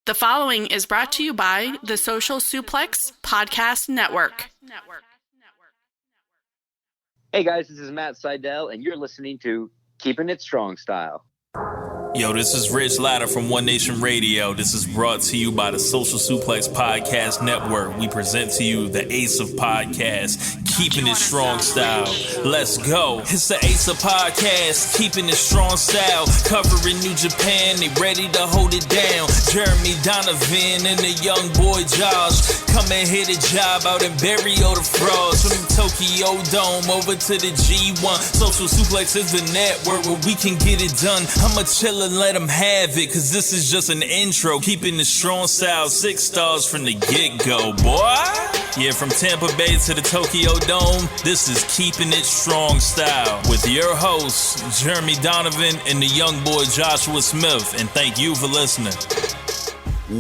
The following is brought to you by the Social Suplex Podcast Network. Hey guys, this is Matt Seidel, and you're listening to Keepin' It Strong Style. Yo, this is Rich Latta from One Nation Radio. This is brought to you by the Social Suplex Podcast Network. We present to you the Ace of Podcasts, Keepin' It Strong Style. Let's go. It's the Ace of Podcasts, Keepin' It Strong Style. Covering New Japan, they ready to hold it down. Jeremy, Donovan, and the young boy Josh. Come and hit a job out and bury all the frauds. From the Tokyo Dome over to the G1. Social Suplex is the network where we can get it done. I'ma chill and let them have it, cause this is just an intro. Keeping the strong style, 6 stars from the get-go, boy. Yeah, from Tampa Bay to the Tokyo Dome, this is Keeping It Strong Style with your hosts, Jeremy Donovan and the young boy Joshua Smith. And thank you for listening.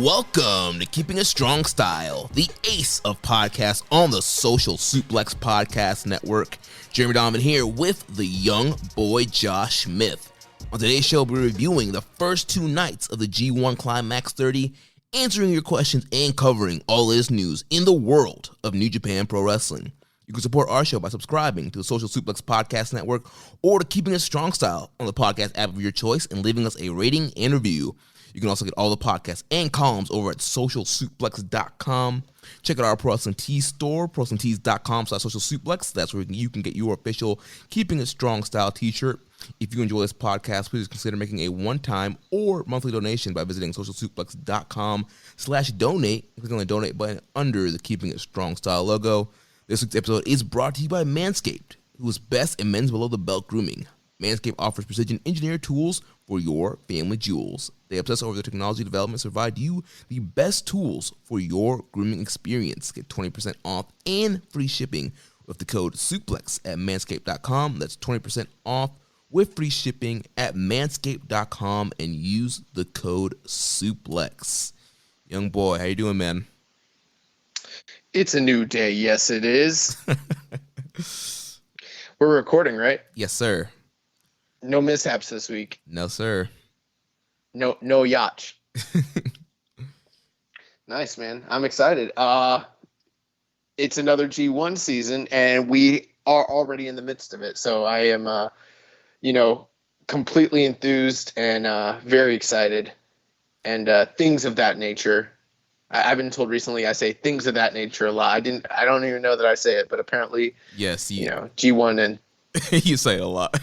Welcome to Keeping It Strong Style, the ace of podcasts on the Social Suplex Podcast Network. Jeremy Donovan here with the young boy Josh Smith. On today's show, we're reviewing the first 2 nights of the G1 Climax 30, answering your questions and covering all latest news in the world of New Japan Pro Wrestling. You can support our show by subscribing to the Social Suplex Podcast Network or to Keeping It Strong Style on the podcast app of your choice and leaving us a rating and review. You can also get all the podcasts and columns over at socialsuplex.com. Check out our Pro Wrestling Tees store, prowrestlingtees.com/socialsuplex. That's where you can get your official Keeping It Strong Style t-shirt. If you enjoy this podcast, please consider making a one-time or monthly donation by visiting socialsuplex.com/donate. Click on the donate button under the Keeping It Strong Style logo. This week's episode is brought to you by Manscaped, who is best in men's below-the-belt grooming. Manscaped offers precision engineered tools for your family jewels. They obsess over their technology developments to provide you the best tools for your grooming experience. Get 20% off and free shipping with the code SUPLEX at manscaped.com. That's 20% off with free shipping at manscaped.com and use the code SUPLEX. Young boy, how you doing, man? It's a new day. Yes, it is. We're recording, right? Yes, sir. No mishaps this week. No, sir. No yacht. Nice, man. I'm excited. It's another G1 season, and we are already in the midst of it. So I am, completely enthused and very excited. And things of that nature. I've been told recently I say things of that nature a lot. I don't even know that I say it, but apparently, yes, G1 and you say it a lot.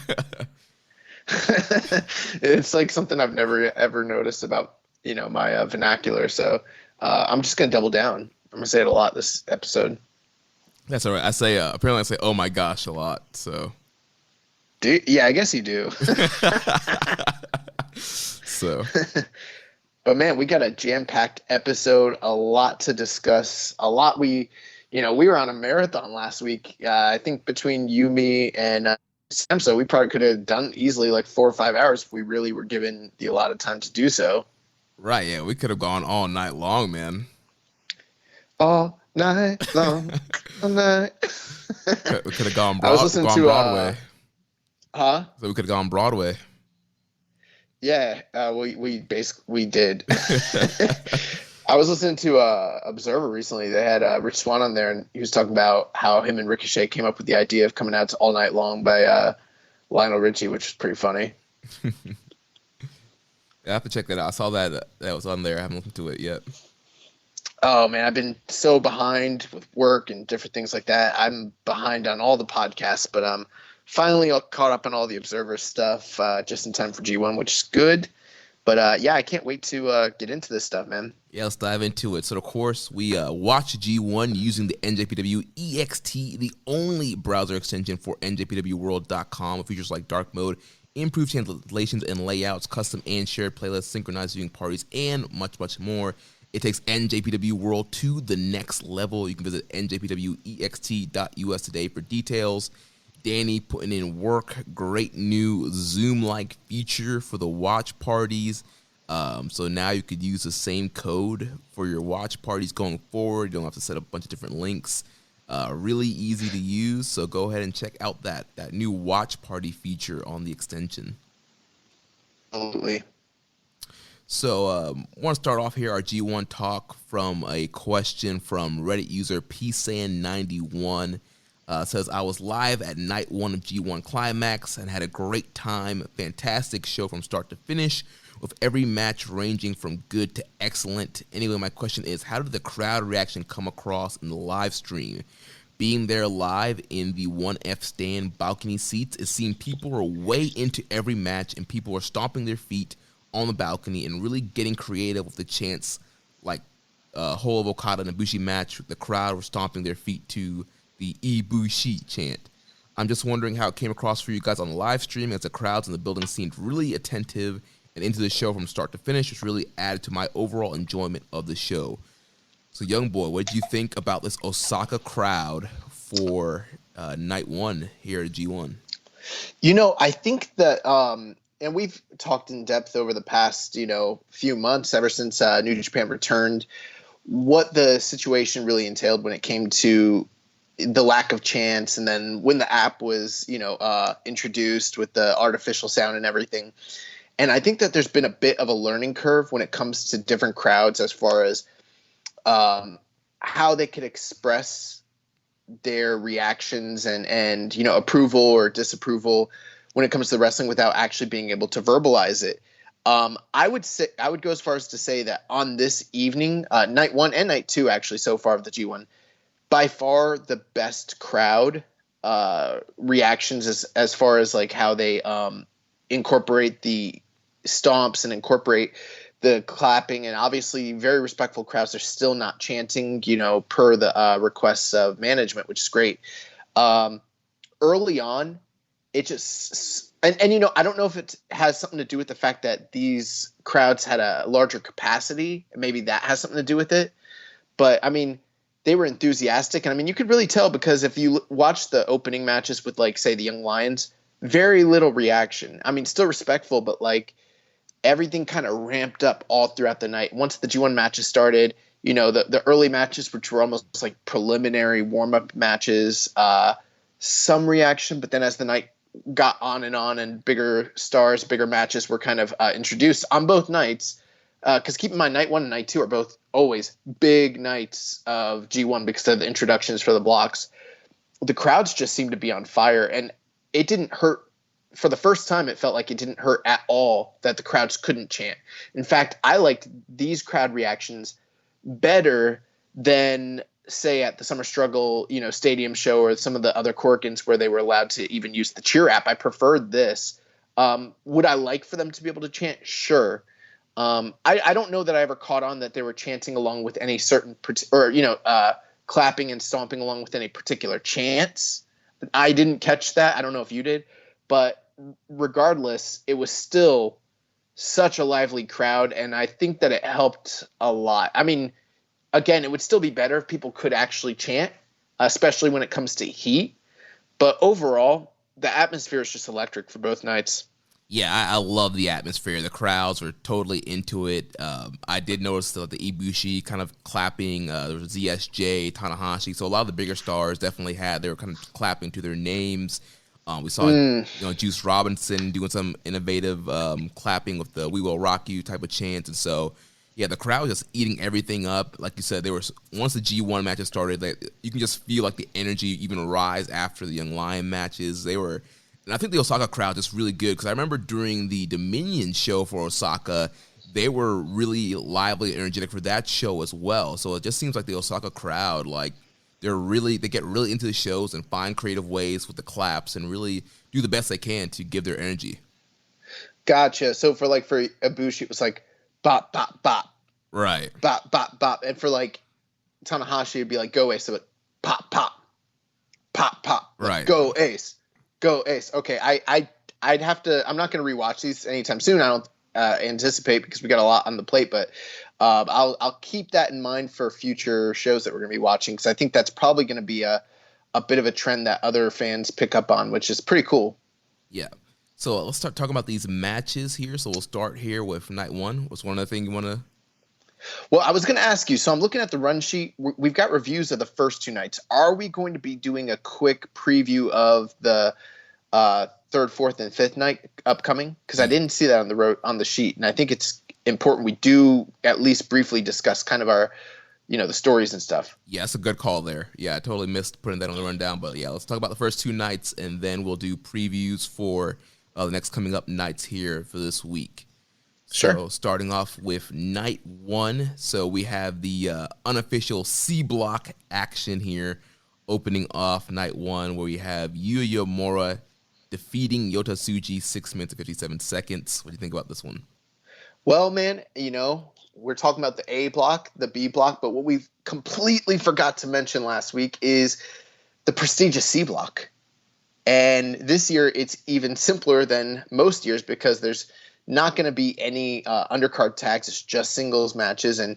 It's like something I've never ever noticed about my vernacular. So I'm just gonna double down. I'm gonna say it a lot this episode. That's all right. I say apparently I say oh my gosh a lot. So yeah, I guess you do. So. But man, we got a jam-packed episode, a lot to discuss, a lot we were on a marathon last week. I think between you, me, and Sam, so we probably could have done easily like 4 or 5 hours if we really were given the allotted time to do so. Right, yeah, we could have gone all night long, man. All night long, all night. We could have gone, I was listening to Broadway. So we could have gone Broadway. Yeah, we did. I was listening to Observer recently. They had Rich Swann on there, and he was talking about how him and Ricochet came up with the idea of coming out to All Night Long by Lionel Richie, which is pretty funny. I have to check that out. I saw that was on there. I haven't listened to it yet. Oh, man, I've been so behind with work and different things like that. I'm behind on all the podcasts, but I'm finally caught up on all the Observer stuff just in time for G1, which is good. But, yeah, I can't wait to get into this stuff, man. Yeah, let's dive into it. So, of course, we watch G1 using the NJPW EXT, the only browser extension for NJPWWorld.com with features like dark mode, improved translations and layouts, custom and shared playlists, synchronized viewing parties, and much, much more. It takes NJPW World to the next level. You can visit njpwext.us today for details. Danny putting in work. Great new Zoom-like feature for the watch parties. So now you could use the same code for your watch parties going forward. You don't have to set up a bunch of different links. Really easy to use. So go ahead and check out that new watch party feature on the extension. Absolutely. So I want to start off here our G1 talk from a question from Reddit user psan91. Says, I was live at night 1 of G1 Climax and had a great time. Fantastic show from start to finish, with every match ranging from good to excellent. Anyway, my question is, how did the crowd reaction come across in the live stream? Being there live in the 1F stand balcony seats, it seemed people were way into every match and people were stomping their feet on the balcony and really getting creative with the chants like whole of Okada and Ibushi match. The crowd were stomping their feet to the Ibushi chant. I'm just wondering how it came across for you guys on the live stream, as the crowds in the building seemed really attentive and into the show from start to finish, which really added to my overall enjoyment of the show. So, young boy, what did you think about this Osaka crowd for night 1 here at G1? You know, I think that, and we've talked in depth over the past, few months, ever since New Japan returned, what the situation really entailed when it came to the lack of chants, and then when the app was, introduced with the artificial sound and everything. And I think that there's been a bit of a learning curve when it comes to different crowds as far as how they could express their reactions and approval or disapproval when it comes to wrestling without actually being able to verbalize it. I would go as far as to say that on this evening, night 1 and night 2, actually, so far of the G1, by far the best crowd reactions as far as like how they incorporate the stomps and incorporate the clapping, and obviously very respectful crowds. They're still not chanting, per the requests of management, which is great. Early on, it just and I don't know if it has something to do with the fact that these crowds had a larger capacity. Maybe that has something to do with it. But I mean, they were enthusiastic, and I mean, you could really tell because if you watch the opening matches with, like, say, the Young Lions, very little reaction. I mean, still respectful, but like everything kind of ramped up all throughout the night. Once the G1 matches started, the early matches, which were almost like preliminary warm-up matches, some reaction, but then as the night got on and bigger stars, bigger matches were kind of introduced on both nights. Because keep in mind, night 1 and night 2 are both always big nights of G1 because of the introductions for the blocks. The crowds just seemed to be on fire, and it didn't hurt. For the first time, it felt like it didn't hurt at all that the crowds couldn't chant. In fact, I liked these crowd reactions better than, say, at the Summer Struggle, stadium show, or some of the other Corkins where they were allowed to even use the cheer app. I preferred this. Would I like for them to be able to chant? Sure. I don't know that I ever caught on that they were chanting along with any certain clapping and stomping along with any particular chants. I didn't catch that. I don't know if you did, but regardless, it was still such a lively crowd, and I think that it helped a lot. I mean, again, it would still be better if people could actually chant, especially when it comes to heat. But overall, the atmosphere is just electric for both nights. Yeah, I love the atmosphere. The crowds were totally into it. I did notice the Ibushi kind of clapping. There was ZSJ, Tanahashi. So a lot of the bigger stars definitely they were kind of clapping to their names. We saw Juice Robinson doing some innovative clapping with the "We Will Rock You" type of chants, and so yeah, the crowd was just eating everything up. Like you said, once the G1 matches started, you can just feel like the energy even rise after the Young Lion matches. And I think the Osaka crowd is really good because I remember during the Dominion show for Osaka, they were really lively, energetic for that show as well. So it just seems like the Osaka crowd, like, they get really into the shows and find creative ways with the claps and really do the best they can to give their energy. Gotcha. So for Ibushi, it was like bop, bop, bop. Right. Bop, bop, bop. And for like Tanahashi, it'd be like go Ace. So pop, pop, pop, pop. Like, right. Go Ace. Go Ace. Okay. I'd have to, I'm not going to rewatch these anytime soon. I don't anticipate because we got a lot on the plate, but I'll keep that in mind for future shows that we're going to be watching, because I think that's probably going to be a bit of a trend that other fans pick up on, which is pretty cool. Yeah. So let's start talking about these matches here. So we'll start here with night 1. What's one other thing you want to? Well, I was going to ask you. So I'm looking at the run sheet. We've got reviews of the first 2 nights. Are we going to be doing a quick preview of the 3rd, 4th, and 5th night upcoming? Because I didn't see that on the sheet, and I think it's important we do at least briefly discuss kind of our, the stories and stuff. Yeah, that's a good call there. Yeah, I totally missed putting that on the rundown. But yeah, let's talk about the first 2 nights, and then we'll do previews for the next coming up nights here for this week. Sure. So starting off with night 1. So we have the unofficial C block action here, opening off night 1, where we have Yuya Uemura defeating Yota Tsuji 6 minutes and 57 seconds. What do you think about this one? Well, man, we're talking about the A block, the B block, but what we completely forgot to mention last week is the prestigious C block. And this year it's even simpler than most years because there's not going to be any undercard tags. It's just singles matches. And,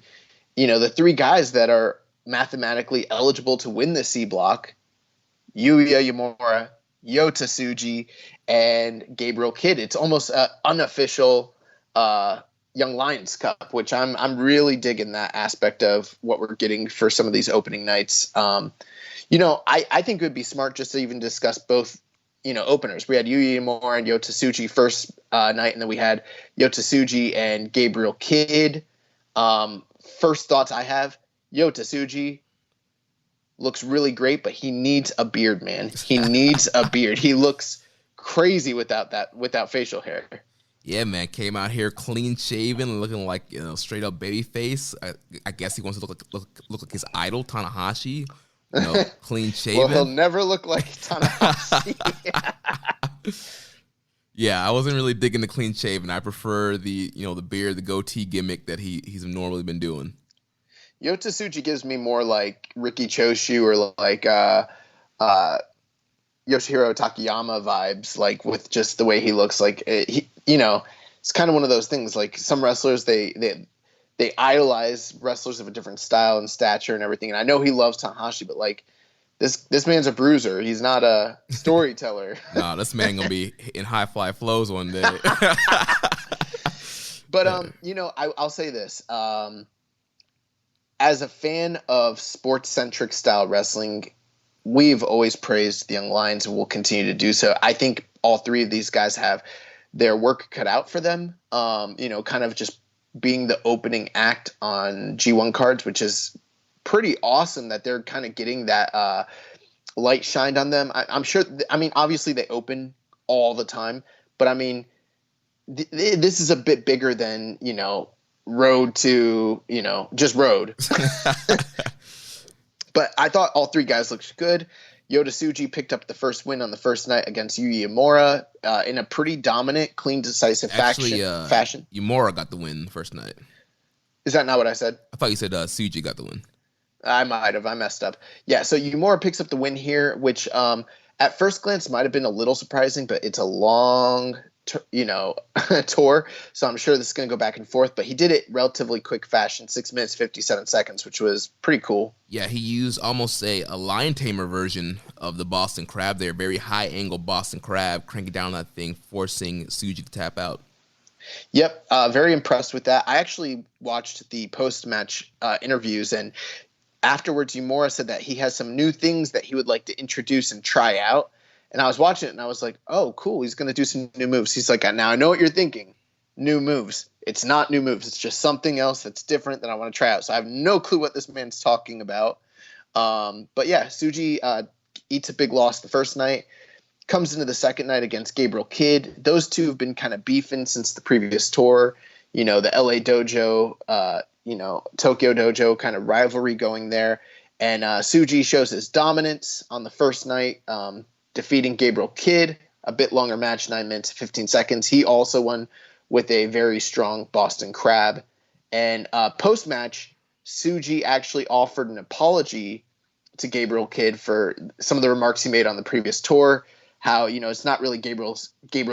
the 3 guys that are mathematically eligible to win the C block, Yuya Uemura, Yota Tsuji, and Gabriel Kidd. It's almost an unofficial Young Lions Cup, which I'm really digging that aspect of what we're getting for some of these opening nights. I think it would be smart just to even discuss both, openers. We had Yuya Uemura and Yota Tsuji first night, and then we had Yota Tsuji and Gabriel Kidd. First thoughts I have, Yota Tsuji looks really great, but he needs a beard, man. He needs a beard. He looks crazy without facial hair. Yeah, man, came out here clean shaven, looking like straight up baby face. I guess he wants to look like his idol Tanahashi. Clean shaven. Well, he'll never look like Tanahashi. Yeah, I wasn't really digging the clean shaven. I prefer the the beard, the goatee gimmick that he's normally been doing. Yota Tsuji gives me more like Riki Choshu or like Yoshihiro Takayama vibes, like with just the way he looks. Like it's kind of one of those things. Like some wrestlers, they idolize wrestlers of a different style and stature and everything. And I know he loves Tanahashi, but like this man's a bruiser. He's not a storyteller. No, this man gonna be in high fly flows one day. But I'll say this. As a fan of sports-centric style wrestling, we've always praised the Young Lions and will continue to do so. I think all 3 of these guys have their work cut out for them, kind of just being the opening act on G1 cards, which is pretty awesome that they're kind of getting that light shined on them. I'm sure, obviously they open all the time, but this is a bit bigger than, road to, just road. But I thought all 3 guys looked good. Yota Tsuji picked up the first win on the first night against Yuya Uemura in a pretty dominant, clean, decisive fashion. Uemura got the win the first night. Is that not what I said? I thought you said Tsuji got the win. I might have. I messed up. Yeah, so Uemura picks up the win here, which at first glance might have been a little surprising, but it's a long tour, so I'm sure this is going to go back and forth, but he did it relatively quick fashion, 6 minutes 57 seconds, which was pretty cool. Yeah, he used almost a lion tamer version of the Boston Crab there, very high angle Boston Crab, cranking down that thing, forcing Tsuji to tap out. Yep, very impressed with that. I actually watched the post-match interviews, and afterwards Uemura said that he has some new things that he would like to introduce and try out. And I was watching it, and I was like, oh, cool, he's going to do some new moves. He's like, now I know what you're thinking. New moves. It's not new moves. It's just something else that's different that I want to try out. So I have no clue what this man's talking about. But yeah, Tsuji eats a big loss the first night, comes into the second night against Gabriel Kidd. Those 2 have been kind of beefing since the previous tour. The LA Dojo, Tokyo Dojo kind of rivalry going there. And Tsuji shows his dominance on the first night, defeating Gabriel Kidd, a bit longer match, 9 minutes, 15 seconds. He also won with a very strong Boston Crab. And post-match, Tsuji actually offered an apology to Gabriel Kidd for some of the remarks he made on the previous tour, how, it's not really Gabriel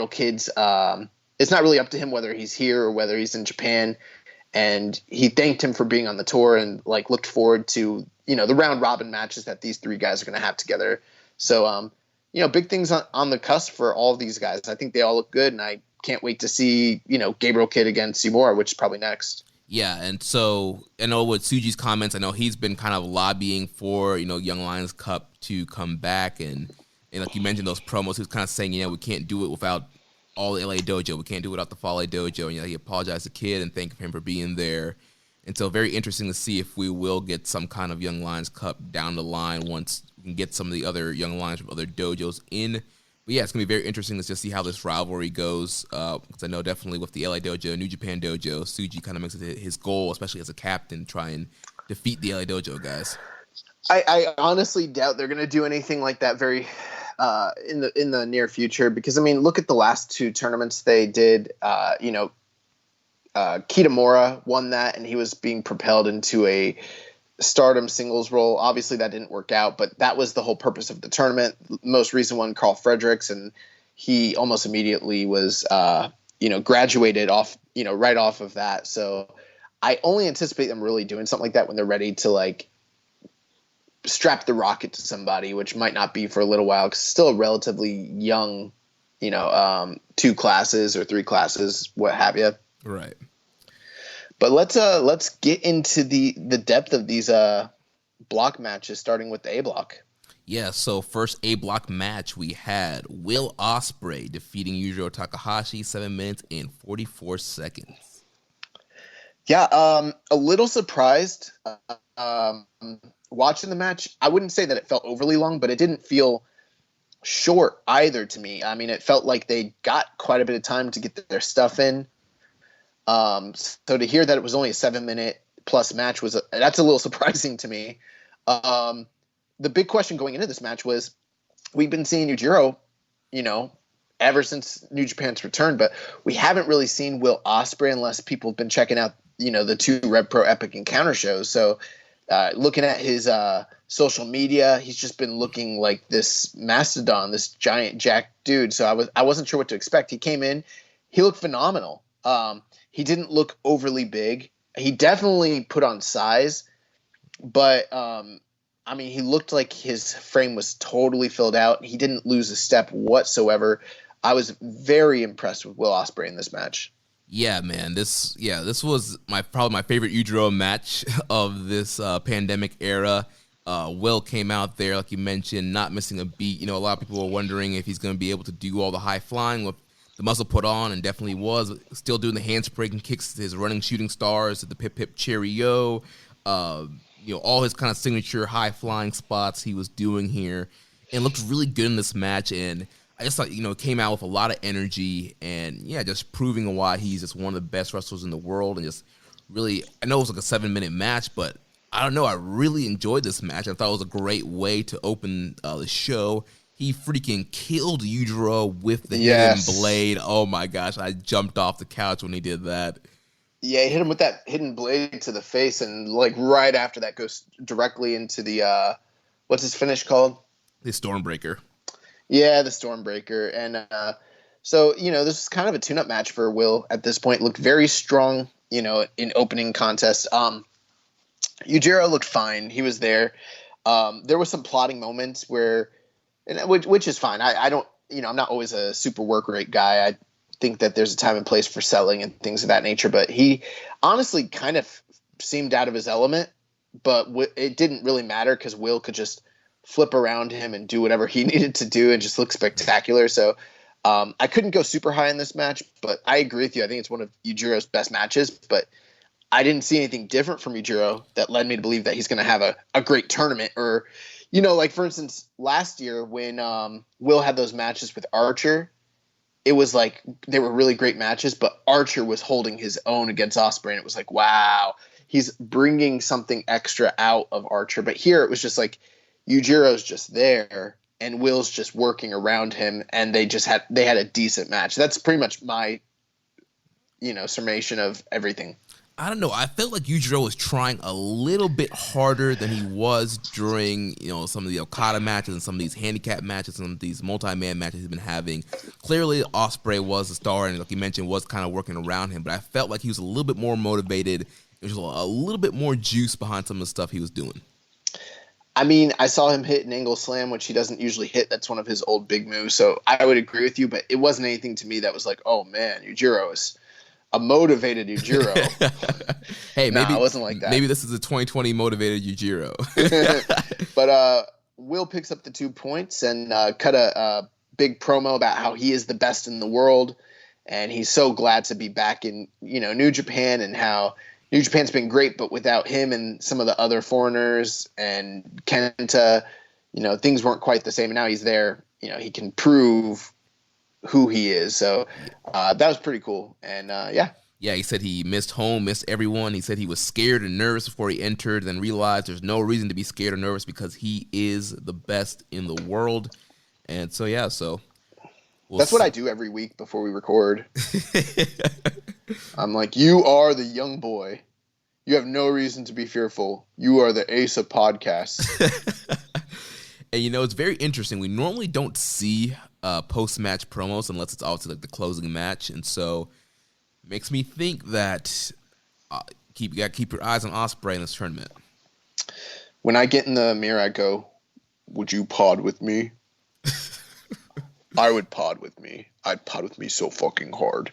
Kidd's it's not really up to him whether he's here or whether he's in Japan. And he thanked him for being on the tour and looked forward to, the round robin matches that these 3 guys are going to have together. So, big things on the cusp for all of these guys. I think they all look good, and I can't wait to see, Gabriel Kidd against Uemura, which is probably next. Yeah, and so I know with Tsuji's comments, I know he's been kind of lobbying for, Young Lions Cup to come back, and like you mentioned those promos, he was kind of saying, we can't do it without all the LA Dojo. We can't do it without the Fale Dojo. And he apologized to Kid and thanked him for being there. And so very interesting to see if we will get some kind of Young Lions Cup down the line once we can get some of the other Young Lions from other dojos in. But yeah, it's going to be very interesting to just see how this rivalry goes. Because I know definitely with the LA Dojo, New Japan Dojo, Tsuji kind of makes it his goal, especially as a captain, try and defeat the LA Dojo guys. I honestly doubt they're going to do anything like that very in the near future. Because, I mean, look at the last two tournaments they did. Kitamura won that, and he was being propelled into a Stardom singles role. Obviously, that didn't work out, but that was the whole purpose of the tournament. Most recent one, Carl Fredericks, and he almost immediately was, graduated off, right off of that. So I only anticipate them really doing something like that when they're ready to, like, strap the rocket to somebody, which might not be for a little while, because it's still a relatively young, 2 classes or 3 classes, what have you. Right. But let's get into the depth of these block matches, starting with the A block. Yeah, so first A block match we had Will Ospreay defeating Yujiro Takahashi 7 minutes and 44 seconds. Yeah, a little surprised watching the match. I wouldn't say that it felt overly long, but it didn't feel short either to me. I mean, it felt like they got quite a bit of time to get their stuff in. So to hear that it was only a 7-minute plus match that's a little surprising to me. The big question going into this match was, we've been seeing Yujiro, ever since New Japan's return, but we haven't really seen Will Ospreay unless people have been checking out, the 2 Rev Pro Epic Encounter shows. So, looking at his, social media, he's just been looking like this mastodon, this giant jack dude. So I wasn't sure what to expect. He came in, he looked phenomenal. He didn't look overly big. He definitely put on size, but he looked like his frame was totally filled out. He didn't lose a step whatsoever. I was very impressed with Will Ospreay in this match. Yeah, man. This was probably my favorite Yujiro match of this pandemic era. Will came out there, like you mentioned, not missing a beat. A lot of people were wondering if he's going to be able to do all the high flying with the muscle put on, and definitely was. Still doing the handspring and kicks, his running shooting stars, the pip pip cheerio, all his kind of signature high flying spots he was doing here, and looked really good in this match. And I just thought, came out with a lot of energy, and yeah, just proving why he's just one of the best wrestlers in the world. And just really, I know it was like a 7-minute match, but I don't know, I really enjoyed this match. I thought it was a great way to open the show. He freaking killed Yujiro with the hidden blade. Oh my gosh, I jumped off the couch when he did that. Yeah, he hit him with that hidden blade to the face, and like right after that goes directly into the what's his finish called? The Stormbreaker. Yeah, the Stormbreaker. And so, this is kind of a tune-up match for Will at this point. Looked very strong, in opening contest. Yujiro looked fine. He was there. There was some plotting moments which is fine. I don't, I'm not always a super work rate guy. I think that there's a time and place for selling and things of that nature, but he honestly kind of seemed out of his element, but it didn't really matter because Will could just flip around him and do whatever he needed to do and just look spectacular. So I couldn't go super high in this match, but I agree with you. I think it's one of Yujiro's best matches, but I didn't see anything different from Yujiro that led me to believe that he's going to have a great tournament. Or, like for instance, last year when Will had those matches with Archer, it was like they were really great matches, but Archer was holding his own against Ospreay, and it was like, wow, he's bringing something extra out of Archer. But here it was just like Yujiro's just there, and Will's just working around him, and they had a decent match. That's pretty much my, summation of everything. I don't know. I felt like Yujiro was trying a little bit harder than he was during, some of the Okada matches and some of these handicap matches, some of these multi-man matches he's been having. Clearly, Ospreay was a star, and like you mentioned, was kind of working around him. But I felt like he was a little bit more motivated. There was a little bit more juice behind some of the stuff he was doing. I mean, I saw him hit an angle slam, which he doesn't usually hit. That's one of his old big moves. So I would agree with you, but it wasn't anything to me that was like, oh man, Yujiro is a motivated Yujiro. Hey, maybe it wasn't like that. Maybe this is a 2020 motivated Yujiro. But Will picks up the 2 points and cut a big promo about how he is the best in the world, and he's so glad to be back in, New Japan, and how New Japan's been great, but without him and some of the other foreigners and Kenta, things weren't quite the same. And now he's there, he can prove who he is. So that was pretty cool. And yeah. Yeah, he said he missed home, missed everyone. He said he was scared and nervous before he entered, then realized there's no reason to be scared or nervous because he is the best in the world. And so, yeah, that's what I do every week before we record. I'm like, you are the young boy. You have no reason to be fearful. You are the ace of podcasts. And, it's very interesting. We normally don't see post-match promos unless it's obviously like the closing match. And so makes me think that you got to keep your eyes on Ospreay in this tournament. When I get in the mirror, I go, would you pod with me? I would pod with me. I'd pod with me so fucking hard.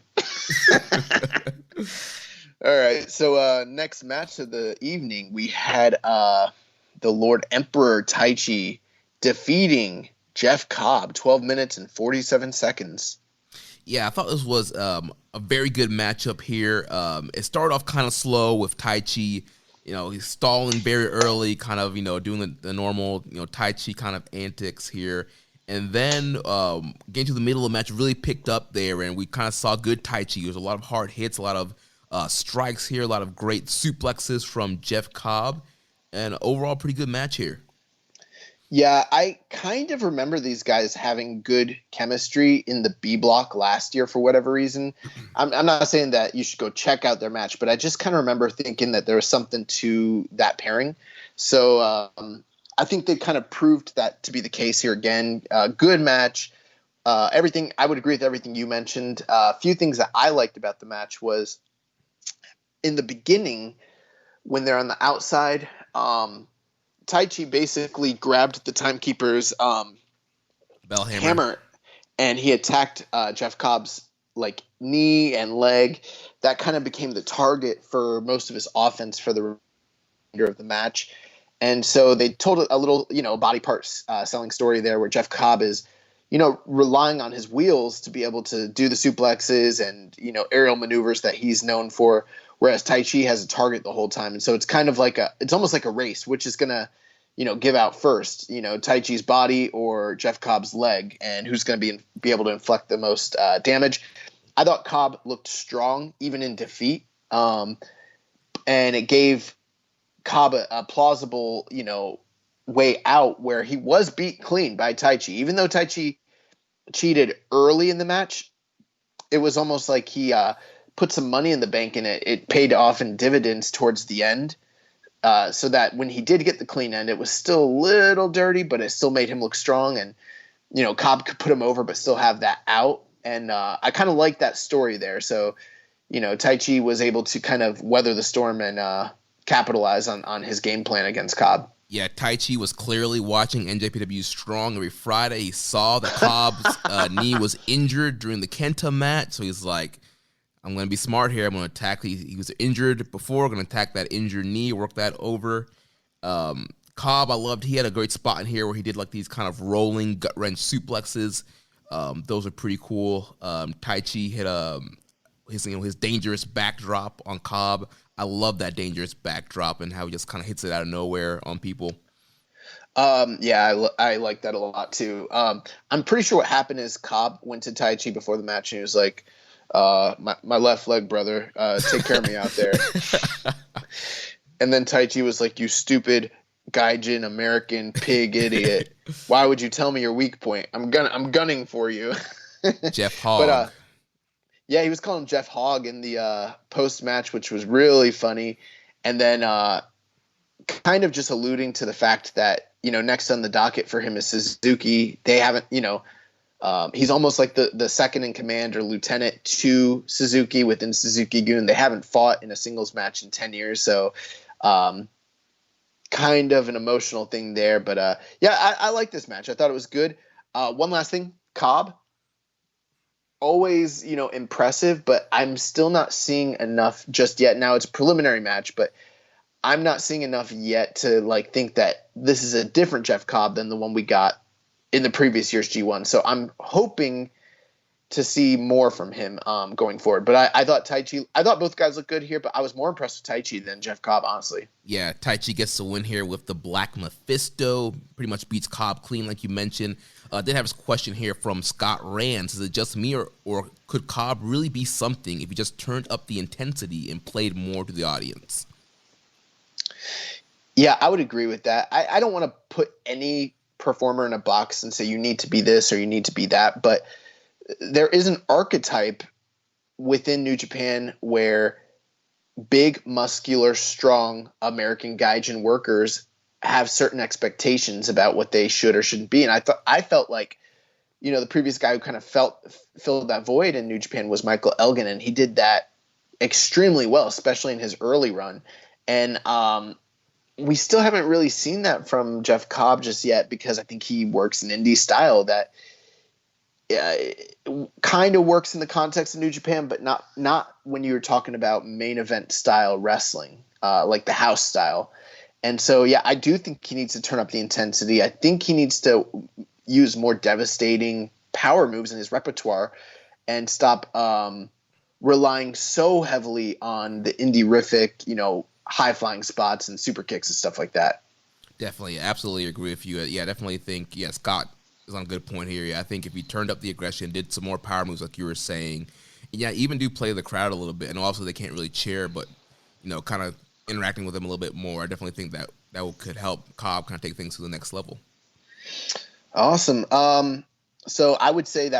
All right, so next match of the evening, we had the Lord Emperor Taichi defeating Jeff Cobb, 12 minutes and 47 seconds. Yeah, I thought this was a very good matchup here. It started off kind of slow with Taichi. He's stalling very early, kind of, doing the normal, Taichi kind of antics here. And then getting to the middle of the match really picked up there, and we kind of saw good Taichi. There was a lot of hard hits, a lot of strikes here, a lot of great suplexes from Jeff Cobb, and overall pretty good match here. Yeah, I kind of remember these guys having good chemistry in the B block last year for whatever reason. I'm not saying that you should go check out their match, but I just kind of remember thinking that there was something to that pairing. So I think they kind of proved that to be the case here again. Good match. Everything, I would agree with everything you mentioned. A few things that I liked about the match was in the beginning when they're on the outside, Taichi basically grabbed the timekeeper's bell hammer, and he attacked Jeff Cobb's knee and leg. That kind of became the target for most of his offense for the remainder of the match. And so they told a little, body parts selling story there where Jeff Cobb is, relying on his wheels to be able to do the suplexes and, aerial maneuvers that he's known for, whereas Taichi has a target the whole time. And so it's kind of it's almost like a race, which is going to, give out first, Taichi's body or Jeff Cobb's leg, and who's going to be able to inflict the most damage. I thought Cobb looked strong even in defeat. And it gave Cobb a plausible, way out where he was beat clean by Taichi. Even though Taichi cheated early in the match, it was almost like he put some money in the bank, and it paid off in dividends towards the end. So that when he did get the clean end, it was still a little dirty, but it still made him look strong. And, Cobb could put him over, but still have that out. And I kind of like that story there. So, Taichi was able to kind of weather the storm and capitalize on his game plan against Cobb. Yeah, Taichi was clearly watching NJPW Strong every Friday. He saw that Cobb's knee was injured during the Kenta match, so he's like, I'm going to be smart here. I'm going to attack. He was injured before. I'm going to attack that injured knee, work that over. Cobb, I loved. He had a great spot in here where he did these kind of rolling gut wrench suplexes. Those are pretty cool. Taichi hit his dangerous backdrop on Cobb. I love that dangerous backdrop and how he just kind of hits it out of nowhere on people. Yeah, I like that a lot too. I'm pretty sure what happened is Cobb went to Taichi before the match and he was like, my left leg, brother, take care of me out there. And then Taichi was like, you stupid gaijin American pig idiot. Why would you tell me your weak point? I'm gunning for you. Jeff Hogg. But yeah, he was calling Jeff Hogg in the post match, which was really funny. And then kind of just alluding to the fact that, next on the docket for him is Suzuki. They haven't, he's almost like the second in command or lieutenant to Suzuki within Suzuki-gun. They haven't fought in a singles match in 10 years. So kind of an emotional thing there. But yeah, I like this match. I thought it was good. One last thing, Cobb. Always, impressive, but I'm still not seeing enough just yet. Now it's a preliminary match, but I'm not seeing enough yet to think that this is a different Jeff Cobb than the one we got in the previous year's G1. So I'm hoping to see more from him going forward. But I thought I thought both guys looked good here, but I was more impressed with Taichi than Jeff Cobb, honestly. Yeah, Taichi gets the win here with the Black Mephisto. Pretty much beats Cobb clean, like you mentioned. Did have a question here from Scott Rand. Is it just me, or could Cobb really be something if he just turned up the intensity and played more to the audience? Yeah, I would agree with that. I don't want to put any performer in a box and say you need to be this or you need to be that, but there is an archetype within New Japan where big, muscular, strong American gaijin workers have certain expectations about what they should or shouldn't be. And I felt like, the previous guy who kind of filled that void in New Japan was Michael Elgin, and he did that extremely well, especially in his early run. And we still haven't really seen that from Jeff Cobb just yet, because I think he works an indie style that kind of works in the context of New Japan, but not when you're talking about main event style wrestling, like the house style. And so, yeah, I do think he needs to turn up the intensity. I think he needs to use more devastating power moves in his repertoire and stop relying so heavily on the indie-rific, high-flying spots and super kicks and stuff like that. Definitely, absolutely agree with you. Yeah, I definitely think, Scott is on a good point here. Yeah, I think if he turned up the aggression, did some more power moves like you were saying, even do play the crowd a little bit. And also they can't really cheer, but, kind of interacting with them a little bit more. I definitely think that could help Cobb kind of take things to the next level. Awesome. So I would say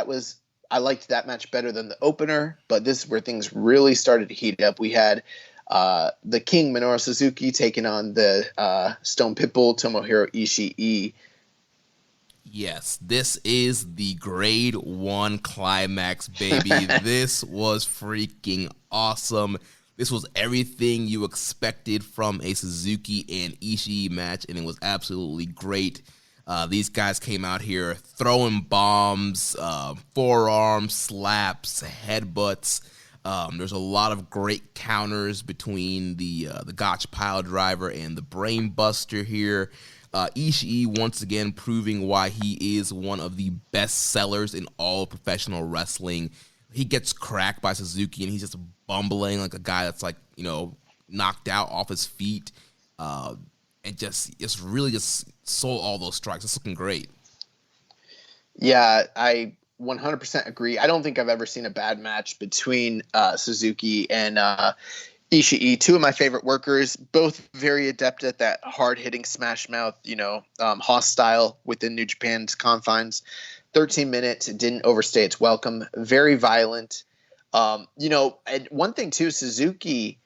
I liked that match better than the opener, but this is where things really started to heat up. We had the King, Minoru Suzuki, taking on the Stone Pitbull, Tomohiro Ishii. Yes, this is the Grade 1 Climax, baby. This was freaking awesome. This was everything you expected from a Suzuki and Ishii match, and it was absolutely great. These guys came out here throwing bombs, forearms, slaps, headbutts. There's a lot of great counters between the Gotch pile driver and the brain buster here. Ishii once again proving why he is one of the best sellers in all professional wrestling. He gets cracked by Suzuki and he's just bumbling like a guy that's knocked out off his feet. And just really just sold all those strikes. It's looking great. Yeah, I 100% agree. I don't think I've ever seen a bad match between Suzuki and Ishii, two of my favorite workers, both very adept at that hard-hitting smash mouth, hostile within New Japan's confines. 13 minutes, it didn't overstay its welcome. Very violent. And one thing too, Suzuki,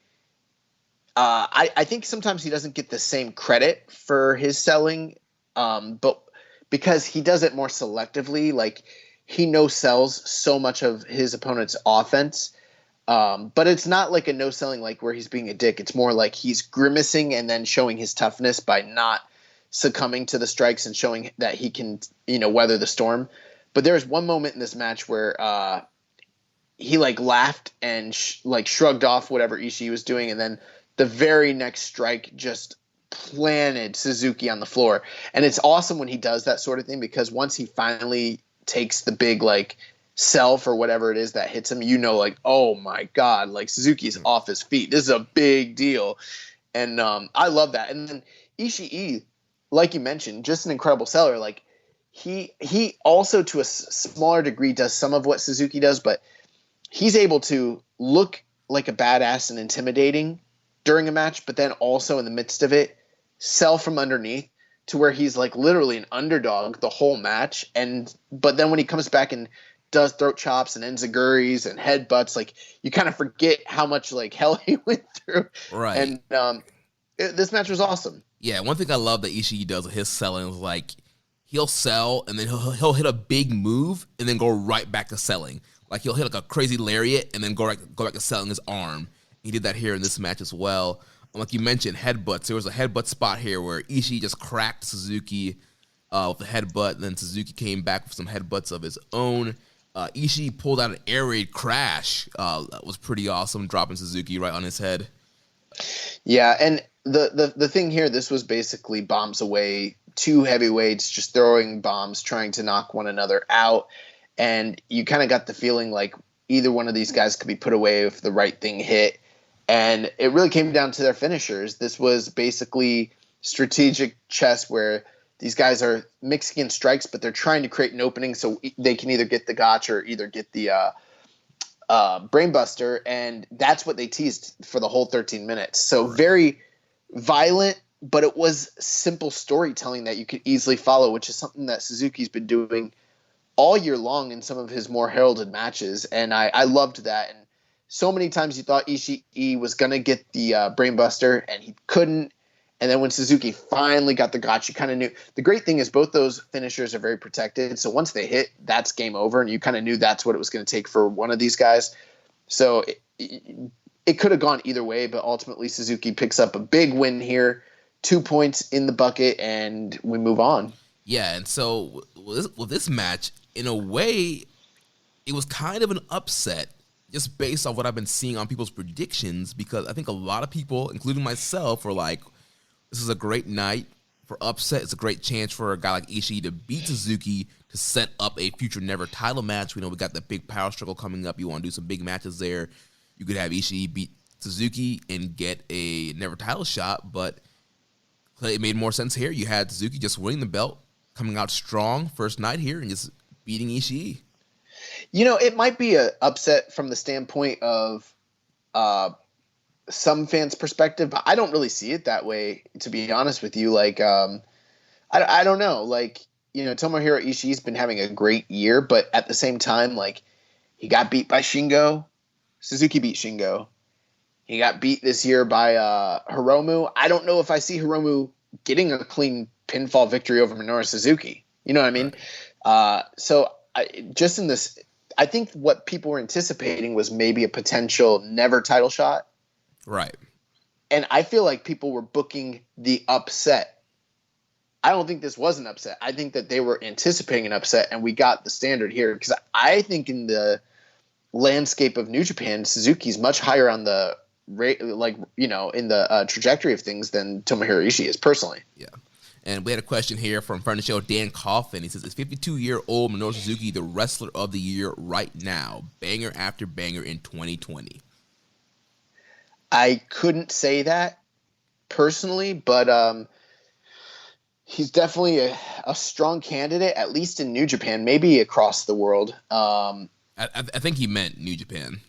I think sometimes he doesn't get the same credit for his selling, but because he does it more selectively, like he no-sells so much of his opponent's offense. But it's not like a no-selling like where he's being a dick. It's more like he's grimacing and then showing his toughness by not succumbing to the strikes and showing that he can, weather the storm. But there was one moment in this match where he laughed and shrugged off whatever Ishii was doing, and then the very next strike just planted Suzuki on the floor. And it's awesome when he does that sort of thing, because once he finally takes the big self or whatever it is that hits him, oh my God, Suzuki's off his feet. This is a big deal. And I love that. And then Ishii, like you mentioned, just an incredible seller. He also to a smaller degree does some of what Suzuki does, but he's able to look like a badass and intimidating during a match, but then also in the midst of it, sell from underneath to where he's literally an underdog the whole match. But then when he comes back and does throat chops and enziguris and headbutts, you kind of forget how much hell he went through. Right. And this match was awesome. Yeah, one thing I love that Ishii does with his selling is he'll sell and then he'll hit a big move and then go right back to selling. He'll hit a crazy lariat and then go back to selling his arm. He did that here in this match as well. Like you mentioned, headbutts. There was a headbutt spot here where Ishii just cracked Suzuki with a headbutt, and then Suzuki came back with some headbutts of his own. Ishii pulled out an air raid crash. That was pretty awesome, dropping Suzuki right on his head. Yeah, and the thing here, this was basically bombs away two heavyweights just throwing bombs, trying to knock one another out. And you kind of got the feeling like either one of these guys could be put away if the right thing hit. And it really came down to their finishers. This was basically strategic chess where these guys are mixing in strikes, but they're trying to create an opening so they can either get the gotch or either get the brainbuster. And that's what they teased for the whole 13 minutes. So very violent, but it was simple storytelling that you could easily follow, which is something that Suzuki's been doing all year long in some of his more heralded matches. And I loved that. And so many times you thought Ishii was going to get the brainbuster and he couldn't. And then when Suzuki finally got the gotch, you kind of knew. The great thing is both those finishers are very protected. So once they hit, that's game over. And you kind of knew that's what it was going to take for one of these guys. So it could have gone either way, but ultimately Suzuki picks up a big win here, 2 points in the bucket, and we move on. Yeah, and so with this match, in a way, it was kind of an upset just based on what I've been seeing on people's predictions, because I think a lot of people, including myself, were like, this is a great night for upset. It's a great chance for a guy like Ishii to beat Suzuki to set up a future never title match. We know we got the big power struggle coming up. You want to do some big matches there. You could have Ishii beat Suzuki and get a never title shot, but it made more sense here. You had Suzuki just winning the belt, coming out strong first night here and just beating Ishii. You know, it might be an upset from the standpoint of some fans' perspective, but I don't really see it that way, to be honest with you. Like, I don't know. Like, you know, Tomohiro Ishii's been having a great year, but at the same time, like, he got beat by Shingo. Suzuki beat Shingo. He got beat this year by Hiromu. I don't know if I see Hiromu getting a clean pinfall victory over Minoru Suzuki. You know what I mean? Right. I think what people were anticipating was maybe a potential never title shot. Right. And I feel like people were booking the upset. I don't think this was an upset. I think that they were anticipating an upset, and we got the standard here. Because I think in the landscape of New Japan, Suzuki's much higher on the rate, like, you know, in the trajectory of things than Tomohiro Ishii is personally. Yeah. And we had a question here from friend of the show, Dan Coffin. He says, is 52-year-old Minoru Suzuki the wrestler of the year right now? Banger after banger in 2020. I couldn't say that personally, but he's definitely a strong candidate, at least in New Japan, maybe across the world. I think he meant New Japan.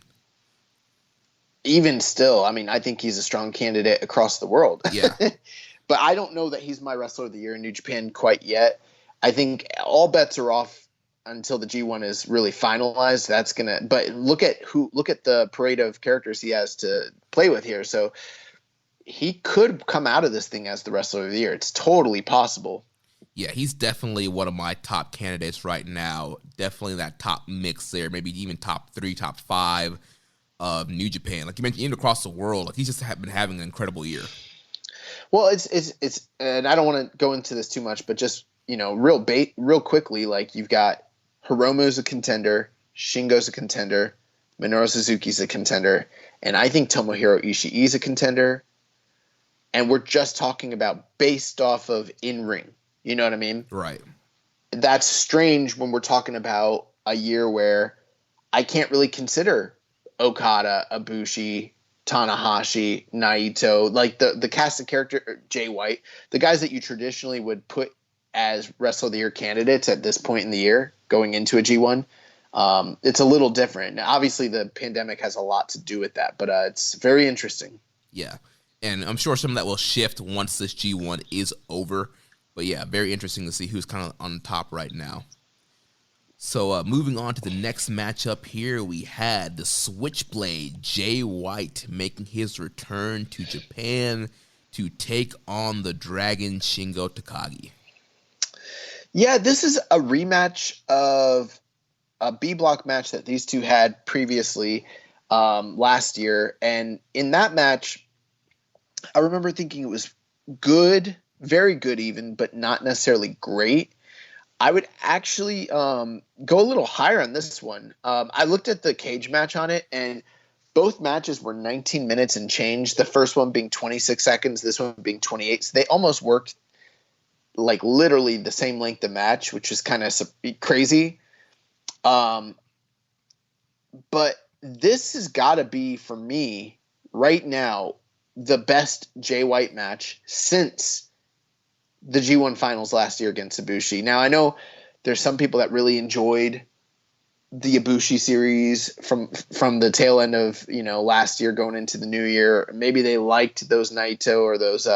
Even still, I mean, I think he's a strong candidate across the world. Yeah. But I don't know that he's my wrestler of the year in New Japan quite yet. I think all bets are off until the G1 is really finalized. But look at the parade of characters he has to play with here. So he could come out of this thing as the wrestler of the year. It's totally possible. Yeah, he's definitely one of my top candidates right now. Definitely that top mix there, maybe even top 3, top 5 of New Japan. Like you mentioned, even across the world, like he's just been having an incredible year. Well, it's and I don't want to go into this too much, but just, you know, real quickly, like you've got Hiromu's a contender, Shingo's a contender, Minoru Suzuki's a contender, and I think Tomohiro Ishii's a contender. And we're just talking about based off of in-ring. You know what I mean? Right. That's strange when we're talking about a year where I can't really consider Okada, Ibushi, Tanahashi, Naito, like the cast of character, Jay White, the guys that you traditionally would put as wrestler of the year candidates at this point in the year going into a G1. It's a little different. Now, obviously the pandemic has a lot to do with that, but it's very interesting. Yeah. And I'm sure some of that will shift once this G1 is over. But yeah, very interesting to see who's kind of on top right now. So moving on to the next matchup here, we had the Switchblade, Jay White, making his return to Japan to take on the Dragon Shingo Takagi. Yeah, this is a rematch of a B-block match that these two had previously last year. And in that match, I remember thinking it was good, very good even, but not necessarily great. I would actually go a little higher on this one. I looked at the cage match on it, and both matches were 19 minutes and change. The first one being 26 seconds, this one being 28. So they almost worked like literally the same length of match, which is kind of crazy. But this has got to be, for me right now, the best Jay White match since the G1 finals last year against Ibushi. Now, I know there's some people that really enjoyed the Ibushi series from the tail end of, last year going into the new year. Maybe they liked those Naito or those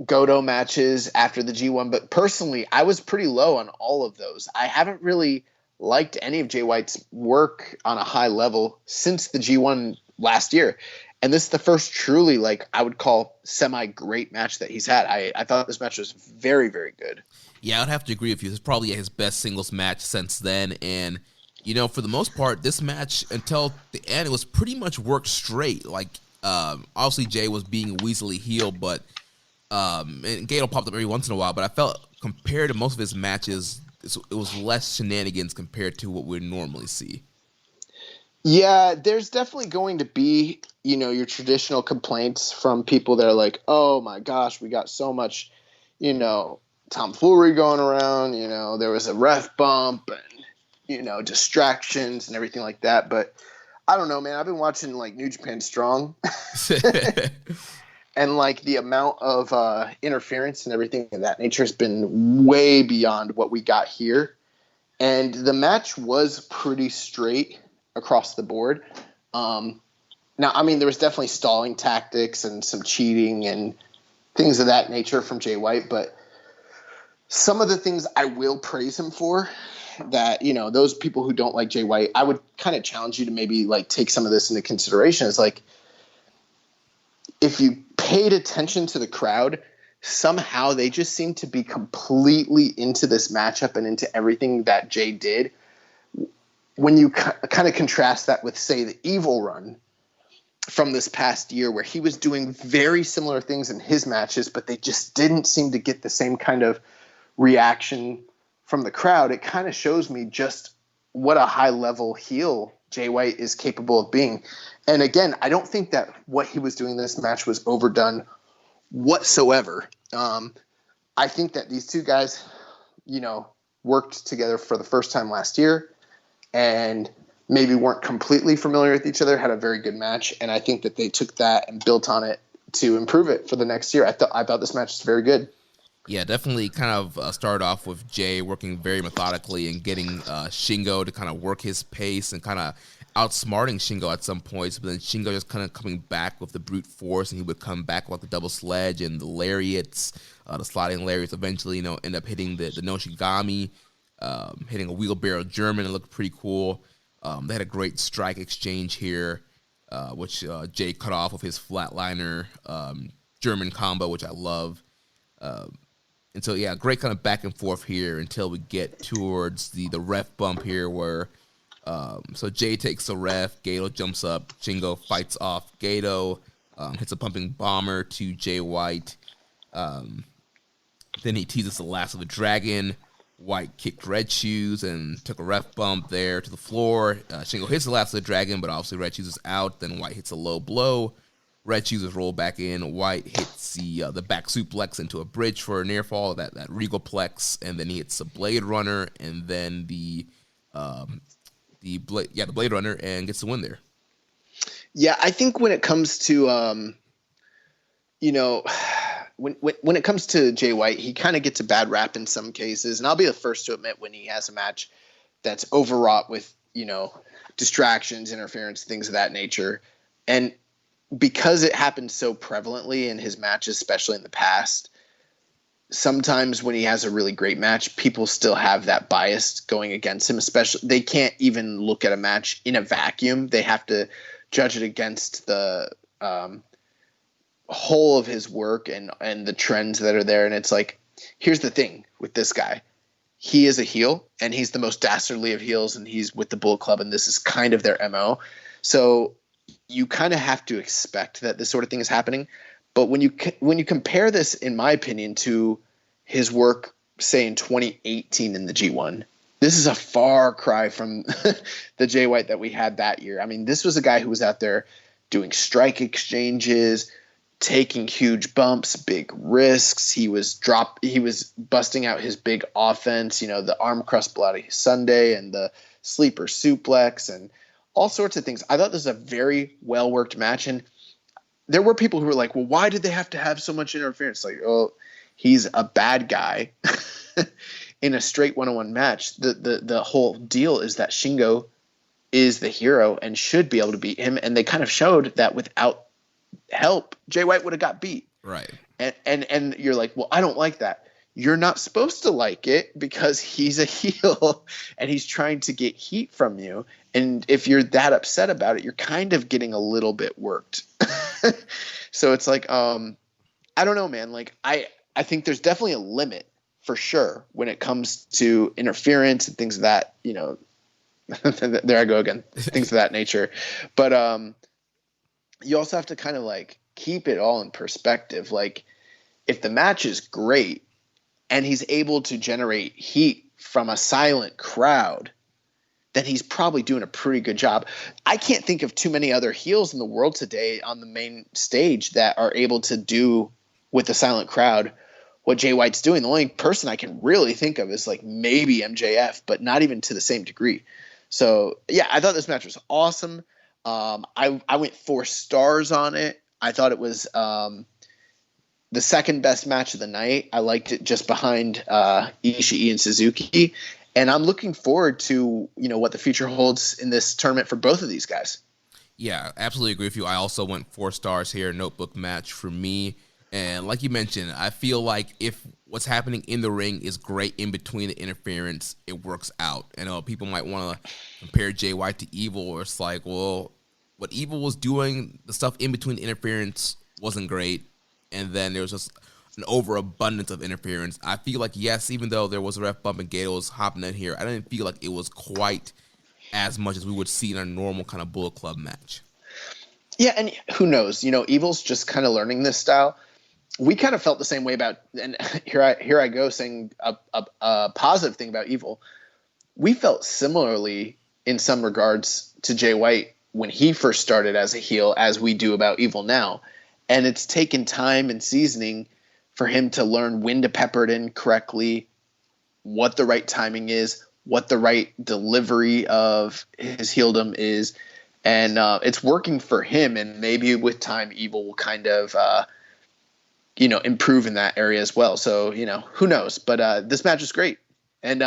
Goto matches after the G1. But personally, I was pretty low on all of those. I haven't really liked any of Jay White's work on a high level since the G1 last year. And this is the first truly, I would call semi-great match that he's had. I thought this match was very, very good. Yeah, I'd have to agree with you. This is probably his best singles match since then. And, for the most part, this match, until the end, it was pretty much worked straight. Obviously, Jay was being weaselly healed, but and Gato popped up every once in a while. But I felt, compared to most of his matches, it was less shenanigans compared to what we normally see. Yeah, there's definitely going to be, your traditional complaints from people that are like, oh my gosh, we got so much, tomfoolery going around, there was a ref bump and, distractions and everything like that. But I don't know, man, I've been watching New Japan Strong and the amount of interference and everything of that nature has been way beyond what we got here. And the match was pretty straight across the board. Now, I mean, there was definitely stalling tactics and some cheating and things of that nature from Jay White, but some of the things I will praise him for that, those people who don't like Jay White, I would kind of challenge you to maybe take some of this into consideration. Is if you paid attention to the crowd, somehow they just seem to be completely into this matchup and into everything that Jay did. When you kind of contrast that with, say, the Evil run from this past year, where he was doing very similar things in his matches, but they just didn't seem to get the same kind of reaction from the crowd, it kind of shows me just what a high-level heel Jay White is capable of being. And again, I don't think that what he was doing in this match was overdone whatsoever. I think that these two guys, worked together for the first time last year, and maybe weren't completely familiar with each other, had a very good match. And I think that they took that and built on it to improve it for the next year. I thought this match was very good. Yeah, definitely kind of started off with Jay working very methodically and getting Shingo to kind of work his pace and kind of outsmarting Shingo at some points. But then Shingo just kind of coming back with the brute force, and he would come back with the double sledge and the lariats, the sliding lariats. Eventually, end up hitting the Noshigami, hitting a wheelbarrow German. It looked pretty cool. They had a great strike exchange here, which Jay cut off with his flatliner German combo, which I love. And so, yeah, great kind of back and forth here until we get towards the ref bump here where so Jay takes the ref, Gato jumps up, Shingo fights off Gato, hits a pumping bomber to Jay White. Then he teases the last of the dragon. White kicked Red Shoes and took a ref bump there to the floor. Shingo hits the last of the dragon, but obviously Red Shoes is out. Then White hits a low blow. Red Shoes is rolled back in. White hits the back suplex into a bridge for a near fall, that Regal Plex, and then he hits a Blade Runner, and then the Blade Runner, and gets the win there. Yeah, I think when it comes to when it comes to Jay White, he kind of gets a bad rap in some cases, and I'll be the first to admit when he has a match that's overwrought with distractions, interference, things of that nature, and because it happens so prevalently in his matches, especially in the past, sometimes when he has a really great match, people still have that bias going against him. Especially, they can't even look at a match in a vacuum. They have to judge it against the whole of his work and the trends that are there. And it's here's the thing with this guy. He is a heel, and he's the most dastardly of heels, and he's with the Bullet Club, and this is kind of their MO. So you kind of have to expect that this sort of thing is happening. But when you compare this, in my opinion, to his work, say, in 2018 in the G1, this is a far cry from the Jay White that we had that year. I mean, this was a guy who was out there doing strike exchanges, taking huge bumps, big risks. He was busting out his big offense, the arm crust bloody Sunday and the sleeper suplex and all sorts of things. I thought this was a very well worked match, and there were people who were like, well, why did they have to have so much interference? Like, oh, he's a bad guy in a straight one-on-one match. The whole deal is that Shingo is the hero and should be able to beat him, and they kind of showed that without help, Jay White would have got beat. Right. And you're like, well, I don't like that. You're not supposed to like it because he's a heel and he's trying to get heat from you. And if you're that upset about it, you're kind of getting a little bit worked. So it's like, I don't know, man. Like, I think there's definitely a limit for sure when it comes to interference and things of that, there I go again, things of that nature. But you also have to kind of like keep it all in perspective. Like, if the match is great and he's able to generate heat from a silent crowd, then he's probably doing a pretty good job. I can't think of too many other heels in the world today on the main stage that are able to do with a silent crowd what Jay White's doing. The only person I can really think of is like maybe MJF, but not even to the same degree. So yeah, I thought this match was awesome. I went 4 stars on it. I thought it was the second best match of the night. I liked it just behind Ishii and Suzuki. And I'm looking forward to, what the future holds in this tournament for both of these guys. Yeah, absolutely agree with you. I also went 4 stars here, notebook match for me. And like you mentioned, I feel like if what's happening in the ring is great in between the interference, it works out. And people might want to compare Jay White to Evil, or it's like, well, what Evil was doing, the stuff in between the interference wasn't great. And then there was just an overabundance of interference. I feel like, yes, even though there was a ref bump and Gato was hopping in here, I didn't feel like it was quite as much as we would see in a normal kind of Bullet Club match. Yeah, and who knows? Evil's just kind of learning this style. We kind of felt the same way about, and here I go saying a positive thing about Evil. We felt similarly in some regards to Jay White when he first started as a heel as we do about Evil now. And it's taken time and seasoning for him to learn when to pepper it in correctly, what the right timing is, what the right delivery of his heeldom is. And it's working for him. And maybe with time, Evil will kind of, improve in that area as well. So, who knows? But this match is great. And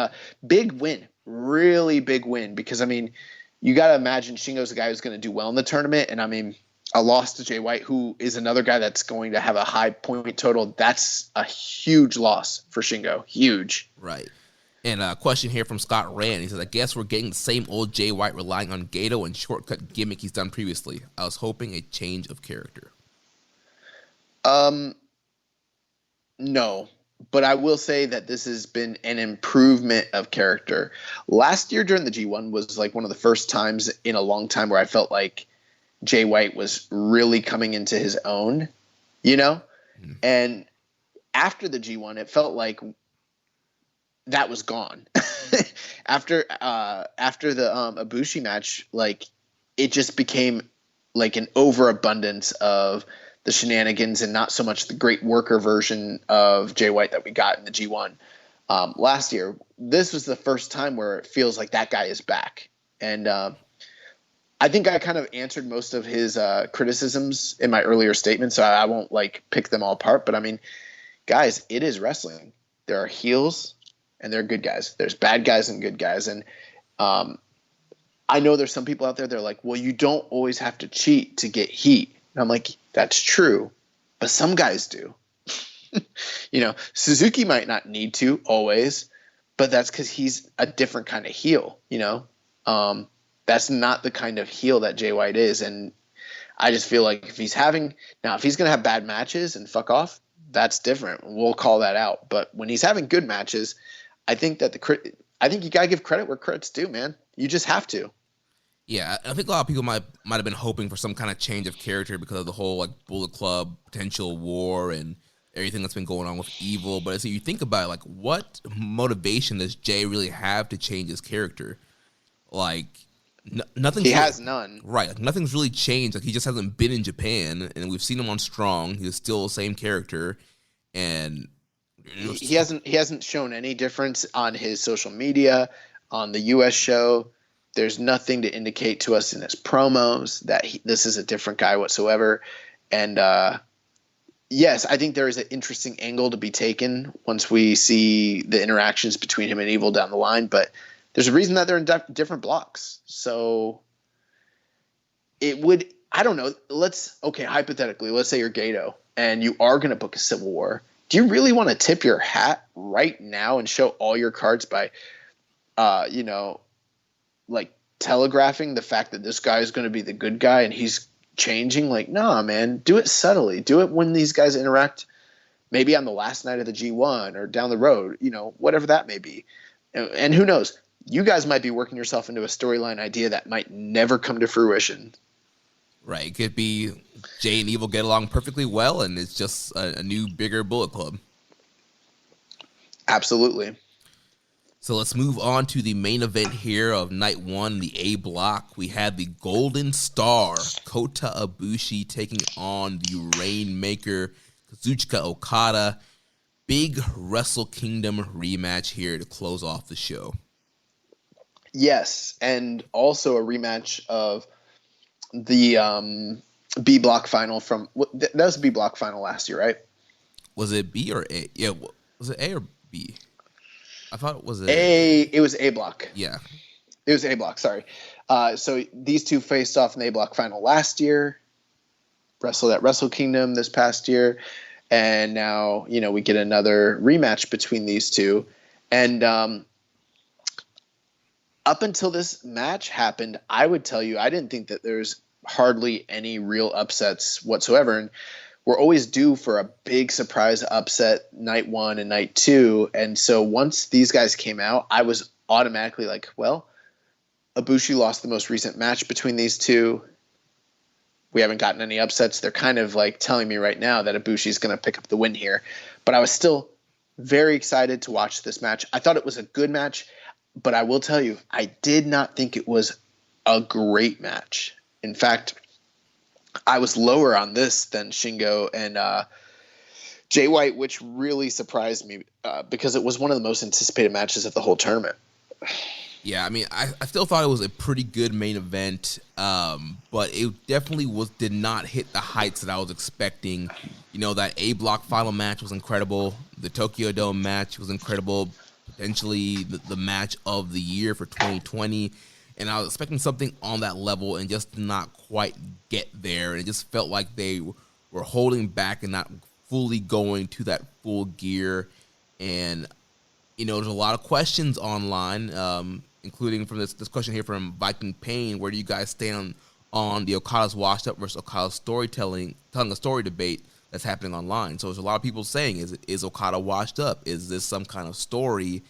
big win, really big win. Because, you got to imagine Shingo's the guy who's going to do well in the tournament. And, a loss to Jay White, who is another guy that's going to have a high point total. That's a huge loss for Shingo. Huge. Right. And a question here from Scott Rand. He says, I guess we're getting the same old Jay White relying on Gato and shortcut gimmick he's done previously. I was hoping a change of character. No, but I will say that this has been an improvement of character. Last year during the G1 was like one of the first times in a long time where I felt like Jay White was really coming into his own, And after the G1, it felt like that was gone. after the Ibushi match, like it just became like an overabundance of the shenanigans and not so much the great worker version of Jay White that we got in the G1 last year. This was the first time where it feels like that guy is back. And I think I kind of answered most of his criticisms in my earlier statement, so I won't pick them all apart. But guys, it is wrestling. There are heels and there are good guys. There's bad guys and good guys. And I know there's some people out there that are like, well, you don't always have to cheat to get heat. And I'm like, that's true, but some guys do. Suzuki might not need to always, but that's because he's a different kind of heel, That's not the kind of heel that Jay White is. And I just feel like if he's going to have bad matches and fuck off, that's different. We'll call that out. But when he's having good matches, I think that you got to give credit where credit's due, man. You just have to. Yeah, I think a lot of people might have been hoping for some kind of change of character because of the whole Bullet Club potential war and everything that's been going on with Evil. But as you think about it, what motivation does Jay really have to change his character? nothing. He has none. Right, like nothing's really changed. Like he just hasn't been in Japan, and we've seen him on Strong. He's still the same character, and he hasn't shown any difference on his social media, on the U.S. show. There's nothing to indicate to us in his promos that this is a different guy whatsoever. And yes, I think there is an interesting angle to be taken once we see the interactions between him and Evil down the line. But there's a reason that they're in different blocks. So it would, I don't know. Hypothetically, let's say you're Gato and you are going to book a Civil War. Do you really want to tip your hat right now and show all your cards by, like telegraphing the fact that this guy is going to be the good guy and he's changing? Like, nah, man, do it subtly. Do it when these guys interact, maybe on the last night of the G1 or down the road, whatever that may be. And who knows? You guys might be working yourself into a storyline idea that might never come to fruition. Right. It could be Jay and Evil get along perfectly well, and it's just a new, bigger Bullet Club. Absolutely. So let's move on to the main event here of night one, the A block. We had the Golden Star, Kota Ibushi, taking on the Rainmaker, Kazuchika Okada. Big Wrestle Kingdom rematch here to close off the show. Yes, and also a rematch of the B block final from that was the B block final last year, right? Was it B or A? Yeah, was it A or B? I thought it was A. It was A block. Yeah, it was A block. Sorry. So these two faced off in the A block final last year. Wrestled at Wrestle Kingdom this past year, and now we get another rematch between these two. And up until this match happened, I would tell you I didn't think that there's hardly any real upsets whatsoever. And we're always due for a big surprise upset night one and night two. And so once these guys came out, I was automatically like, well, Ibushi lost the most recent match between these two. We haven't gotten any upsets. They're kind of like telling me right now that Ibushi is going to pick up the win here. But I was still very excited to watch this match. I thought it was a good match. But I will tell you, I did not think it was a great match. In fact, I was lower on this than Shingo and Jay White, which really surprised me because it was one of the most anticipated matches of the whole tournament. Yeah, I mean, I still thought it was a pretty good main event, but it definitely did not hit the heights that I was expecting. That A block final match was incredible. The Tokyo Dome match was incredible. Potentially the match of the year for 2020, and I was expecting something on that level and just did not quite get there. And it just felt like they were holding back and not fully going to that full gear. And there's a lot of questions online, including from this question here from Viking Payne. Where do you guys stand on the Okada's washed up versus Okada's telling a story debate that's happening online? So there's a lot of people saying, is Okada washed up? Is this some kind of story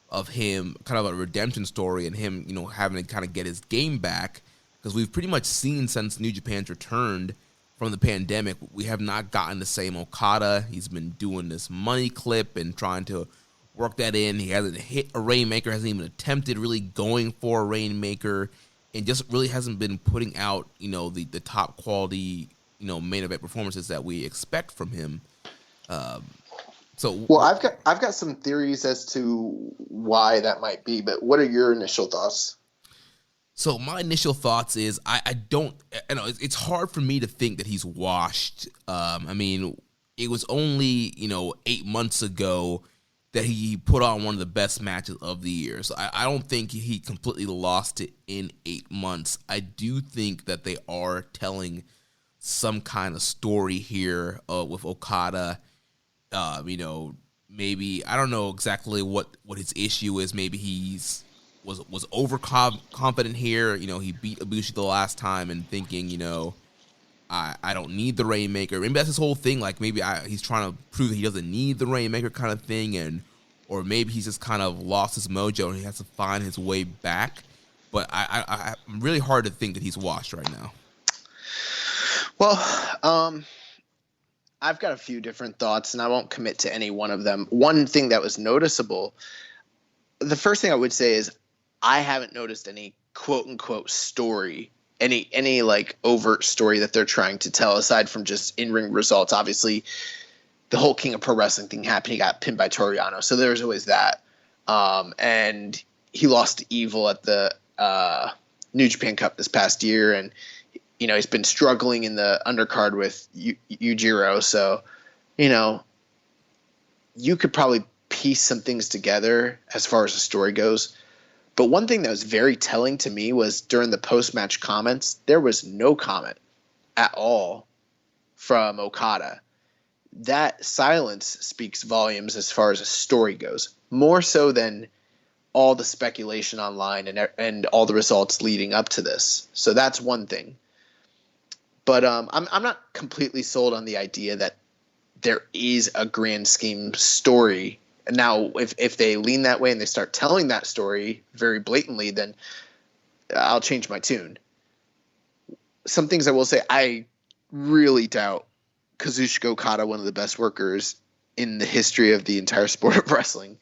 of him, kind of a redemption story, and him, having to kind of get his game back? Because we've pretty much seen since New Japan's returned from the pandemic, we have not gotten the same Okada. He's been doing this money clip and trying to work that in. He hasn't hit a Rainmaker, hasn't even attempted really going for a Rainmaker, and just really hasn't been putting out, the top quality, main event performances that we expect from him. Well, I've got some theories as to why that might be, but what are your initial thoughts? So my initial thoughts is I don't, it's hard for me to think that he's washed. I mean, it was only 8 months ago that he put on one of the best matches of the year. So I don't think he completely lost it in 8 months. I do think that they are telling some kind of story here with Okada. Maybe I don't know exactly what his issue is. Maybe he's was overconfident here. He beat Ibushi the last time and thinking, I don't need the Rainmaker. Maybe that's his whole thing. Like maybe he's trying to prove that he doesn't need the Rainmaker kind of thing, or maybe he's just kind of lost his mojo and he has to find his way back. But I'm really hard to think that he's washed right now. Well, I've got a few different thoughts, and I won't commit to any one of them. One thing that was noticeable, the first thing I would say is I haven't noticed any quote unquote story, any like overt story that they're trying to tell aside from just in-ring results. Obviously, the whole King of Pro Wrestling thing happened. He got pinned by Toriano, so there's always that. And he lost to Evil at the New Japan Cup this past year, and he's been struggling in the undercard with Yujiro. So, you could probably piece some things together as far as the story goes. But one thing that was very telling to me was during the post-match comments, there was no comment at all from Okada. That silence speaks volumes as far as a story goes, more so than all the speculation online and all the results leading up to this. So that's one thing. But I'm not completely sold on the idea that there is a grand scheme story. Now, if they lean that way and they start telling that story very blatantly, then I'll change my tune. Some things I will say, I really doubt Kazuchika Okada, one of the best workers in the history of the entire sport of wrestling,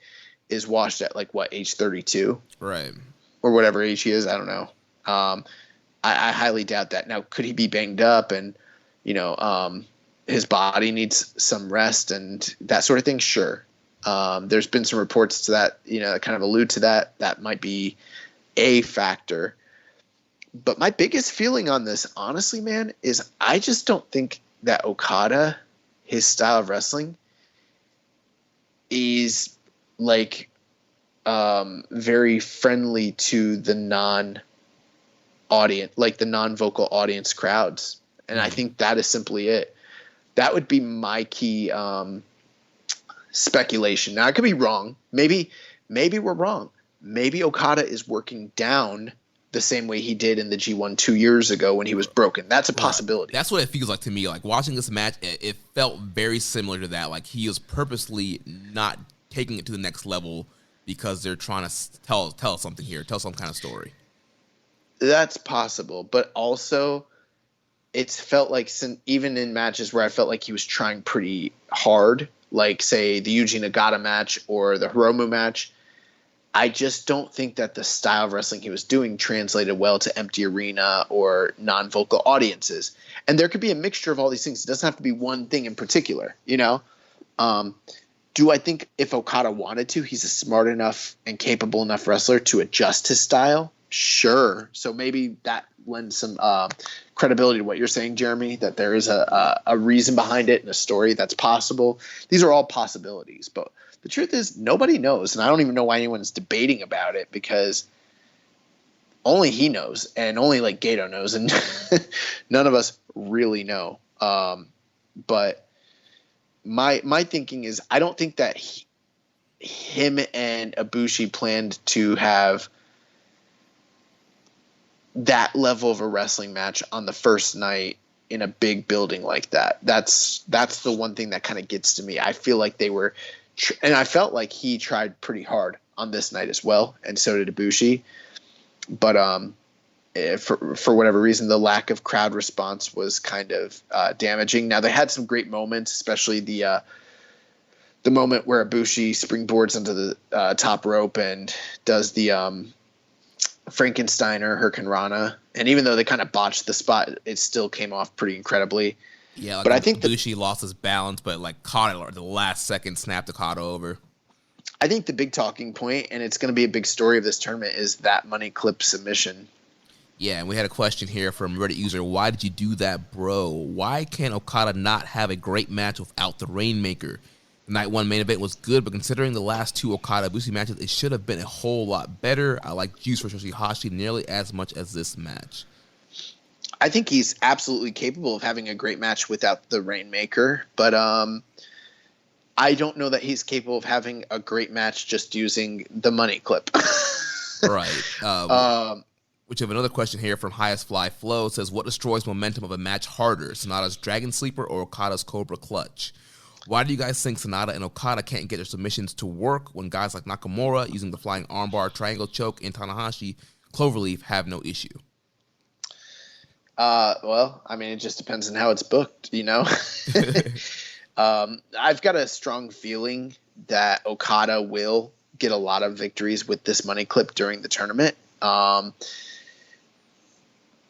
is washed at age 32, right, or whatever age he is. I don't know. I highly doubt that. Now, could he be banged up and his body needs some rest and that sort of thing? Sure. There's been some reports to that, that kind of allude to that. That might be a factor. But my biggest feeling on this, honestly, man, is I just don't think that Okada, his style of wrestling, is very friendly to the non-audience, the non-vocal audience crowds. And I think that is simply it. That would be my key speculation. Now, I could be wrong. Maybe we're wrong. Maybe Okada is working down the same way he did in the G1 2 years ago when he was broken. That's a possibility. That's what it feels like to me. Watching this match, it felt very similar to that. He was purposely not taking it to the next level because they're trying to tell something here, tell some kind of story. That's possible, but also it's felt like even in matches where I felt like he was trying pretty hard, say the Yuji Nagata match or the Hiromu match, I just don't think that the style of wrestling he was doing translated well to empty arena or non-vocal audiences. And there could be a mixture of all these things. It doesn't have to be one thing in particular, Do I think if Okada wanted to, he's a smart enough and capable enough wrestler to adjust his style? Sure. So maybe that lends some credibility to what you're saying, Jeremy, that there is a reason behind it and a story that's possible. These are all possibilities, but the truth is nobody knows, and I don't even know why anyone's debating about it, because only he knows, and only Gato knows, and none of us really know. But my thinking is I don't think that him and Ibushi planned to have that level of a wrestling match on the first night in a big building like that. That's the one thing that kind of gets to me. I feel like they were, and I felt like he tried pretty hard on this night as well, and so did Ibushi. But for whatever reason, the lack of crowd response was kind of damaging. Now, they had some great moments, especially the moment where Ibushi springboards onto the top rope and does the Frankensteiner Hurricane Rana, and even though they kind of botched the spot, it still came off pretty incredibly. Yeah, but I think Ibushi lost his balance, but caught it at the last second, snapped Okada over. I think the big talking point, and it's going to be a big story of this tournament, is that money clip submission. Yeah, and we had a question here from Reddit user, why did you do that, bro? Why can't Okada not have a great match without the Rainmaker? The Night 1 main event was good, but considering the last two Okada-Ibushi matches, it should have been a whole lot better. I like Juice versus Yoshihashi nearly as much as this match. I think he's absolutely capable of having a great match without the Rainmaker, but I don't know that he's capable of having a great match just using the money clip. Right. Which have another question here from Highest Fly Flow. Says, what destroys momentum of a match harder, Sonata's Dragon Sleeper or Okada's Cobra Clutch? Why do you guys think Sonata and Okada can't get their submissions to work when guys like Nakamura using the flying armbar, triangle choke, and Tanahashi Cloverleaf have no issue? Well, I mean, it just depends on how it's booked, I've got a strong feeling that Okada will get a lot of victories with this money clip during the tournament.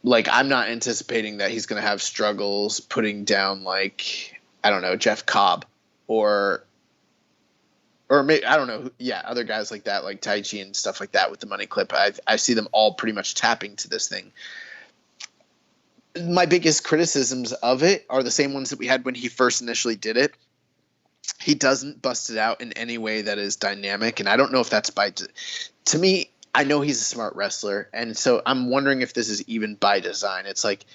like, I'm not anticipating that he's going to have struggles putting down, like, I don't know, Jeff Cobb or maybe, I don't know. Yeah. Other guys like that, like Tai Chi and stuff like that with the money clip. I see them all pretty much tapping to this thing. My biggest criticisms of it are the same ones that we had when he first initially did it. He doesn't bust it out in any way that is dynamic. And I don't know if that's to me, I know he's a smart wrestler. And so I'm wondering if this is even by design. It's like,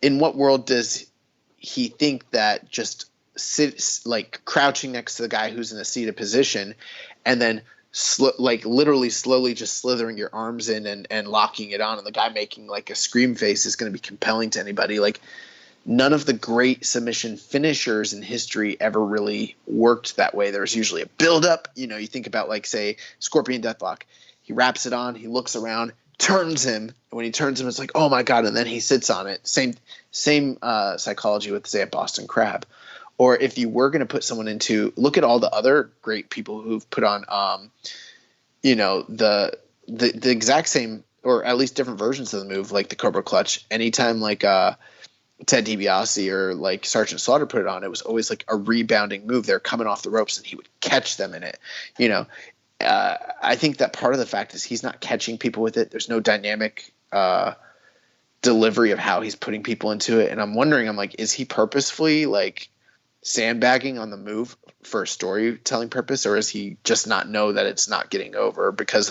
in what world does he think that just like crouching next to the guy who's in a seated position and then like literally slowly just slithering your arms in and locking it on, and the guy making like a scream face is going to be compelling to anybody? Like, none of the great submission finishers in history ever really worked that way. There's usually a buildup. You know, you think about, like, say, Scorpion Deathlock. He wraps it on, he looks around, turns him, and when he turns him, it's like, oh my God, and then he sits on it. Same psychology with, say, a Boston Crab. Or if you were going to put someone into, look at all the other great people who've put on, the exact same, or at least different versions of the move, like the Cobra Clutch. Anytime like Ted DiBiase or like Sergeant Slaughter put it on, it was always like a rebounding move. They're coming off the ropes and he would catch them in it. You know, I think that part of the fact is he's not catching people with it. There's no dynamic delivery of how he's putting people into it. And I'm wondering, I'm like, is he purposefully like sandbagging on the move for a storytelling purpose, or is he just not know that it's not getting over because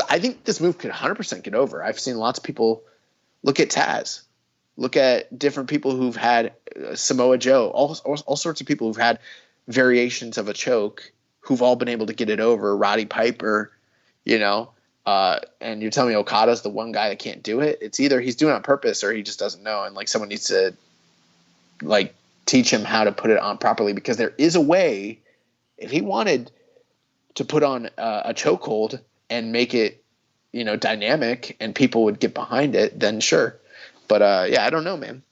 I think this move could 100% get over. I've seen lots of people look at Taz, look at different people who've had Samoa Joe, all sorts of people who've had variations of a choke who've all been able to get it over. Roddy Piper, and you're telling me Okada's the one guy that can't do it. It's either he's doing it on purpose or he just doesn't know. And like someone needs to like teach him how to put it on properly, because there is a way. If he wanted to put on a chokehold and make it, dynamic and people would get behind it, then sure. But I don't know, man.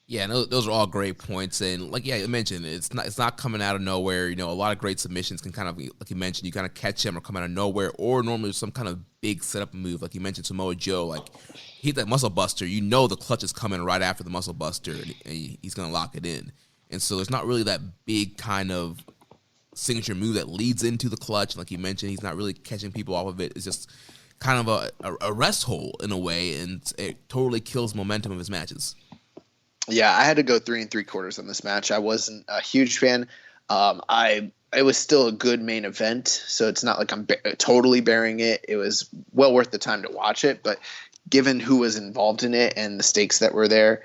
Yeah, no, those are all great points, and like I mentioned, it's not coming out of nowhere. A lot of great submissions can kind of, like you mentioned, you kind of catch them or come out of nowhere, or normally some kind of big setup move, like you mentioned Samoa Joe, like he hit that muscle buster. The clutch is coming right after the muscle buster, and he's gonna lock it in. And so there's not really that big kind of signature move that leads into the clutch. Like you mentioned, he's not really catching people off of it. It's just kind of a rest hole in a way, and it totally kills momentum of his matches. Yeah, I had to go 3 3/4 on this match. I wasn't a huge fan. It was still a good main event, so it's not like I'm totally burying it. It was well worth the time to watch it, but given who was involved in it and the stakes that were there,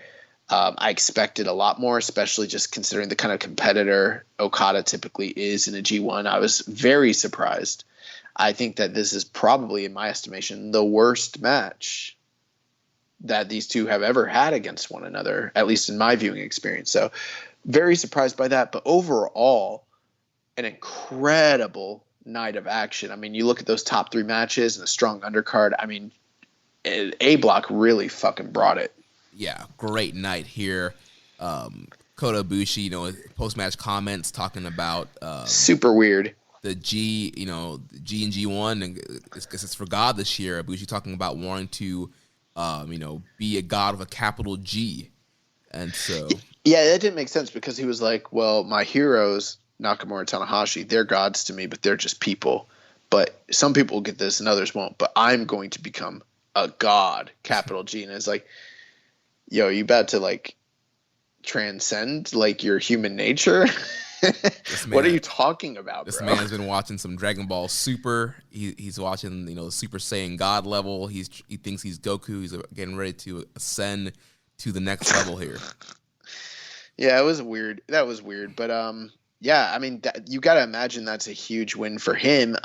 I expected a lot more, especially just considering the kind of competitor Okada typically is in a G1. I was very surprised. I think that this is probably, in my estimation, the worst match that these two have ever had against one another, at least in my viewing experience. So very surprised by that. But overall, an incredible night of action. I mean, you look at those top 3 matches and a strong undercard. I mean, A Block really fucking brought it. Yeah, great night here. Kota Ibushi, post-match comments talking about super weird. The G, the G and G1, and because it's for God this year. Ibushi talking about wanting to be a god of a capital G. And so yeah, that didn't make sense, because he was like, well, my heroes, Nakamura and Tanahashi, they're gods to me, but they're just people. But some people will get this and others won't. But I'm going to become a god, capital G. And it's like, yo, you about to like transcend like your human nature? What are you talking about, this bro? Man has been watching some Dragon Ball Super. He's watching, the Super Saiyan God level. He thinks he's Goku. He's getting ready to ascend to the next level here. Yeah, it was weird. That was weird. But yeah, I mean, you got to imagine that's a huge win for him.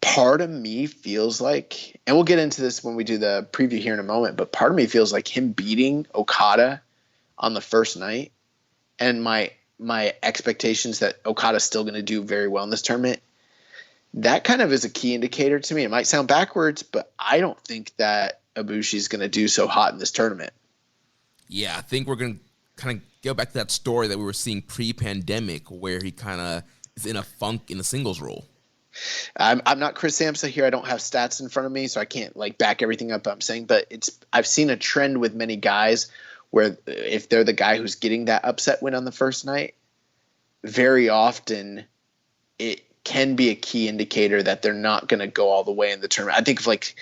Part of me feels like, and we'll get into this when we do the preview here in a moment, but part of me feels like him beating Okada on the first night, and my expectations that Okada's still going to do very well in this tournament, that kind of is a key indicator to me. It might sound backwards, but I don't think that Ibushi's going to do so hot in this tournament. Yeah, I think we're going to kind of go back to that story that we were seeing pre-pandemic, where he kind of is in a funk in the singles role. I'm not Chris Samsa here. I don't have stats in front of me, so I can't like back everything up I'm saying. But I've seen a trend with many guys where if they're the guy who's getting that upset win on the first night, very often it can be a key indicator that they're not going to go all the way in the tournament. I think of like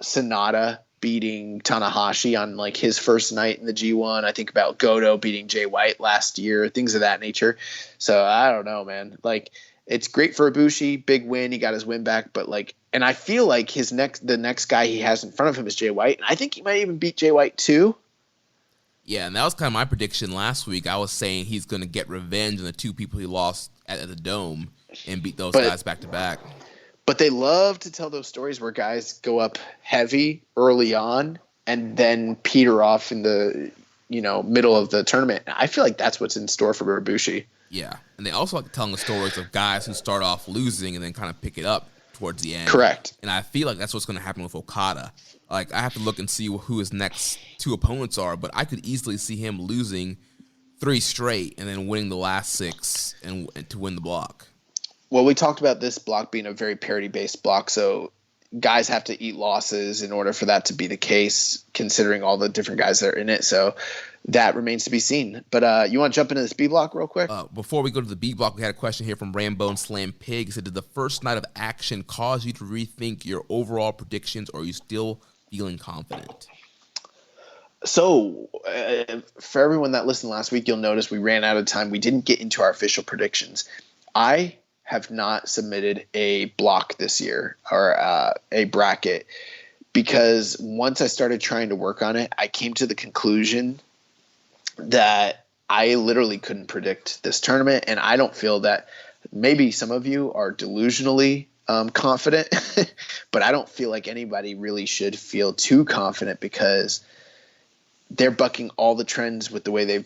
Sonata beating Tanahashi on like his first night in the G1. I think about Goto beating Jay White last year, things of that nature. So I don't know, man. Like, it's great for Ibushi, big win. He got his win back, but like, and I feel like the next guy he has in front of him is Jay White, and I think he might even beat Jay White too. Yeah, and that was kind of my prediction last week. I was saying he's going to get revenge on the two people he lost at the Dome and beat those guys back to back. But they love to tell those stories where guys go up heavy early on and then peter off in the middle of the tournament. I feel like that's what's in store for Ibushi. Yeah, and they also like telling the stories of guys who start off losing and then kind of pick it up towards the end. Correct. And I feel like that's what's going to happen with Okada. Like, I have to look and see who his next two opponents are, but I could easily see him losing 3 straight and then winning the last 6 and to win the block. Well, we talked about this block being a very parity-based block, so guys have to eat losses in order for that to be the case, considering all the different guys that are in it. So that remains to be seen. But you want to jump into this B block real quick? Before we go to the B block, we had a question here from Rambo and Slam Pig. He said, did the first night of action cause you to rethink your overall predictions, or are you still feeling confident? So for everyone that listened last week, you'll notice we ran out of time. We didn't get into our official predictions. I have not submitted a block this year or a bracket because once I started trying to work on it, I came to the conclusion that I literally couldn't predict this tournament. And I don't feel that maybe some of you are delusionally confident, but I don't feel like anybody really should feel too confident because they're bucking all the trends with the way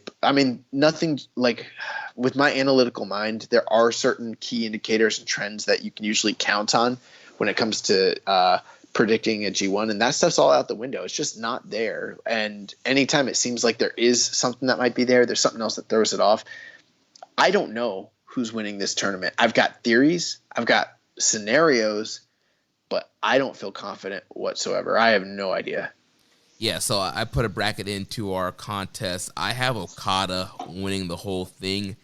nothing like with my analytical mind, there are certain key indicators and trends that you can usually count on when it comes to predicting a G1, and that stuff's all out the window. It's just not there. And anytime it seems like there is something that might be there, there's something else that throws it off. I don't know who's winning this tournament. I've got theories, I've got scenarios, but I don't feel confident whatsoever. I have no idea. Yeah, so I put a bracket into our contest. I have Okada winning the whole thing.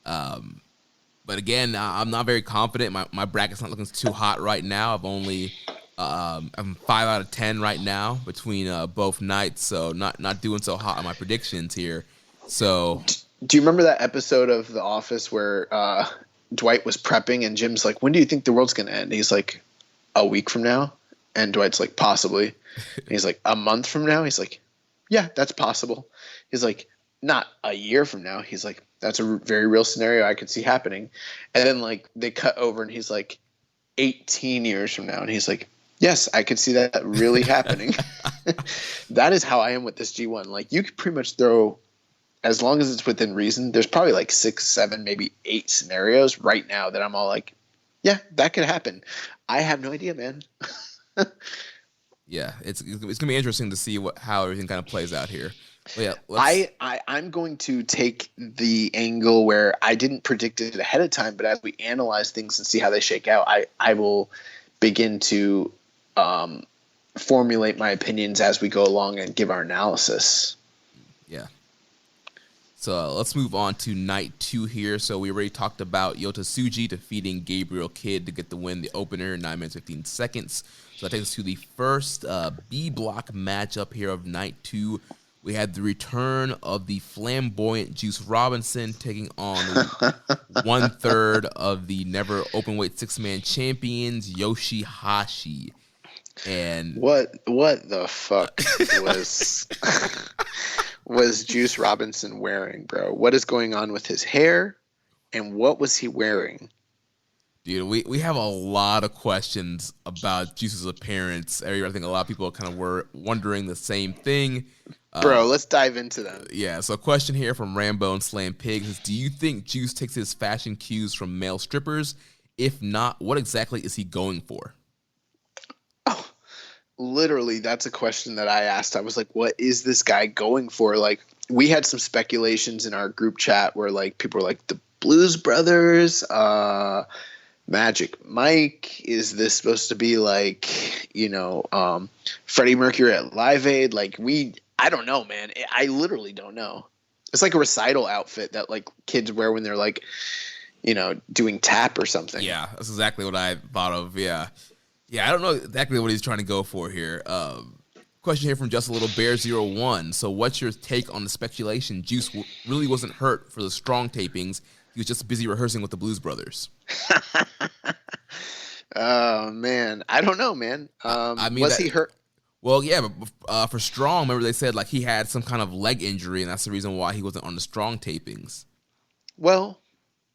But again, I'm not very confident. My bracket's not looking too hot right now. I'm 5 out of 10 right now between both nights, so not doing so hot on my predictions here. So, do you remember that episode of The Office where Dwight was prepping and Jim's like, "When do you think the world's gonna end?" He's like, "A week from now." And Dwight's like, "Possibly." And he's like, "A month from now?" He's like, "Yeah, that's possible." He's like, "Not a year from now." He's like, "That's a very real scenario I could see happening." And then like they cut over and he's like, 18 years from now. And he's like, "Yes, I could see that really happening." That is how I am with this G1. Like, you could pretty much throw, as long as it's within reason, there's probably like 6, 7, maybe 8 scenarios right now that I'm all like, yeah, that could happen. I have no idea, man. Yeah, it's gonna be interesting to see how everything kind of plays out here. But yeah, I'm going to take the angle where I didn't predict it ahead of time, but as we analyze things and see how they shake out, I will begin to formulate my opinions as we go along and give our analysis. Yeah. So let's move on to night 2 here. So we already talked about Yota Tsuji defeating Gabriel Kidd to get the win, the opener, in 9 minutes 15 seconds. So that takes us to the first B block matchup here of night 2. We had the return of the flamboyant Juice Robinson taking on 1/3 of the never openweight 6-man champions, Yoshihashi. And what the fuck was Juice Robinson wearing, bro? What is going on with his hair, and what was he wearing? Dude, we have a lot of questions about Juice's appearance. I think a lot of people kind of were wondering the same thing. Bro, let's dive into them. Yeah, so a question here from Rambo and Slam Pig is, do you think Juice takes his fashion cues from male strippers? If not, what exactly is he going for? Oh, literally, that's a question that I asked. I was like, what is this guy going for? Like, we had some speculations in our group chat where like people were like, the Blues Brothers, Magic Mike, is this supposed to be like, Freddie Mercury at Live Aid? Like, I don't know, man. I literally don't know. It's like a recital outfit that like kids wear when they're like, doing tap or something. Yeah, that's exactly what I thought of. Yeah, I don't know exactly what he's trying to go for here. Question here from Just a Little Bear 01. So what's your take on the speculation Juice really wasn't hurt for the Strong tapings? He was just busy rehearsing with the Blues Brothers. Oh, man. I don't know, man. Was he hurt? Well, yeah, but for Strong, remember they said like he had some kind of leg injury, and that's the reason why he wasn't on the Strong tapings. Well,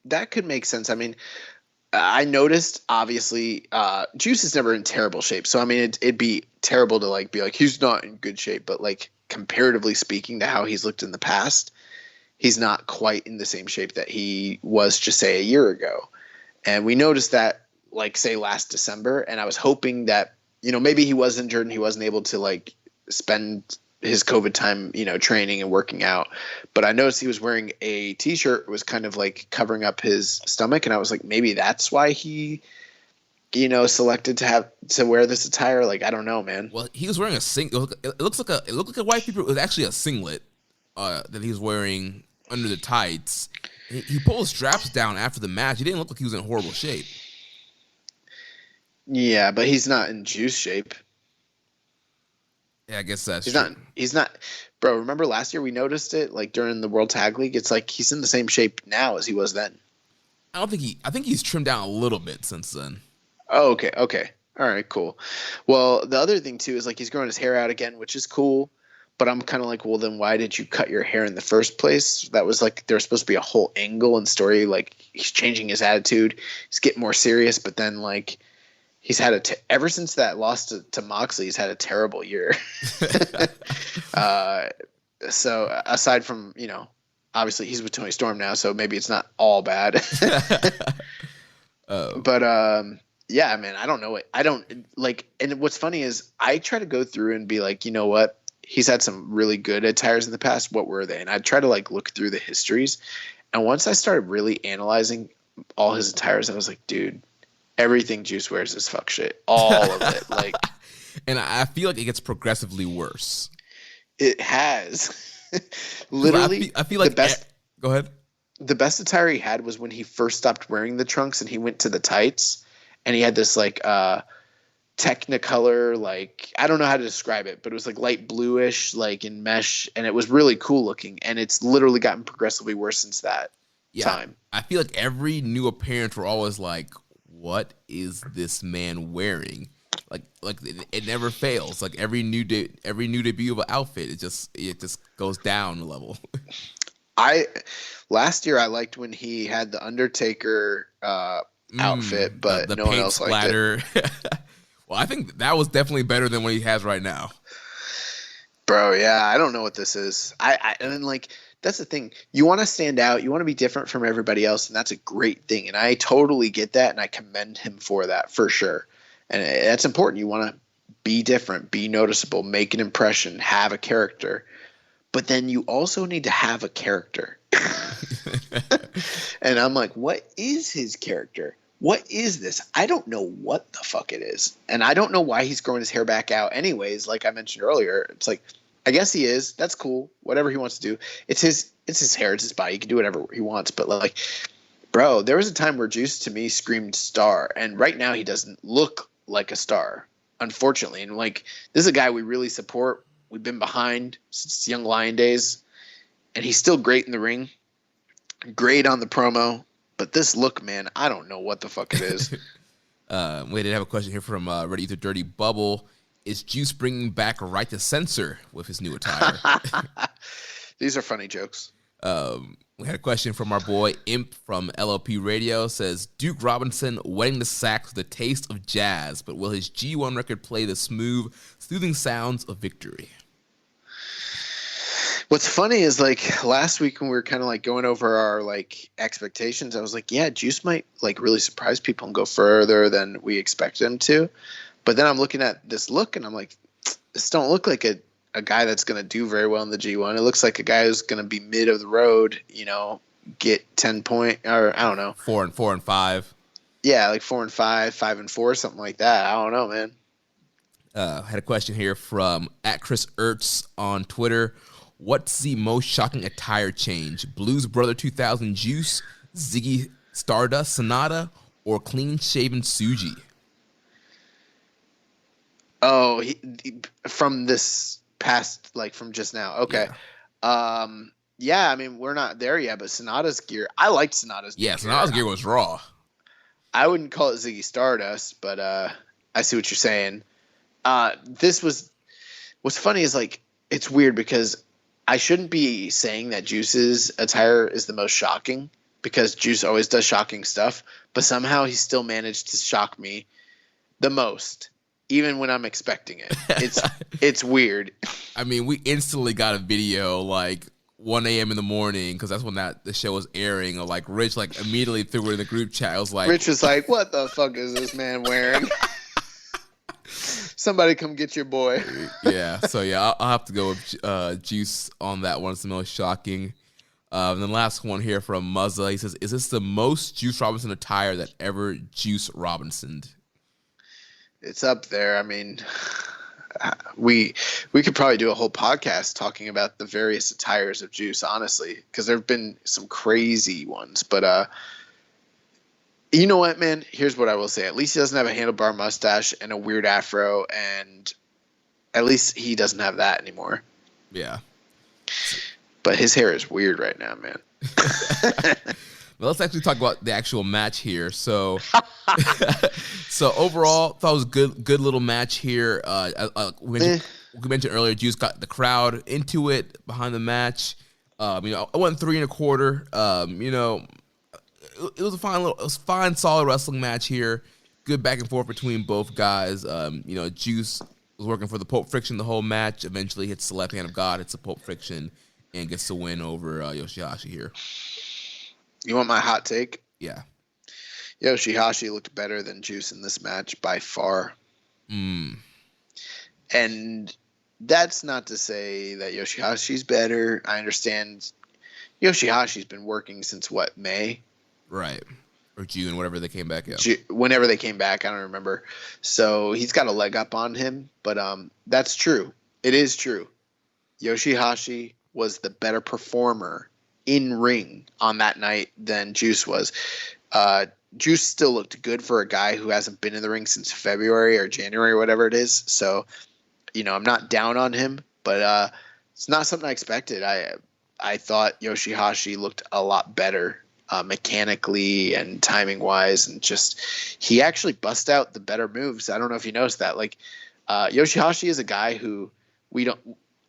that could make sense. I mean, I noticed, obviously, Juice is never in terrible shape. So, I mean, it'd be terrible to like be like, he's not in good shape. But like comparatively speaking to how he's looked in the past, he's not quite in the same shape that he was just, say, a year ago. And we noticed that, like, say, last December. And I was hoping that, maybe he was injured and he wasn't able to, like, spend his COVID time, training and working out. But I noticed he was wearing a T-shirt. It was kind of, like, covering up his stomach. And I was like, maybe that's why he, selected to wear this attire. Like, I don't know, man. Well, he was wearing it looked like a white people. It was actually a singlet that he was wearing under the tights. He pulled his straps down after the match. He didn't look like he was in horrible shape. Yeah, but he's not in Juice shape. Yeah, I guess that's true. He's not. Bro, remember last year we noticed it, like during the World Tag League? It's like he's in the same shape now as he was then. I think he's trimmed down a little bit since then. Oh, okay. All right, cool. Well, the other thing too is like he's growing his hair out again, which is cool. But I'm kind of like, well, then why did you cut your hair in the first place? That was like, there's supposed to be a whole angle and story. Like he's changing his attitude. He's getting more serious. But then like he's had ever since that loss to Moxley, he's had a terrible year. So aside from, obviously he's with Tony Storm now, so maybe it's not all bad. But yeah, man, I don't know it. I don't like, and what's funny is I try to go through and be like, you know what? He's had some really good attires in the past. What were they? And I try to like look through the histories. And once I started really analyzing all his attires, I was like, dude, everything Juice wears is fuck shit. All of it. Like, and I feel like it gets progressively worse. It has. Literally, I feel like the best. Go ahead. The best attire he had was when he first stopped wearing the trunks and he went to the tights, and he had this like Technicolor, like I don't know how to describe it, but it was like light bluish, like in mesh, and it was really cool looking. And it's literally gotten progressively worse since that time. I feel like every new appearance we're always like, what is this man wearing? Like it never fails. Like every new debut of an outfit, it just goes down a level. Last year I liked when he had the Undertaker outfit, but the no one paint else splatter. liked it. Well, I think that was definitely better than what he has right now. Bro, yeah, I don't know what this is. And then like that's the thing. You want to stand out. You want to be different from everybody else, and that's a great thing. And I totally get that, and I commend him for that for sure. And that's important. You want to be different, be noticeable, make an impression, have a character. But then you also need to have a character. And I'm like, what is his character? What is this? I don't know what the fuck it is. And I don't know why he's growing his hair back out anyways. Like I mentioned earlier, it's like, I guess he is. That's cool. Whatever he wants to do. It's his hair. It's his body. He can do whatever he wants. But like, bro, there was a time where Juice to me screamed star. And right now he doesn't look like a star, unfortunately. And like, this is a guy we really support. We've been behind since Young Lion days. And he's still great in the ring. Great on the promo. But this look, man, I don't know what the fuck it is. We did have a question here from Ready to Dirty Bubble. Is Juice bringing back Right to Censor with his new attire? These are funny jokes. We had a question from our boy Imp from LLP Radio. Says, Duke Robinson wetting the sax with a taste of jazz, but will his G1 record play the smooth, soothing sounds of victory? What's funny is like last week when we were kind of like going over our like expectations, I was like, yeah, Juice might like really surprise people and go further than we expected him to. But then I'm looking at this look and I'm like, this don't look like a guy that's going to do very well in the G1. It looks like a guy who's going to be mid of the road, get 10 point or I don't know. 4 and 5. Yeah, like 4-5, 5-4, something like that. I don't know, man. Had a question here from @ChrisErtz on Twitter. What's the most shocking attire change? Blues Brother 2000 Juice, Ziggy Stardust Sonata, or clean shaven Suji? Oh, from this past, like from just now. Okay. Yeah. I mean, we're not there yet, but Sonata's gear. I liked Sonata's gear. Yeah, Sonata's gear was raw. I wouldn't call it Ziggy Stardust, but I see what you're saying. What's funny is like it's weird because I shouldn't be saying that Juice's attire is the most shocking because Juice always does shocking stuff, but somehow he still managed to shock me the most, even when I'm expecting it. It's weird. I mean, we instantly got a video like 1 a.m. in the morning because that's when the show was airing. Or like Rich like immediately threw it in the group chat. I was like, Rich was like, "What the fuck is this man wearing?" Somebody come get your boy. Yeah, so yeah, I'll have to go with Juice on that one. It's the most shocking. And the last one here from Muzza. He says, "Is this the most Juice Robinson attire that ever Juice Robinsoned?" It's up there. I mean, we could probably do a whole podcast talking about the various attires of Juice, honestly, because there have been some crazy ones. But you know what, man? Here's what I will say. At least he doesn't have a handlebar mustache and a weird afro, and at least he doesn't have that anymore. Yeah. But his hair is weird right now, man. Well, let's actually talk about the actual match here. So, overall, thought it was a good little match here. We mentioned earlier, Juice got the crowd into it behind the match. I went 3 1/4. It was a fine, solid wrestling match here. Good back and forth between both guys. Juice was working for the Pulp Friction the whole match. Eventually hits the left hand of God, hits the Pulp Friction, and gets the win over Yoshihashi here. You want my hot take? Yeah. Yoshihashi looked better than Juice in this match by far. And that's not to say that Yoshihashi's better. I understand Yoshihashi's been working since May? Right. Or June, whatever they came back. Whenever they came back, I don't remember. So he's got a leg up on him, but that's true. It is true. Yoshihashi was the better performer in ring on that night than Juice was. Juice still looked good for a guy who hasn't been in the ring since February or January or whatever it is. So, I'm not down on him, but it's not something I expected. I thought Yoshihashi looked a lot better mechanically and timing wise, and just he actually bust out the better moves. I don't know if you noticed that. Like Yoshihashi is a guy who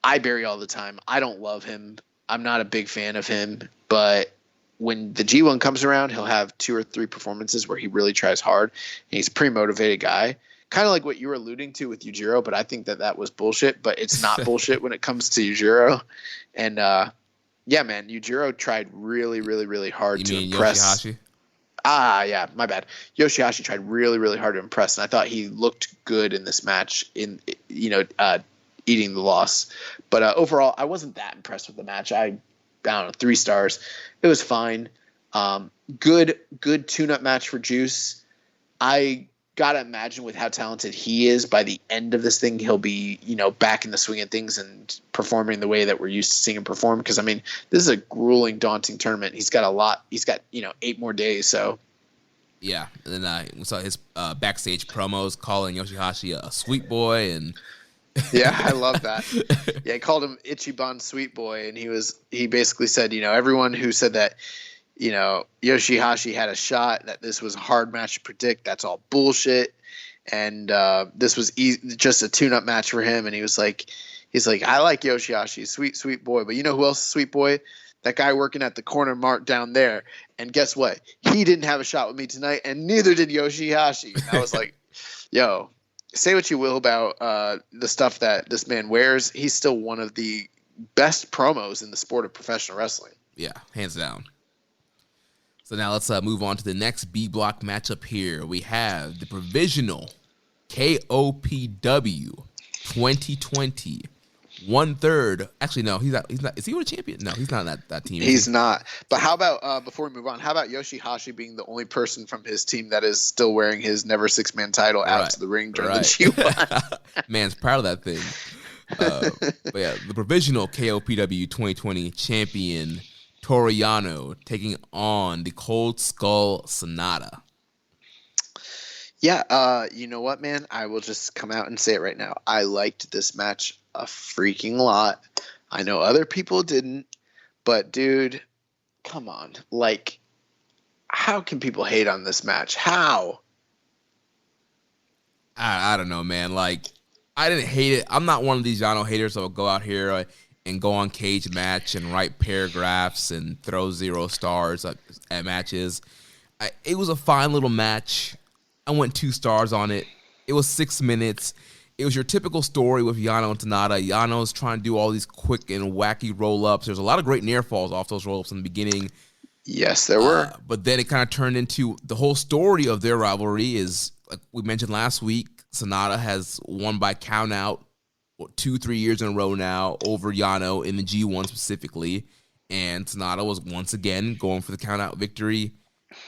I bury all the time. I don't love him. I'm not a big fan of him, but when the G1 comes around, he'll have 2 or 3 performances where he really tries hard. And he's a pretty motivated guy, kind of like what you were alluding to with Yujiro, but I think that was bullshit, but it's not bullshit when it comes to Yujiro. And yeah, man, Yujiro tried really, really, really hard to impress. Yoshihashi? Yeah, my bad. Yoshihashi tried really, really hard to impress, and I thought he looked good in this match in, eating the loss. But overall, I wasn't that impressed with the match. I don't know, 3 stars. It was fine. Good tune-up match for Juice. I gotta imagine with how talented he is, by the end of this thing, he'll be, back in the swing of things and performing the way that we're used to seeing him perform. Because, I mean, this is a grueling, daunting tournament. He's got a lot. He's got, 8 more days, so. Yeah, and then we saw his backstage promos calling Yoshihashi a sweet boy, and yeah, I love that. Yeah, he called him Ichiban Sweet Boy, and he basically said, everyone who said that, Yoshihashi had a shot, that this was a hard match to predict, that's all bullshit. And this was just a tune-up match for him. And he's like, I like Yoshihashi, sweet boy. But you know who else is sweet boy? That guy working at the corner mart down there. And guess what? He didn't have a shot with me tonight, and neither did Yoshihashi. And I was like, yo, say what you will about the stuff that this man wears. He's still one of the best promos in the sport of professional wrestling. Yeah, hands down. So now let's move on to the next B block matchup here. We have the provisional KOPW 2020 1/3. Actually, no, he's not. He's not. Is he a champion? No, he's not on that team. He's not. But how about before we move on? How about Yoshihashi being the only person from his team that is still wearing his Never Six-Man title out to the ring during the G1? Man's proud of that thing. But yeah, the provisional KOPW 2020 champion Toru Yano taking on the Cold Skull Sonata. Yeah, you know what, man? I will just come out and say it right now. I liked this match a freaking lot. I know other people didn't, but dude, come on. Like, how can people hate on this match? How? I don't know, man. Like, I didn't hate it. I'm not one of these Yano haters that will go out here and go on Cage Match and write paragraphs and throw 0 stars at matches. It was a fine little match. I went 2 stars on it. It was 6 minutes. It was your typical story with Yano and Sonata. Yano's trying to do all these quick and wacky roll-ups. There's a lot of great near falls off those roll-ups in the beginning. Yes, there were. But then it kind of turned into the whole story of their rivalry is, like we mentioned last week, Sonata has won by count out 2-3 years in a row now over Yano in the G1 specifically. And Sonata was once again going for the count out victory.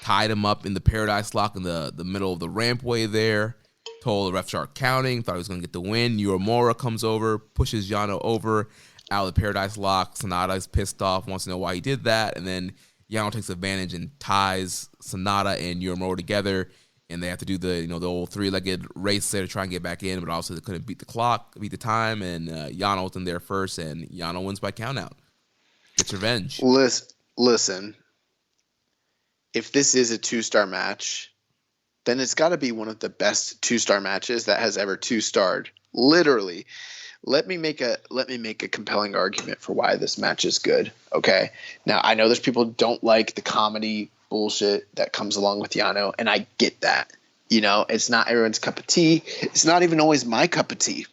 Tied him up in the Paradise Lock in the middle of the rampway there. Told the ref start counting. Thought he was going to get the win. Uemura comes over, pushes Yano over out of the Paradise Lock. Sonata is pissed off, wants to know why he did that. And then Yano takes advantage and ties Sonata and Uemura together. And they have to do the old 3-legged race there to try and get back in. But also they couldn't beat the time. And Yano was in there first. And Yano wins by count out. Gets revenge. Listen. If this is a 2-star match, then it's got to be one of the best 2-star matches that has ever 2-starred. Literally. Let me make a compelling argument for why this match is good. Okay. Now I know there's people who don't like the comedy bullshit that comes along with Yano, and I get that. It's not everyone's cup of tea. It's not even always my cup of tea.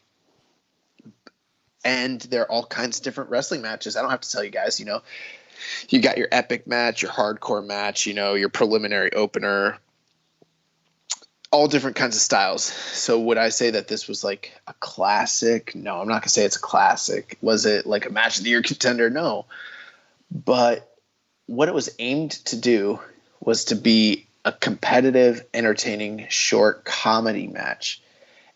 And there are all kinds of different wrestling matches. I don't have to tell you guys, you got your epic match, your hardcore match, your preliminary opener, all different kinds of styles. So would I say that this was like a classic? No, I'm not going to say it's a classic. Was it like a match of the year contender? No. But what it was aimed to do was to be a competitive, entertaining, short comedy match.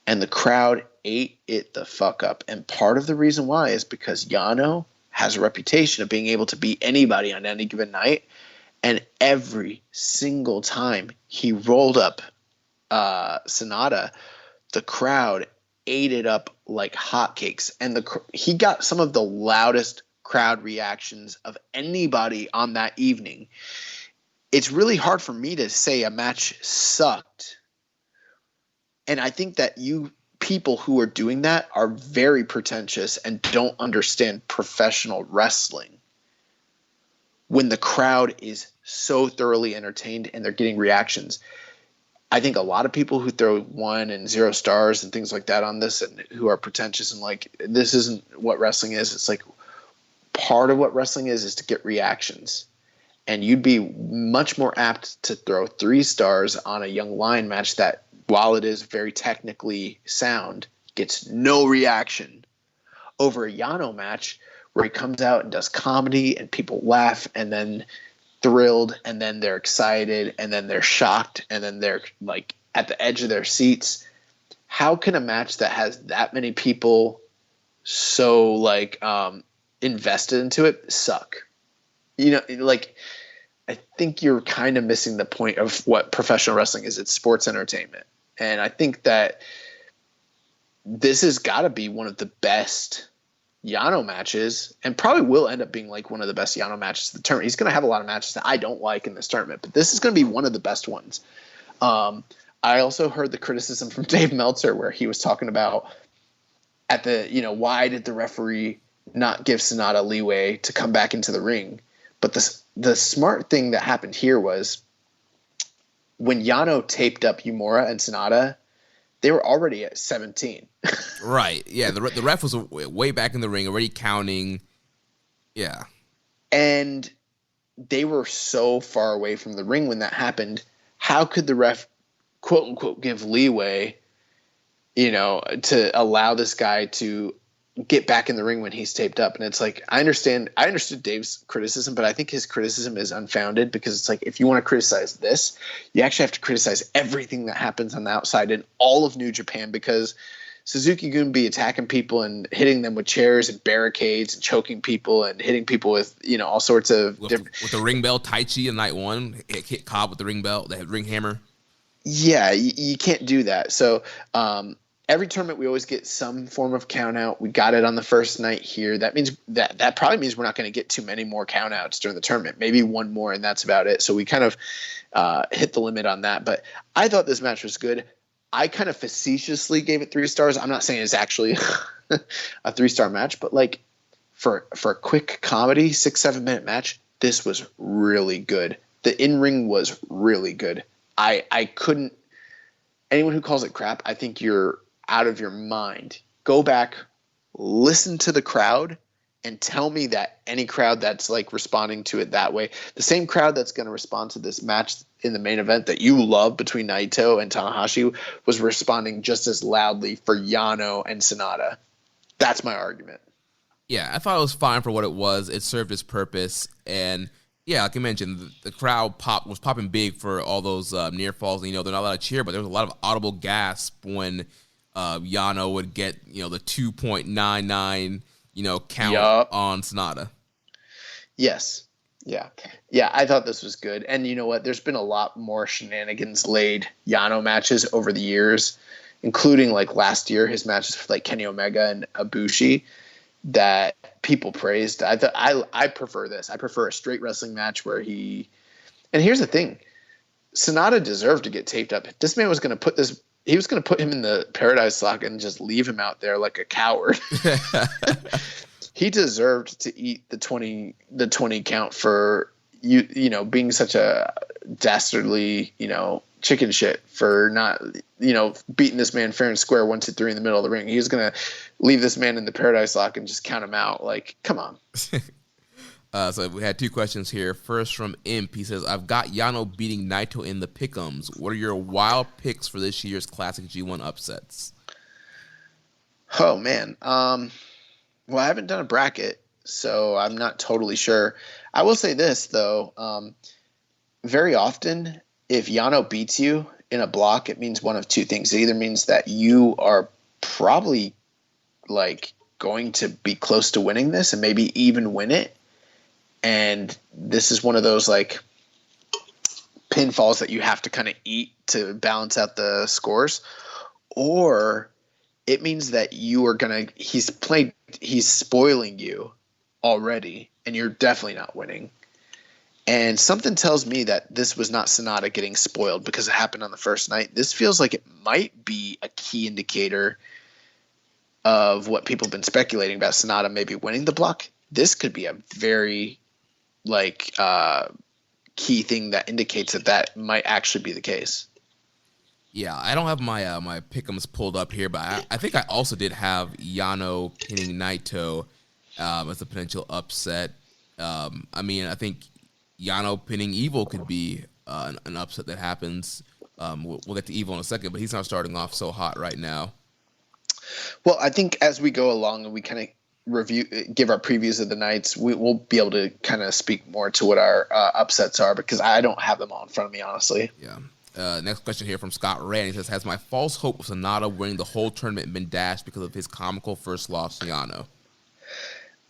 And the crowd ate it the fuck up. And part of the reason why is because Yano has a reputation of being able to beat anybody on any given night. And every single time he rolled up Sonata, the crowd ate it up like hotcakes. And he got some of the loudest crowd reactions of anybody on that evening. It's really hard for me to say a match sucked. And I think that people who are doing that are very pretentious and don't understand professional wrestling. When the crowd is so thoroughly entertained and they're getting reactions, I think a lot of people who throw 1 and 0 stars and things like that on this and who are pretentious and like, this isn't what wrestling is. It's like part of what wrestling is to get reactions. And you'd be much more apt to throw 3 stars on a Young Lion match that, while it is very technically sound, gets no reaction over a Yano match where he comes out and does comedy and people laugh and then thrilled and then they're excited and then they're shocked and then they're like at the edge of their seats. How can a match that has that many people so like invested into it suck? I think you're kind of missing the point of what professional wrestling is. It's sports entertainment. And I think that this has got to be one of the best Yano matches and probably will end up being like one of the best Yano matches of the tournament. He's going to have a lot of matches that I don't like in this tournament, but this is going to be one of the best ones. I also heard the criticism from Dave Meltzer where he was talking about why did the referee not give Sonata leeway to come back into the ring? But the smart thing that happened here was when Yano taped up Uemura and Sonata, they were already at 17. Right. Yeah. The ref was way back in the ring, already counting. Yeah. And they were so far away from the ring when that happened. How could the ref, quote unquote, give leeway, to allow this guy to get back in the ring when he's taped up. And it's like, I understood Dave's criticism, but I think his criticism is unfounded, because it's like, if you want to criticize this, you actually have to criticize everything that happens on the outside in all of New Japan, because Suzuki-gun be attacking people and hitting them with chairs and barricades and choking people and hitting people with, all sorts of with the ring bell. Taichi in night one hit Cobb with the ring bell, the ring hammer. Yeah, you can't do that. So every tournament we always get some form of count out. We got it on the first night here. That means that probably means we're not going to get too many more count outs during the tournament. Maybe one more, and that's about it. So we kind of hit the limit on that. But I thought this match was good. I kind of facetiously gave it 3 stars. I'm not saying it's actually a 3-star match, but like for a quick comedy 6-7 minute match, this was really good. The in-ring was really good. I couldn't – anyone who calls it crap, I think you're out of your mind. Go back, listen to the crowd, and tell me that any crowd that's like responding to it that way, the same crowd that's going to respond to this match in the main event that you love between Naito and Tanahashi, was responding just as loudly for Yano and Sonata. That's my argument. Yeah, I thought it was fine for what it was. It served its purpose. And yeah, like I mentioned, the crowd was popping big for all those near falls. They're not allowed to cheer, but there was a lot of audible gasp when Yano would get, the 2.99, count on Sonata. Yes. Yeah, I thought this was good. And you know what? There's been a lot more shenanigans laid Yano matches over the years, including like last year, his matches with like Kenny Omega and Ibushi, that people praised. I prefer this. I prefer a straight wrestling match where he – and here's the thing. Sonata deserved to get taped up. This man was going to put this – he was going to put him in the Paradise Lock and just leave him out there like a coward. He deserved to eat the 20 count for being such a dastardly, chicken shit for not, beating this man fair and square 1, 2, 3 in the middle of the ring. He was going to leave this man in the Paradise Lock and just count him out. Like, come on. So we had 2 questions here. First from Imp. He says, I've got Yano beating Naito in the pick'ems. What are your wild picks for this year's classic G1 upsets? Oh, man. Well, I haven't done a bracket, so I'm not totally sure. I will say this, though. Very often, if Yano beats you in a block, it means one of 2 things. It either means that you are probably like going to be close to winning this and maybe even win it. And this is one of those like pinfalls that you have to kind of eat to balance out the scores. Or it means that he's spoiling you already, and you're definitely not winning. And something tells me that this was not Sonata getting spoiled because it happened on the first night. This feels like it might be a key indicator of what people have been speculating about Sonata maybe winning the block. This could be a very key thing that indicates that might actually be the case. Yeah, I don't have my my pick'ems pulled up here, but I think I also did have Yano pinning Naito as a potential upset. I think Yano pinning Evil could be an upset that happens. We'll get to Evil in a second, but he's not starting off so hot right now. Well, I think as we go along and we kind of give our previews of the nights, we'll be able to kind of speak more to what our upsets are, because I don't have them all in front of me, honestly. Yeah. Next question here from Scott Rand. He says, has my false hope of Sonata winning the whole tournament been dashed because of his comical first loss to Yano?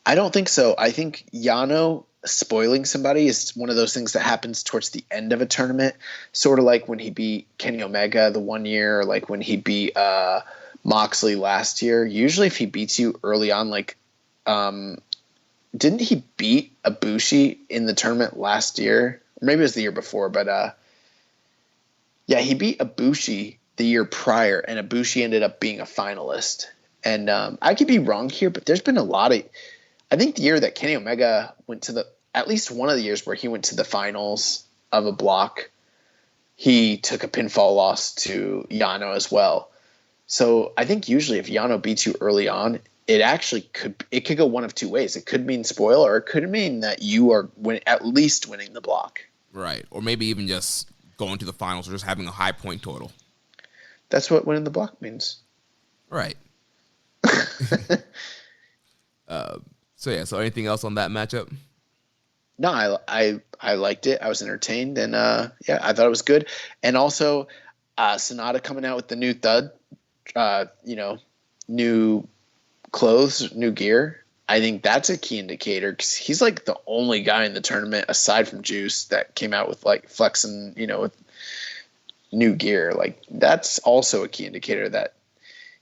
I don't think so. I think Yano spoiling somebody is one of those things that happens towards the end of a tournament, sort of like when he beat Kenny Omega the one year, or like when he beat Moxley last year. Usually if he beats you early on, didn't he beat Ibushi in the tournament last year? Or maybe it was the year before, but yeah, he beat Ibushi the year prior, and Ibushi ended up being a finalist. And I could be wrong here, but there's been a lot of – I think the year that Kenny Omega went to at least one of the years where he went to the finals of a block, he took a pinfall loss to Yano as well. So I think usually if Yano beats you early on, it could go one of 2 ways. It could mean spoil, or it could mean that you are at least winning the block. Right, or maybe even just – going to the finals or just having a high point total. That's what winning the block means. Right. So anything else on that matchup? No, I liked it. I was entertained, and I thought it was good. And also, Sonata coming out with the new Thud, new clothes, new gear. I think that's a key indicator because he's like the only guy in the tournament aside from Juice that came out with like Flex and with new gear. Like that's also a key indicator that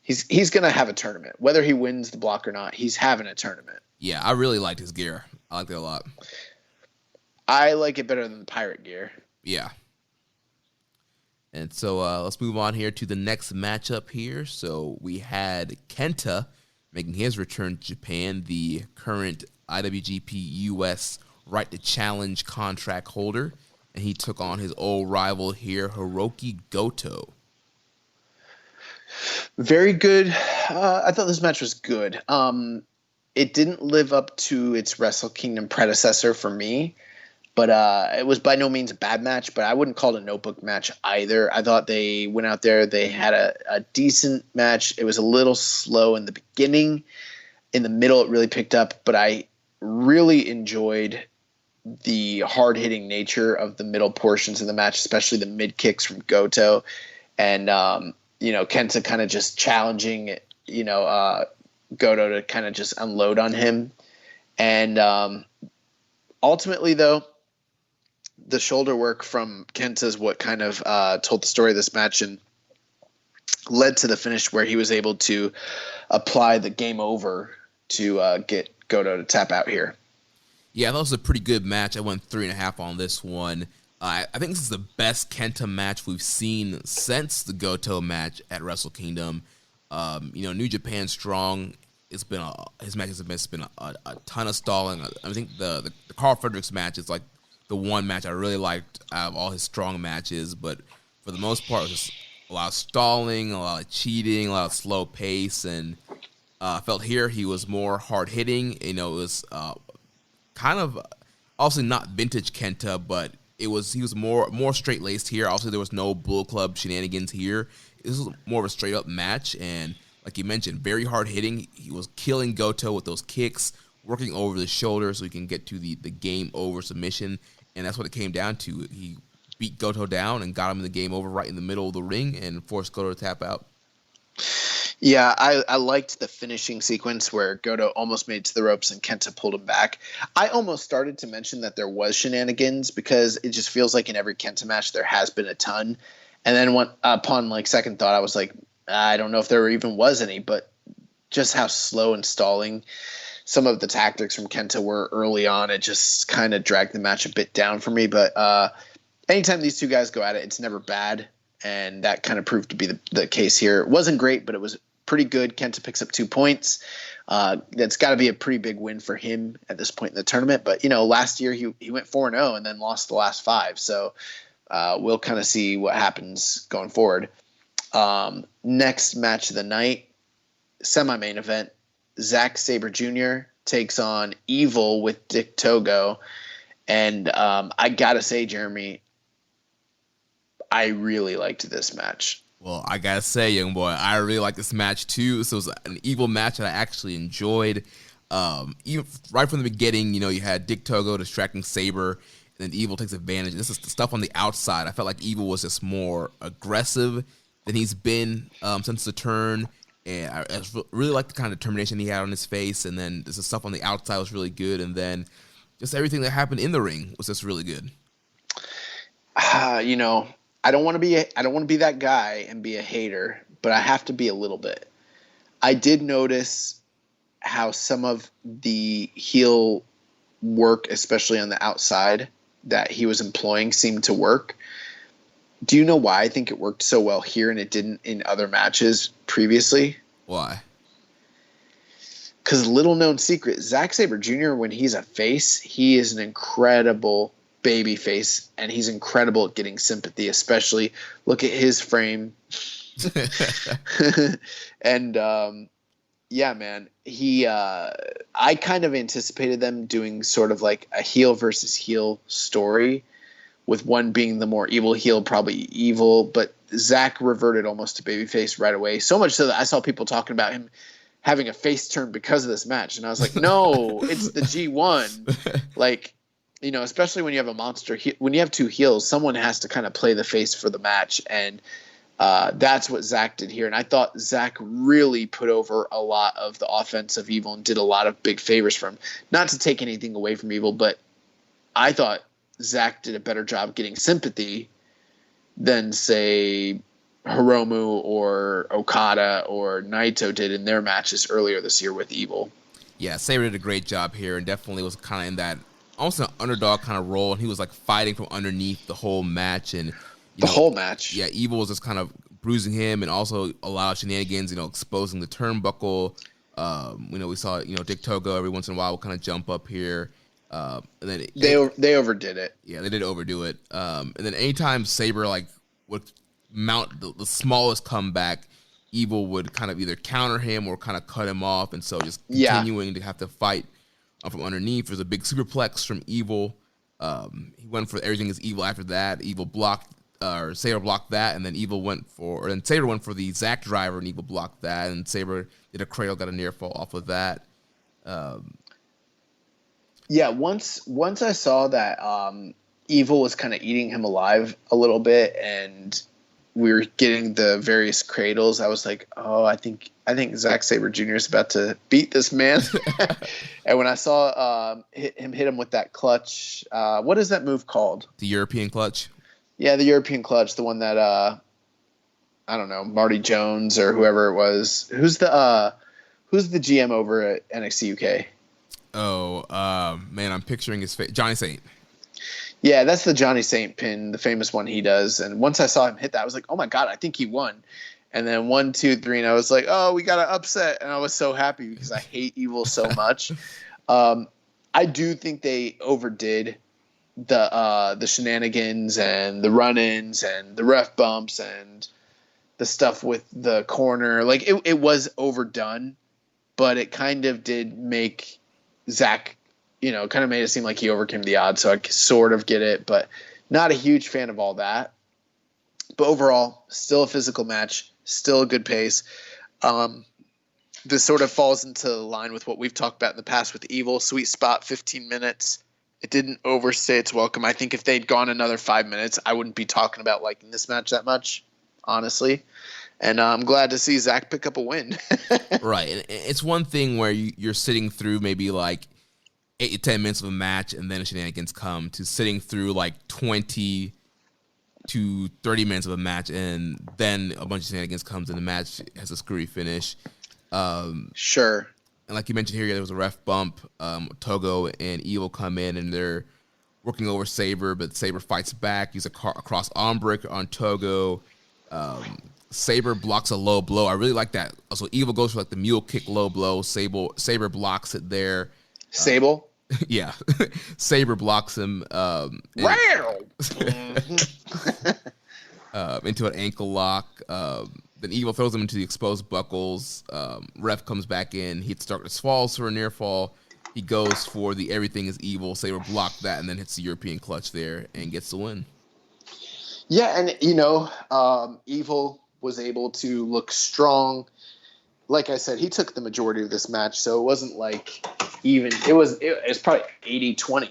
he's gonna have a tournament. Whether he wins the block or not, he's having a tournament. Yeah, I really liked his gear. I liked it a lot. I like it better than the pirate gear. Yeah. And so let's move on here to the next matchup here. So we had Kenta making his return to Japan, the current IWGP US Right to Challenge contract holder. And he took on his old rival here, Hiroki Goto. Very good. I thought this match was good. It didn't live up to its Wrestle Kingdom predecessor for me. But it was by no means a bad match, but I wouldn't call it a notebook match either. I thought they went out there. They had a decent match. It was a little slow in the beginning. In the middle, it really picked up. But I really enjoyed the hard-hitting nature of the middle portions of the match, especially the mid-kicks from Goto. And, Kenta kind of just challenging, Goto to kind of just unload on him. And ultimately, though, the shoulder work from Kenta is what kind of told the story of this match and led to the finish where he was able to apply the game over to get Goto to tap out here. Yeah, that was a pretty good match. I went 3.5 on this one. I think this is the best Kenta match we've seen since the Goto match at Wrestle Kingdom. New Japan Strong. His matches have been a ton of stalling. I think the Carl Fredericks match is like the one match I really liked out of all his strong matches, but for the most part, it was just a lot of stalling, a lot of cheating, a lot of slow pace, and I felt here he was more hard-hitting. It was kind of, obviously not vintage Kenta, but he was more straight-laced here. Obviously, there was no Bull Club shenanigans here. This was more of a straight-up match, and like you mentioned, very hard-hitting. He was killing Goto with those kicks, working over the shoulder so he can get to the game over submission, and that's what it came down to. He beat Goto down and got him in the game over right in the middle of the ring and forced Goto to tap out. Yeah, I liked the finishing sequence where Goto almost made it to the ropes and Kenta pulled him back. I almost started to mention that there was shenanigans because it just feels like in every Kenta match there has been a ton. And then upon second thought, I was like, I don't know if there even was any, but just how slow and stalling some of the tactics from Kenta were early on, it just kind of dragged the match a bit down for me. But anytime these two guys go at it, it's never bad. And that kind of proved to be the case here. It wasn't great, but it was pretty good. Kenta picks up 2 points. That's got to be a pretty big win for him at this point in the tournament. But, last year he went 4-0 and then lost the last 5. So we'll kind of see what happens going forward. Next match of the night, semi-main event, Zack Sabre Jr. takes on Evil with Dick Togo. And I got to say, Jeremy, I really liked this match. Well, I got to say, young boy, I really like this match too. So it was an Evil match that I actually enjoyed. Even right from the beginning, you had Dick Togo distracting Sabre, and then Evil takes advantage. This is the stuff on the outside. I felt like Evil was just more aggressive than he's been since the turn. And I really liked the kind of determination he had on his face. And then the stuff on the outside was really good. And then just everything that happened in the ring was just really good. I don't want to be that guy and be a hater, but I have to be a little bit. I did notice how some of the heel work, especially on the outside, that he was employing seemed to work. Do you know why I think it worked so well here and it didn't in other matches previously? Why? Because little known secret, Zack Sabre Jr., when he's a face, he is an incredible baby face, and he's incredible at getting sympathy, especially look at his frame. And yeah, man, I kind of anticipated them doing sort of like a heel versus heel story, with one being the more evil heel, probably Evil, but Zach reverted almost to babyface right away. So much so that I saw people talking about him having a face turn because of this match. And I was like, no, it's the G1. Like, you know, especially when you have a monster, when you have two heels, someone has to kind of play the face for the match. And that's what Zach did here. And I thought Zach really put over a lot of the offense of Evil and did a lot of big favors for him. Not to take anything away from Evil, but I thought Zach did a better job getting sympathy than, say, Hiromu or Okada or Naito did in their matches earlier this year with Evil. Yeah, Sabre did a great job here and definitely was kind of in that almost an underdog kind of role, and he was like fighting from underneath the whole match. And whole match. Yeah, Evil was just kind of bruising him and also allowed shenanigans, exposing the turnbuckle. We saw, Dick Togo every once in a while will kind of jump up here. And then they overdid it. Yeah, they did overdo it. And then anytime Sabre would mount the smallest comeback, Evil would kind of either counter him or kind of cut him off, and so just continuing to have to fight from underneath. There's a big superplex from Evil. He went for Everything Is Evil after that. Evil blocked, or Sabre blocked that, and then Sabre went for the Zack driver, and Evil blocked that, and Sabre did a cradle, got a near fall off of that. Once I saw that Evil was kind of eating him alive a little bit, and we were getting the various cradles, I was like, oh, I think Zack Sabre Jr. is about to beat this man. And when I saw him hit him with that clutch, what is that move called? The European clutch? Yeah, the European clutch, the one that, I don't know, Marty Jones or whoever it was. Who's the GM over at NXT UK? Oh, man, I'm picturing his face. Johnny Saint. Yeah, that's the Johnny Saint pin, the famous one he does. And once I saw him hit that, I was like, oh my God, I think he won. And then 1, 2, 3, and I was like, oh, we got an upset. And I was so happy because I hate Evil so much. I do think they overdid the shenanigans and the run-ins and the ref bumps and the stuff with the corner. Like, it was overdone, but it kind of did make Zach, kind of made it seem like he overcame the odds. So I sort of get it, but not a huge fan of all that. But overall, still a physical match, still a good pace. This sort of falls into line with what we've talked about in the past with Evil. Sweet spot, 15 minutes. It didn't overstay its welcome. I think if they'd gone another 5 minutes, I wouldn't be talking about liking this match that much, honestly. And I'm glad to see Zach pick up a win. Right. And it's one thing where you're sitting through maybe 8 to 10 minutes of a match and then shenanigans come, to sitting through 20 to 30 minutes of a match and then a bunch of shenanigans comes and the match has a screwy finish. Sure. And like you mentioned here, there was a ref bump. Togo and Evil come in and they're working over Sabre, but Sabre fights back. He's a cross arm breaker on Togo. Sabre blocks a low blow. I really like that. So Evil goes for the mule kick low blow. Sabre blocks it there. Sable? Yeah. Sabre blocks him into an ankle lock. Then Evil throws him into the exposed buckles. Ref comes back in. He hits Darkness Falls for a near fall. He goes for the Everything Is Evil. Sabre blocked that and then hits the European clutch there and gets the win. Yeah, and, Evil was able to look strong. Like I said, he took the majority of this match, so it wasn't even. It was probably 80-20,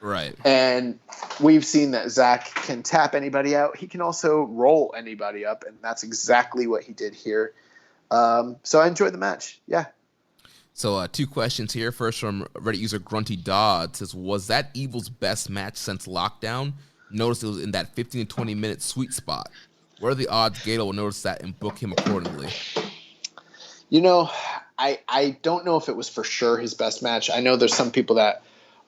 Right. And we've seen that Zach can tap anybody out. He can also roll anybody up, and that's exactly what he did here. So I enjoyed the match. Yeah. So 2 questions here. First from Reddit user Grunty Dodd says, was that Evil's best match since lockdown? Notice it was in that 15 to 20 minute sweet spot. What are the odds Gato will notice that and book him accordingly? I don't know if it was for sure his best match. I know there's some people that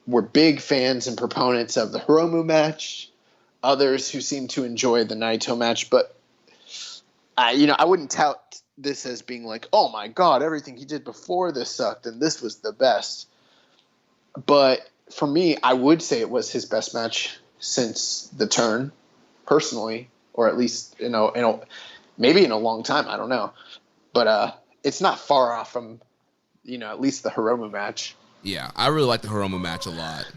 were big fans and proponents of the Hiromu match, others who seem to enjoy the Naito match, but I wouldn't tout this as being like, oh my God, everything he did before this sucked and this was the best. But for me, I would say it was his best match since the turn, personally, or at least maybe in a long time. I don't know, but it's not far off from at least the Hiromu match. Yeah, I really like the Hiromu match a lot.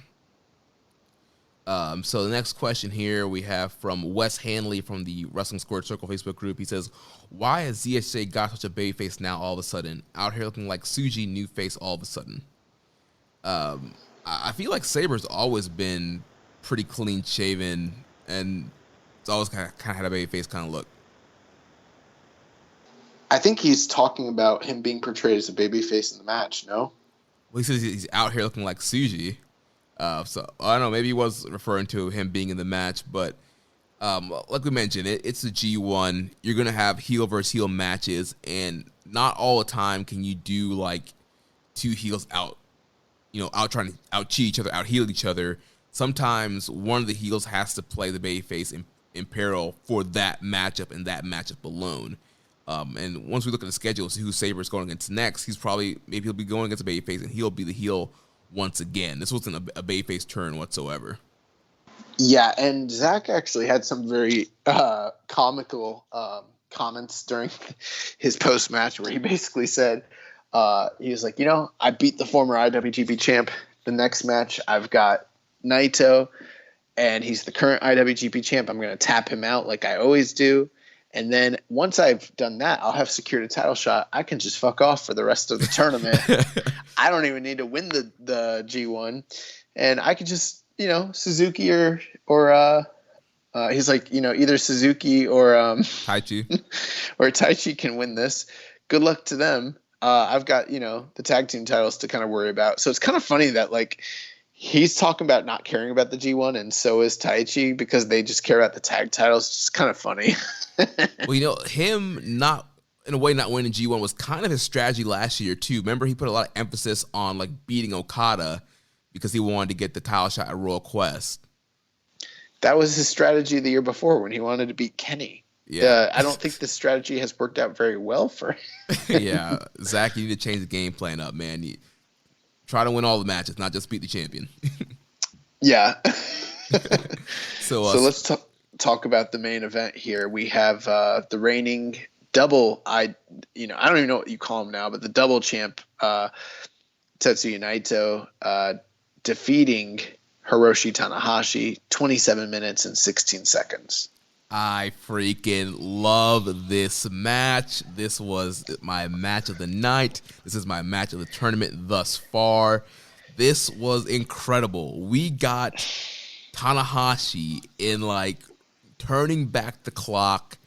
So the next question here we have from Wes Hanley from the Wrestling Squared Circle Facebook group. He says, why has ZSJ got such a baby face now all of a sudden? Out here looking like Suji, new face all of a sudden. I feel like Saber's always been pretty clean shaven, and it's always kind of had a baby face kind of look. I think he's talking about him being portrayed as a baby face in the match, no? Well, he says he's out here looking like Suji. So I don't know, maybe he was referring to him being in the match, but like we mentioned, it's the G1. You're going to have heel versus heel matches, and not all the time can you do like two heels out trying to out-cheat each other, out-heel each other. Sometimes one of the heels has to play the babyface in peril for that matchup and that matchup alone. And once we look at the schedule, see who Saber's going against next, maybe he'll be going against a babyface and he'll be the heel once again. This wasn't a babyface turn whatsoever. Yeah, and Zach actually had some very comical comments during his post-match where he basically said, he was like, I beat the former IWGP champ. The next match, I've got Naito, and he's the current IWGP champ. I'm going to tap him out like I always do. And then once I've done that, I'll have secured a title shot. I can just fuck off for the rest of the tournament. I don't even need to win the G1. And I could just, Suzuki or he's like, either Suzuki or Taichi. or Taichi can win this. Good luck to them. I've got, the tag team titles to kind of worry about. So it's kind of funny that like he's talking about not caring about the G1 and so is Taichi because they just care about the tag titles. It's just kind of funny. Well, him not winning G1 was kind of his strategy last year too. Remember, he put a lot of emphasis on like beating Okada because he wanted to get the title shot at Royal Quest. That was his strategy the year before when he wanted to beat Kenny. Yeah, I don't think this strategy has worked out very well for him. Yeah, Zach, you need to change the game plan up, man. You try to win all the matches, not just beat the champion. Yeah. So let's talk about the main event here. We have the reigning double, I don't even know what you call him now, but the double champ, Tetsuya Naito, defeating Hiroshi Tanahashi, 27 minutes and 16 seconds. I freaking love this match. This was my match of the night. This is my match of the tournament thus far. This was incredible. We got Tanahashi in like turning back the clock,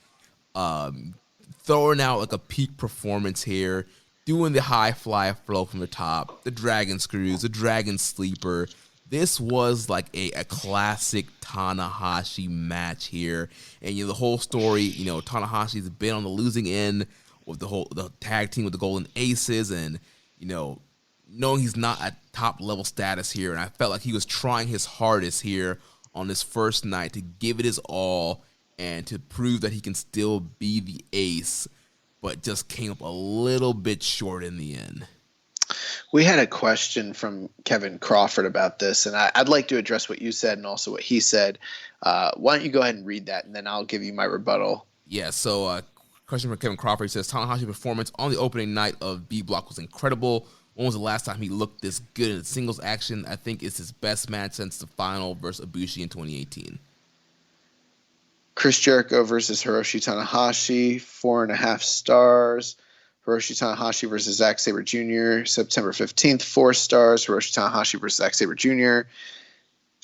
throwing out like a peak performance here, doing the high fly flow from the top, the dragon screws, the dragon sleeper. This was like a classic Tanahashi match here. And the whole story, Tanahashi's been on the losing end with the tag team with the Golden Aces, and knowing he's not at top level status here, and I felt like he was trying his hardest here on this first night to give it his all and to prove that he can still be the ace, but just came up a little bit short in the end. We had a question from Kevin Crawford about this, and I'd like to address what you said and also what he said. Why don't you go ahead and read that, and then I'll give you my rebuttal. Yeah, so question from Kevin Crawford. He says, Tanahashi's performance on the opening night of B Block was incredible. When was the last time he looked this good in singles action? I think it's his best match since the final versus Ibushi in 2018. Chris Jericho versus Hiroshi Tanahashi, 4.5 stars. Hiroshi Tanahashi versus Zack Sabre Jr., September 15th, 4 stars. Hiroshi Tanahashi versus Zack Sabre Jr.,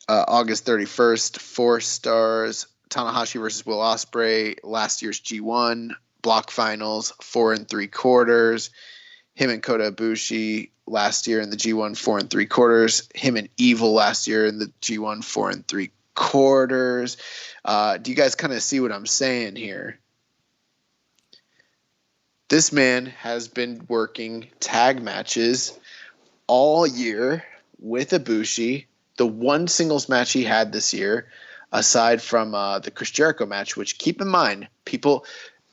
August 31st, 4 stars. Tanahashi versus Will Ospreay, last year's G1, block finals, 4 3/4. Him and Kota Ibushi last year in the G1, 4 3/4. Him and Evil last year in the G1, 4 3/4. Do you guys kind of see what I'm saying here? This man has been working tag matches all year with Ibushi. The one singles match he had this year, aside from the Chris Jericho match, which, keep in mind,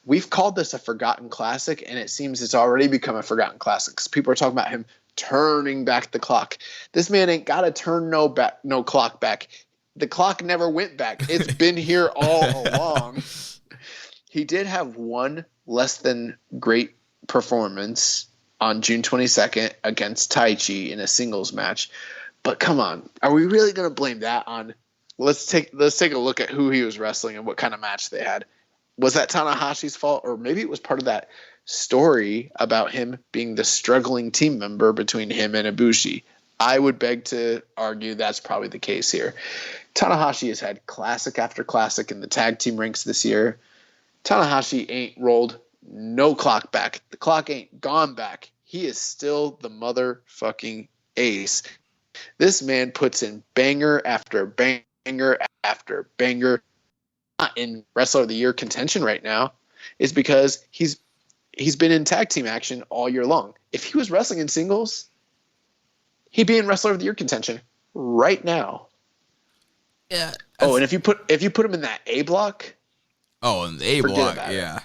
we've called this a forgotten classic, and it seems it's already become a forgotten classic because people are talking about him turning back the clock. This man ain't got to turn no clock back. The clock never went back. It's been here all along. He did have one less than great performance on June 22nd against Taichi in a singles match. But come on, are we really going to blame that on let's take a look at who he was wrestling and what kind of match they had. Was that Tanahashi's fault, or maybe it was part of that story about him being the struggling team member between him and Ibushi? I would beg to argue that's probably the case here. Tanahashi has had classic after classic in the tag team ranks this year. Tanahashi ain't rolled no clock back. The clock ain't gone back. He is still the motherfucking ace. This man puts in banger after banger after banger. Not in Wrestler of the Year contention right now is because he's been in tag team action all year long. If he was wrestling in singles, he'd be in Wrestler of the Year contention right now. Yeah. Oh, and if you put him in that A block, in the A block, yeah.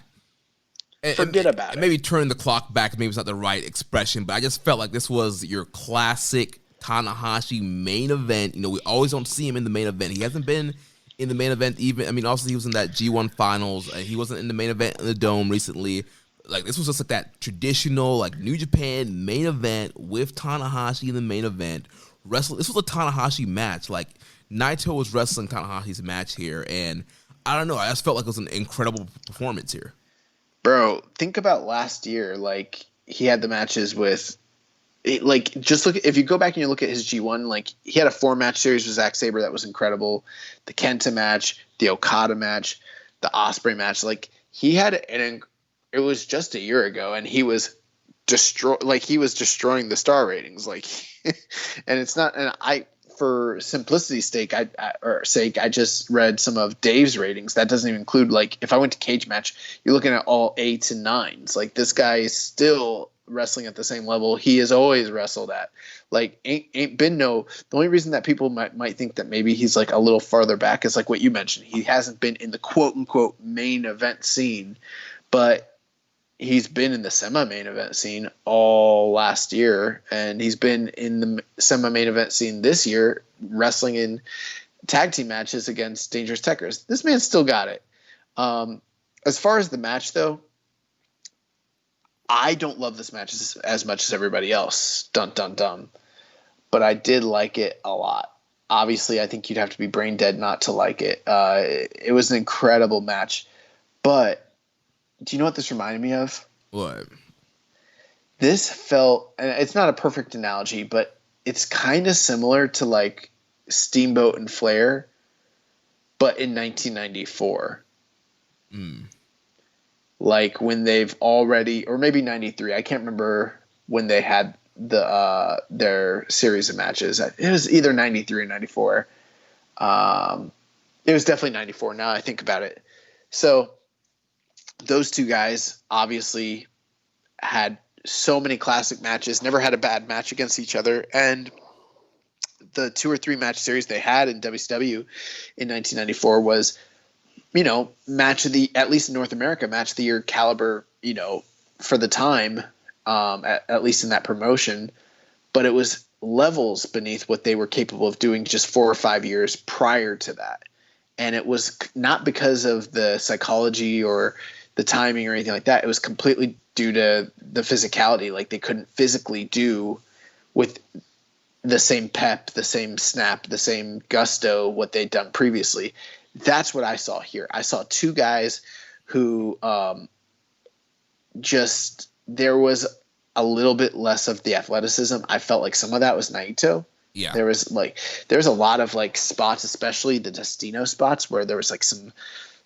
Forget about it. Maybe turn the clock back. Maybe it's not the right expression, but I just felt like this was your classic Tanahashi main event. You know, we always don't see him in the main event. He hasn't been in the main event even. I mean, obviously he was in that G1 finals. He wasn't in the main event in the Dome recently. Like, this was just like that traditional, like, New Japan main event with Tanahashi in the main event. This was a Tanahashi match. Like, Naito was wrestling Tanahashi's match here, and I don't know. I just felt like it was an incredible performance here. Bro, think about last year. Like, he had the matches with, like, just look. If you go back and you look at his G1, like, he had a 4-match series with Zack Sabre that was incredible. The Kenta match, the Okada match, the Ospreay match. Like, he had it was just a year ago, and he was destroying the star ratings. Like, and it's not. And for simplicity's sake, I just read some of Dave's ratings. That doesn't even include, like, if I went to cage match, you're looking at all 8s and 9s. Like, this guy is still wrestling at the same level he has always wrestled at. Like, ain't been the only reason that people might think that maybe he's like a little farther back is like what you mentioned. He hasn't been in the quote unquote main event scene, but he's been in the semi-main event scene all last year, and he's been in the semi-main event scene this year, wrestling in tag team matches against Dangerous Tekkers. This man's still got it. As far as the match, though, I don't love this match as much as everybody else. Dun, dun, dun. But I did like it a lot. Obviously, I think you'd have to be brain dead not to like it. It was an incredible match. But do you know what this reminded me of? What? This felt, and it's not a perfect analogy, but it's kind of similar to like Steamboat and Flair, but in 1994. Like when they've already, or maybe 93, I can't remember when they had their series of matches. It was either 93 or 94. It was definitely 94 now I think about it. So those two guys obviously had so many classic matches, never had a bad match against each other. And the 2 or 3 match series they had in WCW in 1994 was, you know, match of the, at least in North America, match of the year caliber, you know, for the time, at least in that promotion. But it was levels beneath what they were capable of doing just 4 or 5 years prior to that. And it was not because of the psychology or the timing or anything like that. It was completely due to the physicality. Like, they couldn't physically do with the same pep, the same snap, the same gusto what they'd done previously. That's what I saw here. I saw two guys who just, there was a little bit less of the athleticism. I felt like some of that was Naito. Yeah. There was a lot of like spots, especially the Destino spots, where there was like some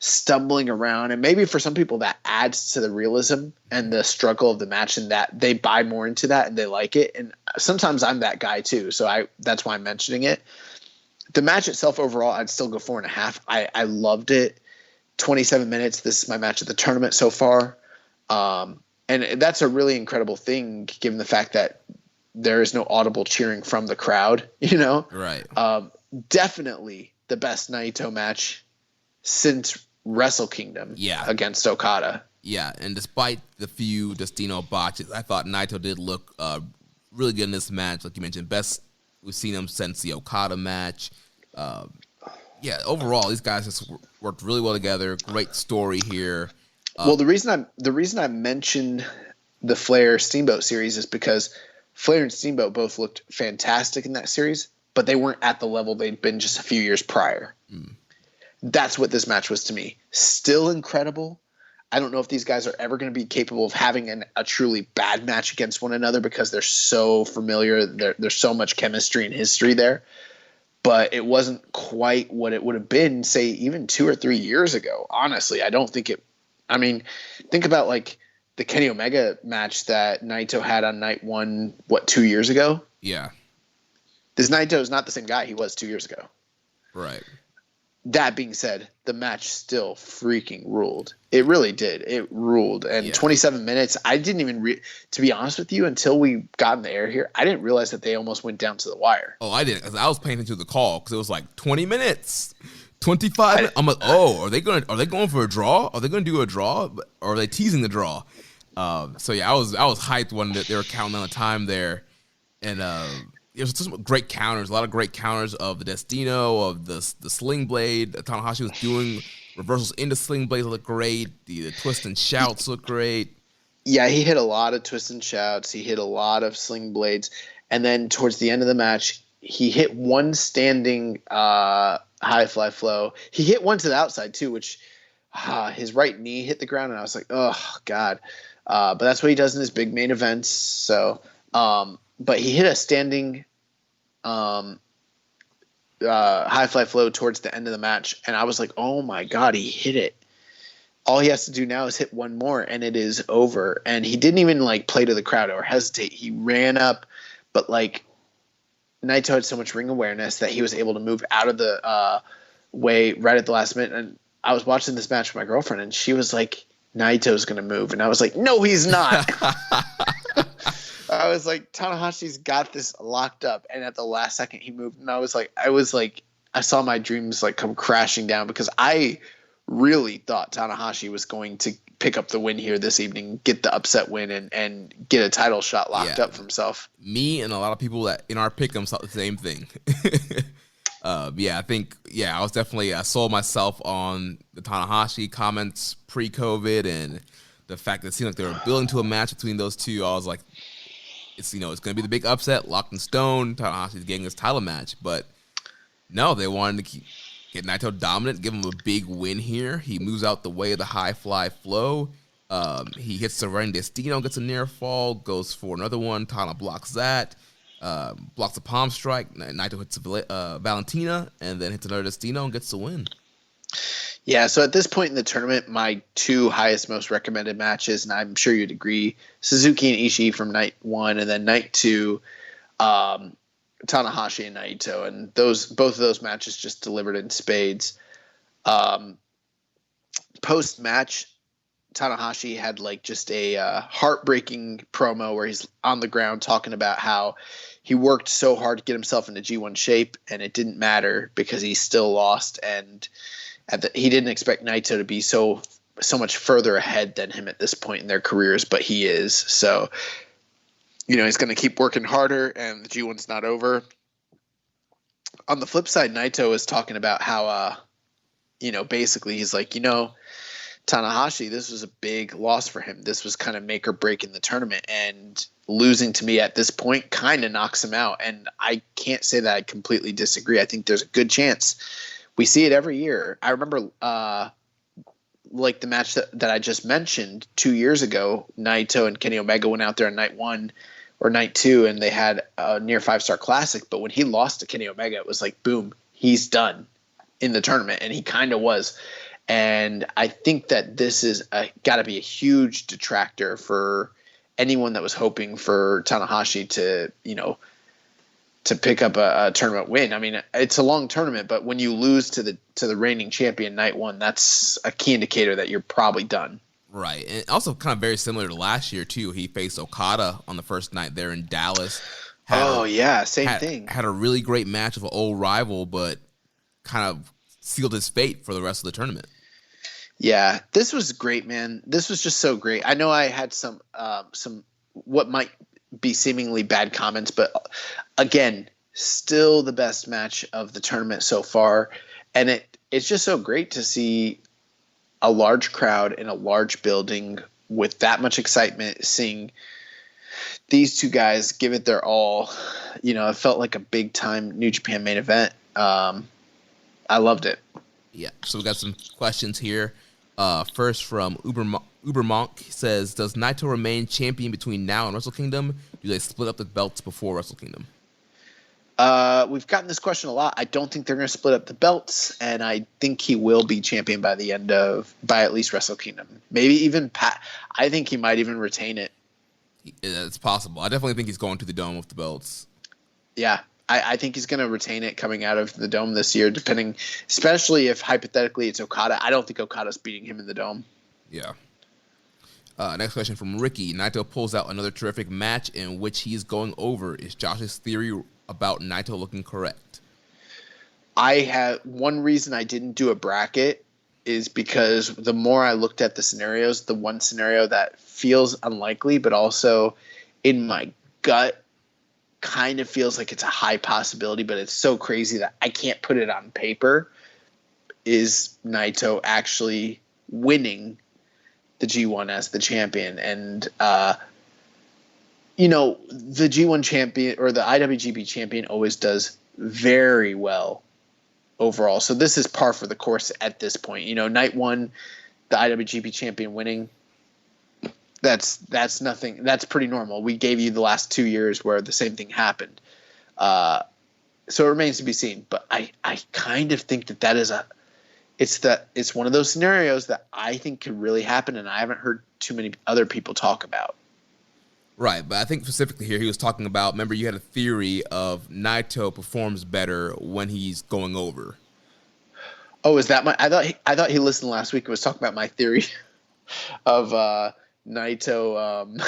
stumbling around, and maybe for some people that adds to the realism and the struggle of the match, and that they buy more into that and they like it. And sometimes I'm that guy too, so that's why I'm mentioning it. The match itself overall, I'd still go 4.5. I loved it. 27 minutes. This is my match of the tournament so far. And that's a really incredible thing, given the fact that there is no audible cheering from the crowd, you know? Right. Definitely the best Naito match since Wrestle Kingdom against Okada. Yeah, and despite the few Destino botches, I thought Naito did look really good in this match. Like you mentioned, best we've seen him since the Okada match. Overall, these guys just worked really well together. Great story here. Well, the reason I mentioned the Flair Steamboat series is because Flair and Steamboat both looked fantastic in that series, but they weren't at the level they'd been just a few years prior. That's what this match was to me. Still incredible. I don't know if these guys are ever going to be capable of having a truly bad match against one another because they're so familiar. There's so much chemistry and history there. But it wasn't quite what it would have been, say, even 2 or 3 years ago. Honestly, I don't think it – I mean, think about like the Kenny Omega match that Naito had on night 1, 2 years ago? Yeah. This Naito is not the same guy he was 2 years ago. Right. That being said, the match still freaking ruled. It really did. It ruled. And 27 minutes, I didn't even to be honest with you, until we got in the air here, I didn't realize that they almost went down to the wire. Oh, I didn't, because I was paying attention to the call because it was like 20 minutes, 25 minutes. I'm like, oh, are they going for a draw? Are they going to do a draw? Or are they teasing the draw? So yeah, I was hyped when they were counting on the time there, and it was just great counters, a lot of great counters of the Destino, of the Sling Blade. Tanahashi was doing reversals into Sling Blades, look great. The twist and shouts look great. Yeah, he hit a lot of twist and shouts. He hit a lot of Sling Blades. And then towards the end of the match, he hit one standing high fly flow. He hit one to the outside too, which his right knee hit the ground, and I was like, oh, God. But that's what he does in his big main events. So, but he hit a standing high fly flow towards the end of the match, and I was like, oh my God, he hit it. All he has to do now is hit one more, and it is over. And he didn't even like play to the crowd or hesitate. He ran up, but like Naito had so much ring awareness that he was able to move out of the way right at the last minute. And I was watching this match with my girlfriend, and she was like, Naito's going to move. And I was like, no, he's not. I was like, Tanahashi's got this locked up. And at the last second he moved. And I was like, I saw my dreams like come crashing down, because I really thought Tanahashi was going to pick up the win here this evening, get the upset win, and get a title shot locked up for himself. Me and a lot of people that in our pick'em thought the same thing. I sold myself on the Tanahashi comments pre-COVID, and the fact that it seemed like they were building to a match between those two. I was like, it's going to be the big upset, locked in stone. Tanahashi's getting this title match, but no, they wanted to get Naito dominant, give him a big win here. He moves out the way of the high fly flow. He hits the running Destino, gets a near fall, goes for another one. Tana blocks that. Blocks a palm strike. Naito hits Valentina, and then hits another Destino and gets the win. Yeah, so at this point in the tournament, my two highest, most recommended matches, and I'm sure you'd agree, Suzuki and Ishii from night 1, and then night 2, Tanahashi and Naito, and both of those matches just delivered in spades. Post match, Tanahashi had like just a heartbreaking promo where he's on the ground talking about how he worked so hard to get himself into G1 shape, and it didn't matter because he still lost, and he didn't expect Naito to be so much further ahead than him at this point in their careers, but he is. So, he's going to keep working harder, and the G1's not over. On the flip side, Naito was talking about how, basically he's like, Tanahashi, this was a big loss for him. This was kind of make or break in the tournament, and losing to me at this point kind of knocks him out. And I can't say that I completely disagree. I think there's a good chance. We see it every year. I remember like the match that I just mentioned 2 years ago, Naito and Kenny Omega went out there on night 1 or night 2, and they had a near 5-star classic. But when he lost to Kenny Omega, it was like, boom, he's done in the tournament. And he kind of was. And I think that this is got to be a huge detractor for anyone that was hoping for Tanahashi to pick up a tournament win. I mean, it's a long tournament, but when you lose to the reigning champion night 1, that's a key indicator that you're probably done. Right. And also kind of very similar to last year too. He faced Okada on the first night there in Dallas. Same thing. Had a really great match with an old rival, but kind of sealed his fate for the rest of the tournament. Yeah, this was great, man. This was just so great. I know I had some what might be seemingly bad comments, but again, still the best match of the tournament so far. And it's just so great to see a large crowd in a large building with that much excitement, seeing these two guys give it their all. It felt like a big time New Japan main event. I loved it. Yeah. So we got some questions here. First from Ubermonk says, does Naito remain champion between now and Wrestle Kingdom? Do they split up the belts before Wrestle Kingdom? We've gotten this question a lot. I don't think they're going to split up the belts, and I think he will be champion by at least Wrestle Kingdom. Maybe even I think he might even retain it. It's possible. I definitely think he's going to the Dome with the belts. Yeah, I think he's going to retain it coming out of the Dome this year, especially if hypothetically it's Okada. I don't think Okada's beating him in the Dome. Yeah. Next question from Ricky. Naito pulls out another terrific match in which he's going over. Is Josh's theory about Naito looking correct? I have one reason I didn't do a bracket is because the more I looked at the scenarios, the one scenario that feels unlikely, but also in my gut kind of feels like it's a high possibility, but it's so crazy that I can't put it on paper, is Naito actually winning the G1 as the champion. And, the G1 champion or the IWGP champion always does very well overall. So this is par for the course at this point. Night one, the IWGP champion winning, that's nothing. That's pretty normal. We gave you the last 2 years where the same thing happened. So it remains to be seen. But I kind of think that is it's one of those scenarios that I think could really happen, and I haven't heard too many other people talk about. Right, but I think specifically here he was talking about, remember you had a theory of Naito performs better when he's going over. Oh, is that I thought he listened last week and was talking about my theory of Naito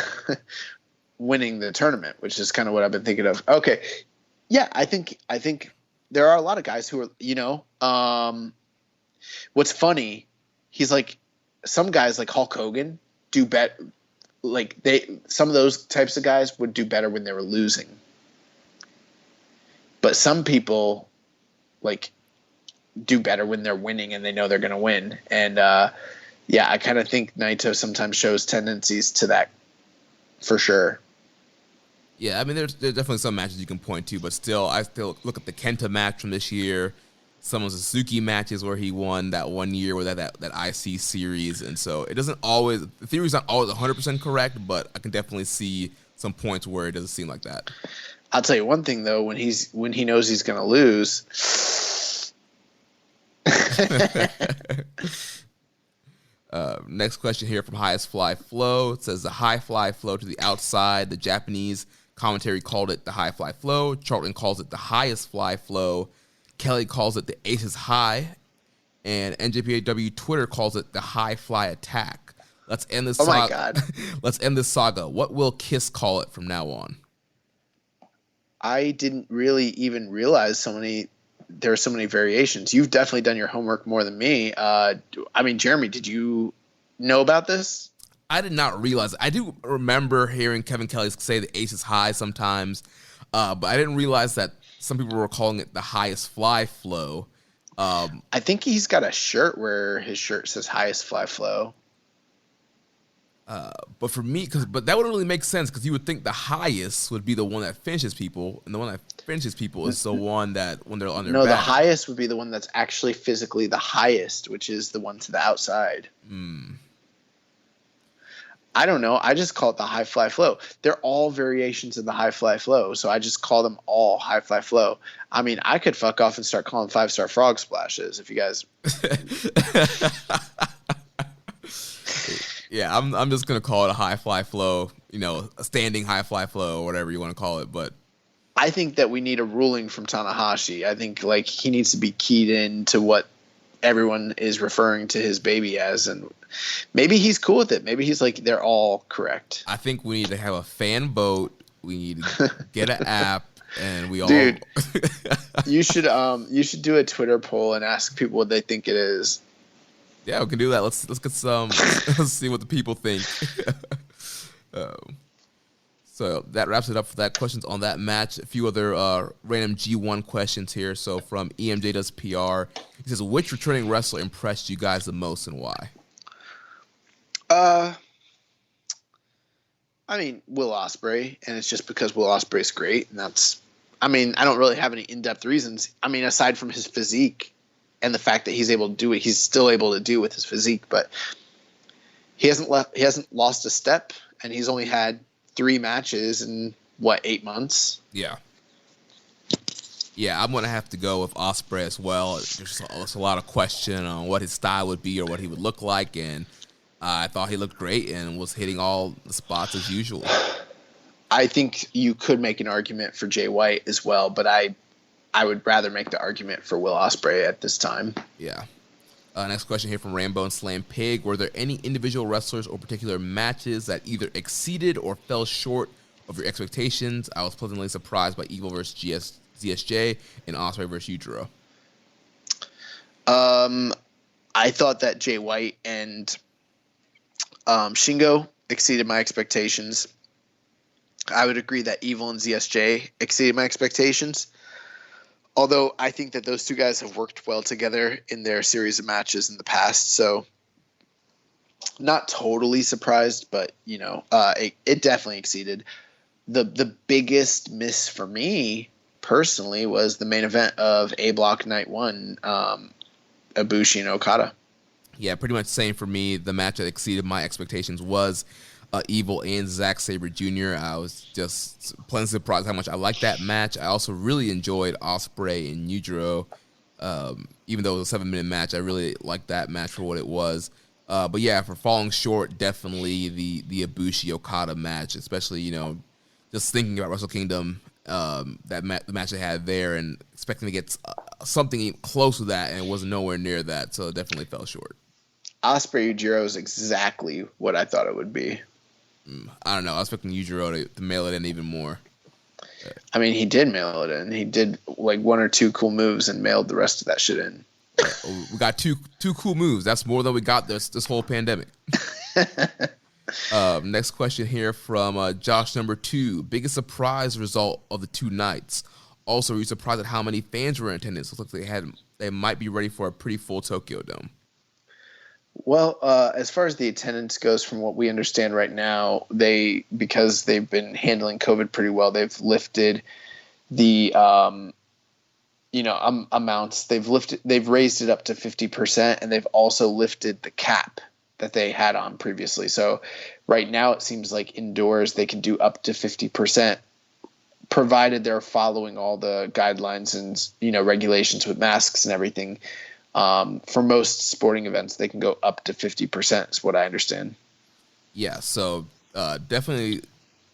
winning the tournament, which is kind of what I've been thinking of. Okay. Yeah, I think there are a lot of guys who are, what's funny, he's like, some guys like Hulk Hogan do better. Like some of those types of guys would do better when they were losing. But some people like do better when they're winning and they know they're going to win. And I kind of think Naito sometimes shows tendencies to that for sure. Yeah, I mean, there's definitely some matches you can point to, but I still look at the Kenta match from this year, some of the Suzuki matches where he won that 1 year with that IC series, and so it doesn't always, the theory's not always 100% correct, but I can definitely see some points where it doesn't seem like that. I'll tell you one thing though, when he knows he's going to lose. Next question here from Highest Fly Flow. It says the high fly flow to the outside. The Japanese commentary called it the high fly flow. Charlton calls it the highest fly flow. Kelly calls it the aces high. And NJPAW Twitter calls it the high fly attack. Let's end this saga. My God. Let's end this saga. What will Kiss call it from now on? I didn't really even realize there are so many variations. You've definitely done your homework more than me. Jeremy, did you know about this? I did not realize it. I do remember hearing Kevin Kelly say the ace is high sometimes, but I didn't realize that some people were calling it the highest fly flow. I think he's got a shirt where his shirt says highest fly flow. But for me, but that wouldn't really make sense because you would think the highest would be the one that finishes people, and the one that finishes people is the one that when they're on their back. The highest would be the one that's actually physically the highest, which is the one to the outside. I don't know. I just call it the high fly flow. They're all variations of the high fly flow, so I just call them all high fly flow. I mean, I could fuck off and start calling 5-star frog splashes if you guys. Yeah, I'm just gonna call it a high fly flow, a standing high fly flow or whatever you want to call it. But I think that we need a ruling from Tanahashi. I think he needs to be keyed in to what everyone is referring to his baby as, and maybe he's cool with it. Maybe he's like, they're all correct. I think we need to have a fan vote. We need to get an app, and we all. Dude, you should do a Twitter poll and ask people what they think it is. Yeah, we can do that. Let's get some. Let's see what the people think. So that wraps it up for that. Questions on that match. A few other random G1 questions here. So from EMJ Does PR, he says, which returning wrestler impressed you guys the most and why? I mean, Will Ospreay, and it's just because Will Ospreay's great, and that's. I mean, I don't really have any in-depth reasons. I mean, aside from his physique and the fact that he's able to do what he's still able to do with his physique, but he hasn't lost a step, and he's only had 3 matches in 8 months. Yeah. Yeah, I'm gonna have to go with Ospreay as well. There's a lot of question on what his style would be or what he would look like, and I thought he looked great and was hitting all the spots as usual. I think you could make an argument for Jay White as well, but I would rather make the argument for Will Ospreay at this time. Yeah. Next question here from Rambo and Slam Pig. Were there any individual wrestlers or particular matches that either exceeded or fell short of your expectations? I was pleasantly surprised by Evil versus ZSJ and Ospreay versus Yujiro. I thought that Jay White and Shingo exceeded my expectations. I would agree that Evil and ZSJ exceeded my expectations. Although I think that those two guys have worked well together in their series of matches in the past. So not totally surprised, but, it definitely exceeded. The biggest miss for me personally was the main event of A Block Night 1, Ibushi and Okada. Yeah, pretty much same for me. The match that exceeded my expectations was Evil and Zack Sabre Jr. I was just pleasantly surprised how much I liked that match. I also really enjoyed Ospreay and Yujiro. Even though it was a 7-minute match, I really liked that match for what it was. But yeah, for falling short, definitely the Ibushi Okada match, especially, just thinking about Wrestle Kingdom, the match they had there and expecting to get something close to that, and it was nowhere near that, so it definitely fell short. Ospreay Yujiro is exactly what I thought it would be. I don't know. I was expecting Yujiro to mail it in even more. I mean, he did mail it in. He did like 1 or 2 cool moves and mailed the rest of that shit in. We got two cool moves. That's more than we got this whole pandemic. Next question here from Josh number 2. Biggest surprise result of the 2 nights. Also, were you surprised at how many fans were in attendance? Looks like they might be ready for a pretty full Tokyo Dome. Well, as far as the attendance goes, from what we understand right now, because they've been handling COVID pretty well, they've lifted the amounts. They've raised it up to 50%, and they've also lifted the cap that they had on previously. So right now it seems like indoors they can do up to 50%, provided they're following all the guidelines and regulations with masks and everything. For most sporting events, they can go up to 50%, is what I understand. Yeah, so definitely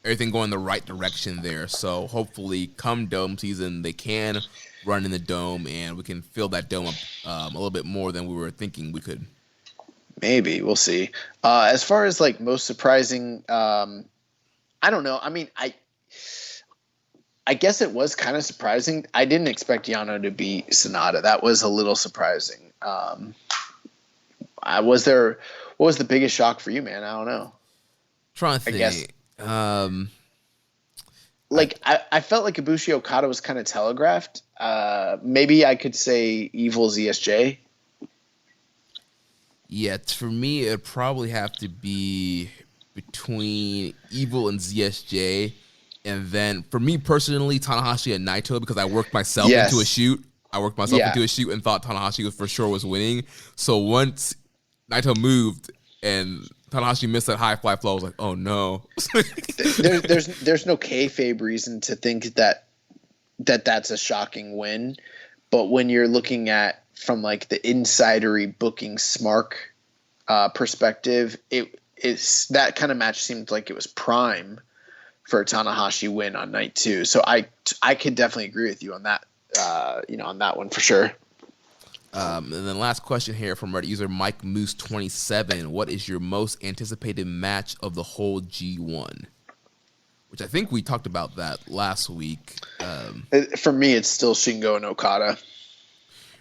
everything going the right direction there. So hopefully come dome season, they can run in the dome, and we can fill that dome up a little bit more than we were thinking we could. Maybe. We'll see. As far as like most surprising, I don't know. I mean, I guess it was kind of surprising. I didn't expect Yano to be Sonata. That was a little surprising. What was the biggest shock for you, man? I don't know. Trying to think. I felt like Ibushi Okada was kind of telegraphed. Maybe I could say Evil ZSJ. Yeah, for me, it'd probably have to be between Evil and ZSJ. And then, for me personally, Tanahashi and Naito, because I worked myself into a shoot. Into a shoot and thought Tanahashi for sure was winning. So once Naito moved and Tanahashi missed that high fly flow, I was like, oh no. there's no kayfabe reason to think that's a shocking win. But when you're looking at from like the insidery booking smark perspective, it's that kind of match seemed like it was prime for a Tanahashi win on night 2. So I could definitely agree with you on that, on that one for sure. And then last question here from Reddit user Mike Moose 27. What is your most anticipated match of the whole G1? Which I think we talked about that last week. For me, it's still Shingo and Okada.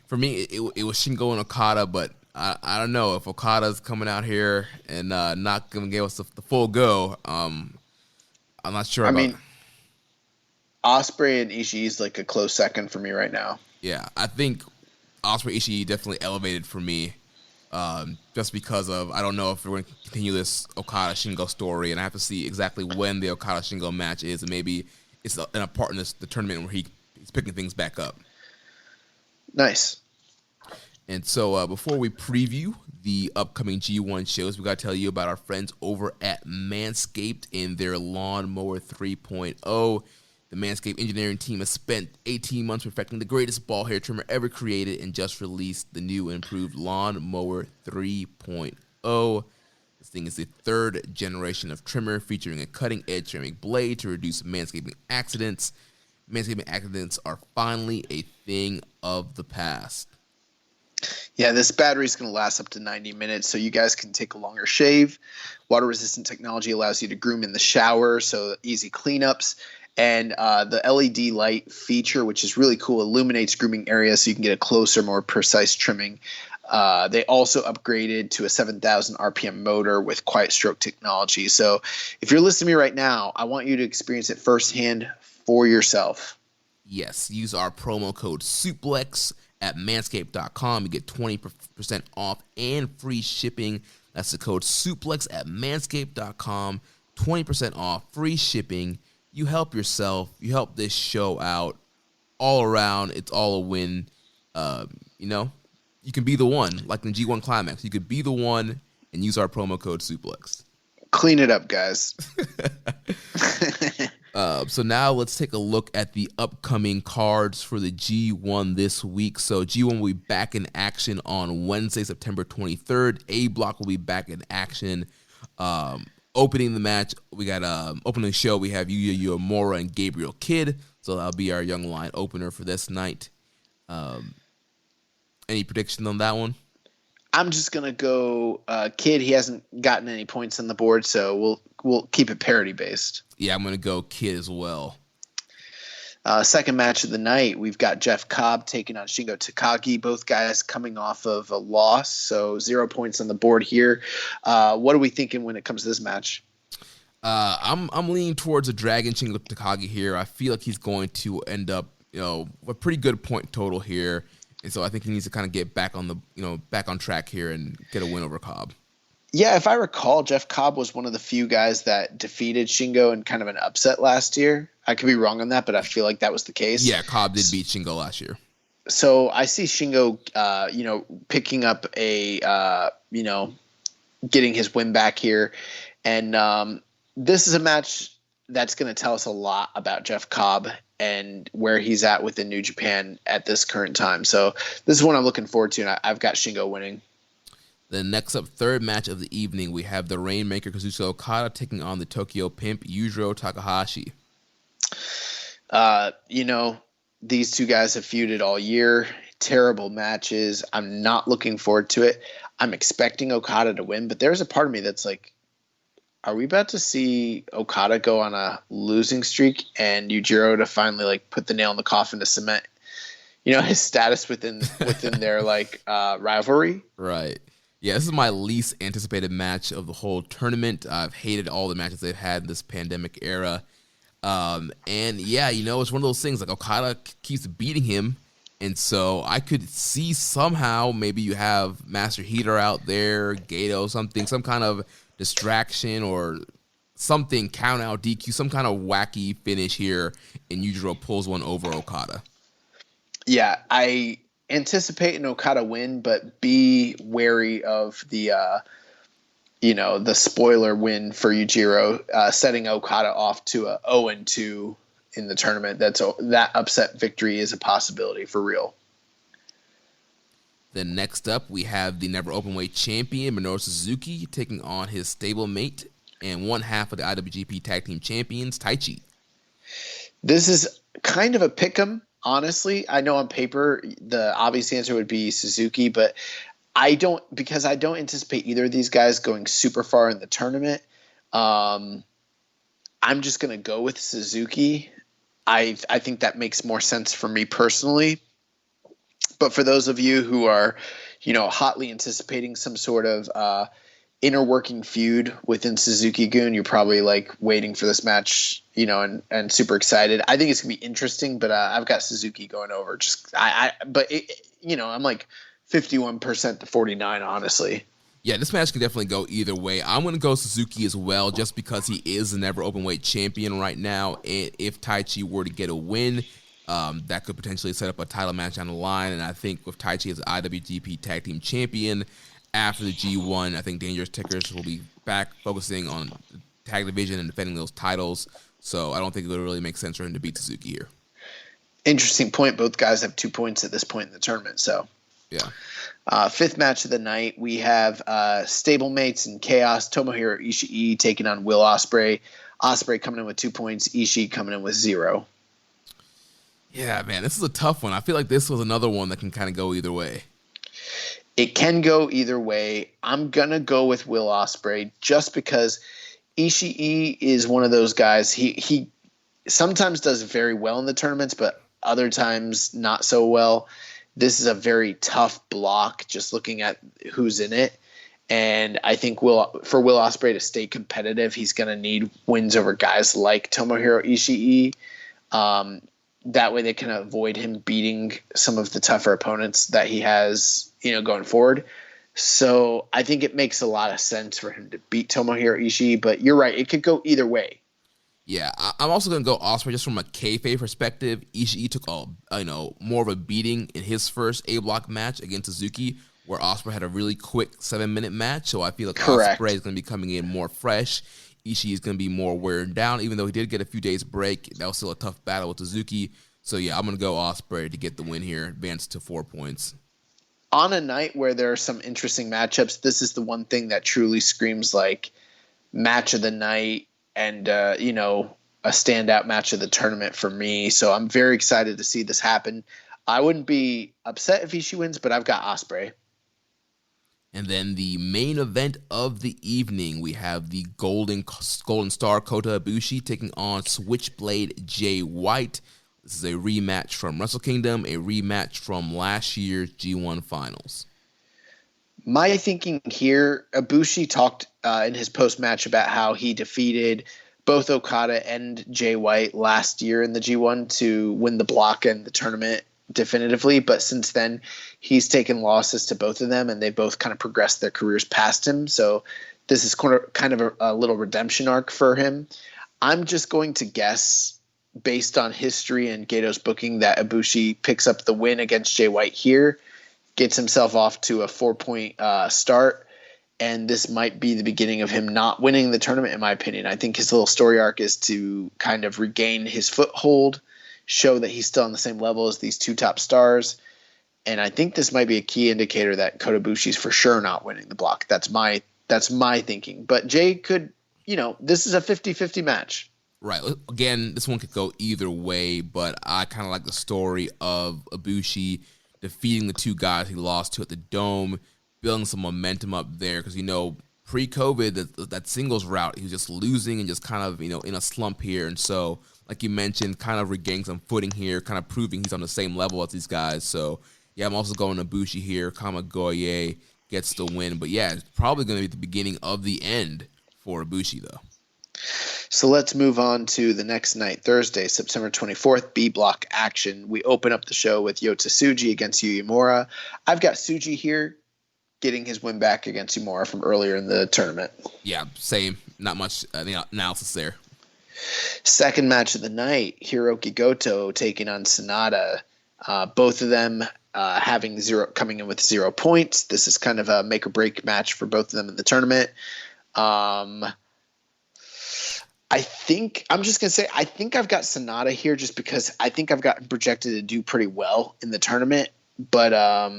For me, it was Shingo and Okada, but I don't know if Okada's coming out here and not going to give us the full go. I'm not sure. I mean, Ospreay and Ishii is like a close second for me right now. Yeah, I think Ospreay Ishii definitely elevated for me. just because of, I don't know if we're going to continue this Okada Shingo story, and I have to see exactly when the Okada Shingo match is, and maybe it's in a part in the tournament where he's picking things back up. Nice. And so before we preview the upcoming G1 shows, we got to tell you about our friends over at Manscaped and their Lawnmower 3.0. The Manscaped engineering team has spent 18 months perfecting the greatest ball hair trimmer ever created and just released the new and improved Lawnmower 3.0. This thing is the third generation of trimmer featuring a cutting-edge ceramic blade to reduce manscaping accidents. Manscaping accidents are finally a thing of the past. Yeah, this battery is going to last up to 90 minutes, so you guys can take a longer shave. Water-resistant technology allows you to groom in the shower, so easy cleanups. And the LED light feature, which is really cool, illuminates grooming areas so you can get a closer, more precise trimming. They also upgraded to a 7,000 RPM motor with quiet stroke technology. So if you're listening to me right now, I want you to experience it firsthand for yourself. Yes, use our promo code SUPLEX at manscaped.com. You get 20% off and free shipping. That's the code SUPLEX at manscaped.com. 20% off, free shipping. You help yourself. You help this show out. All around, it's all a win. You can be the one, like in G1 Climax. You could be the one and use our promo code SUPLEX. Clean it up, guys. So now let's take a look at the upcoming cards for the G1 this week. So G1 will be back in action on Wednesday, September 23rd. A Block will be back in action. Opening the match, we got opening the show. We have Yuya Uemura and Gabriel Kidd. So that'll be our young line opener for this night. Any prediction on that one? I'm just gonna go Kidd. He hasn't gotten any points on the board, so we'll keep it parity based. Yeah, I'm gonna go Kidd as well. Second match of the night, we've got Jeff Cobb taking on Shingo Takagi. Both guys coming off of a loss, so 0 points on the board here. What are we thinking when it comes to this match? I'm leaning towards a Dragon Shingo Takagi here. I feel like he's going to end up, a pretty good point total here, and so I think he needs to kind of get back on back on track here and get a win over Cobb. Yeah, if I recall, Jeff Cobb was one of the few guys that defeated Shingo in kind of an upset last year. I could be wrong on that, but I feel like that was the case. Yeah, Cobb did beat Shingo last year. So I see Shingo, picking up getting his win back here. And this is a match that's going to tell us a lot about Jeff Cobb and where he's at within New Japan at this current time. So this is one I'm looking forward to, and I've got Shingo winning. The next up, third match of the evening, we have the Rainmaker Kazuchika Okada taking on the Tokyo Pimp Yujiro Takahashi. These two guys have feuded all year. Terrible matches. I'm not looking forward to it. I'm expecting Okada to win, but there's a part of me that's like, are we about to see Okada go on a losing streak and Yujiro to finally put the nail in the coffin to cement, his status within their rivalry? Right. Yeah, this is my least anticipated match of the whole tournament. I've hated all the matches they've had in this pandemic era. And yeah, it's one of those things, Okada keeps beating him. And so I could see somehow maybe you have Master Heater out there, Gato, some kind of distraction or something, count out, DQ, some kind of wacky finish here, and Yujiro pulls one over Okada. Yeah, I anticipate an Okada win, but be wary of the spoiler win for Yujiro, setting Okada off to a 0-2 in the tournament. That upset victory is a possibility for real. Then next up, we have the Never Openweight champion Minoru Suzuki taking on his stablemate and one half of the IWGP Tag Team Champions, Taichi. This is kind of a pick'em. Honestly, I know on paper the obvious answer would be Suzuki, but I don't anticipate either of these guys going super far in the tournament. I'm just going to go with Suzuki. I think that makes more sense for me personally. But for those of you who are, hotly anticipating some sort of inner working feud within Suzuki-gun, you're probably waiting for this match, and super excited. I think it's gonna be interesting, but I've got Suzuki going over. I'm 51% to 49, honestly. Yeah, this match can definitely go either way. I'm going to go Suzuki as well, just because he is the never openweight champion right now. And if Taichi were to get a win, that could potentially set up a title match down the line. And I think with Taichi as IWGP Tag Team Champion after the G1, I think Dangerous Tickers will be back focusing on the tag division and defending those titles. So I don't think it would really make sense for him to beat Suzuki here. Interesting point. Both guys have 2 points at this point in the tournament. So yeah. Fifth match of the night, we have stablemates in Chaos. Tomohiro Ishii taking on Will Ospreay. Ospreay coming in with 2 points. Ishii coming in with 0. Yeah, man, this is a tough one. I feel like this was another one that can kind of go either way. It can go either way. I'm going to go with Will Ospreay just because Ishii is one of those guys. He sometimes does very well in the tournaments, but other times not so well. This is a very tough block just looking at who's in it. And I think for Will Ospreay to stay competitive, he's going to need wins over guys like Tomohiro Ishii. That way they can avoid him beating some of the tougher opponents that he has, going forward. So I think it makes a lot of sense for him to beat Tomohiro Ishii, but you're right. It could go either way. Yeah, I'm also going to go Ospreay just from a kayfabe perspective. Ishii took more of a beating in his first A-block match against Suzuki, where Ospreay had a really quick 7-minute match. So I feel like Ospreay is going to be coming in more fresh. Ishii is going to be more wearing down, even though he did get a few days break. That was still a tough battle with Suzuki. So yeah, I'm going to go Ospreay to get the win here, advance to 4 points. On a night where there are some interesting matchups, this is the one thing that truly screams like match of the night and, a standout match of the tournament for me. So I'm very excited to see this happen. I wouldn't be upset if Ishii wins, but I've got Ospreay. And then the main event of the evening, we have the Golden Star Kota Ibushi taking on Switchblade Jay White. This is a rematch from Wrestle Kingdom, a rematch from last year's G1 Finals. My thinking here, Ibushi talked in his post-match about how he defeated both Okada and Jay White last year in the G1 to win the block and the tournament definitively, but since then he's taken losses to both of them and they both kind of progressed their careers past him. So this is kind of a little redemption arc for him. I'm just going to guess, based on history and Gato's booking, that Ibushi picks up the win against Jay White here, gets himself off to a 4-point start, and this might be the beginning of him not winning the tournament, in my opinion. I think his little story arc is to kind of regain his foothold, show that he's still on the same level as these two top stars. And I think this might be a key indicator that Kota Ibushi's for sure not winning the block. That's my thinking. But Jay could, this is a 50-50 match. Right. Again, this one could go either way, but I kind of like the story of Ibushi defeating the two guys he lost to at the Dome, building some momentum up there because, pre-COVID, that singles route, he was just losing and just kind of, in a slump here. And so, like you mentioned, kind of regaining some footing here, kind of proving he's on the same level as these guys. So, yeah, I'm also going Ibushi here. Kamagoye gets the win. But, yeah, it's probably going to be the beginning of the end for Ibushi, though. So let's move on to the next night, Thursday, September 24th, B-block action. We open up the show with Yota Tsuji against Yuya Uemura. I've got Tsuji here getting his win back against Uemura from earlier in the tournament. Yeah, same. Not much analysis there. Second match of the night, Hiroki Goto taking on Sonata. Both of them coming in with 0 points. This is kind of a make or break match for both of them in the tournament. I think I've got Sonata here just because I think I've got projected to do pretty well in the tournament. But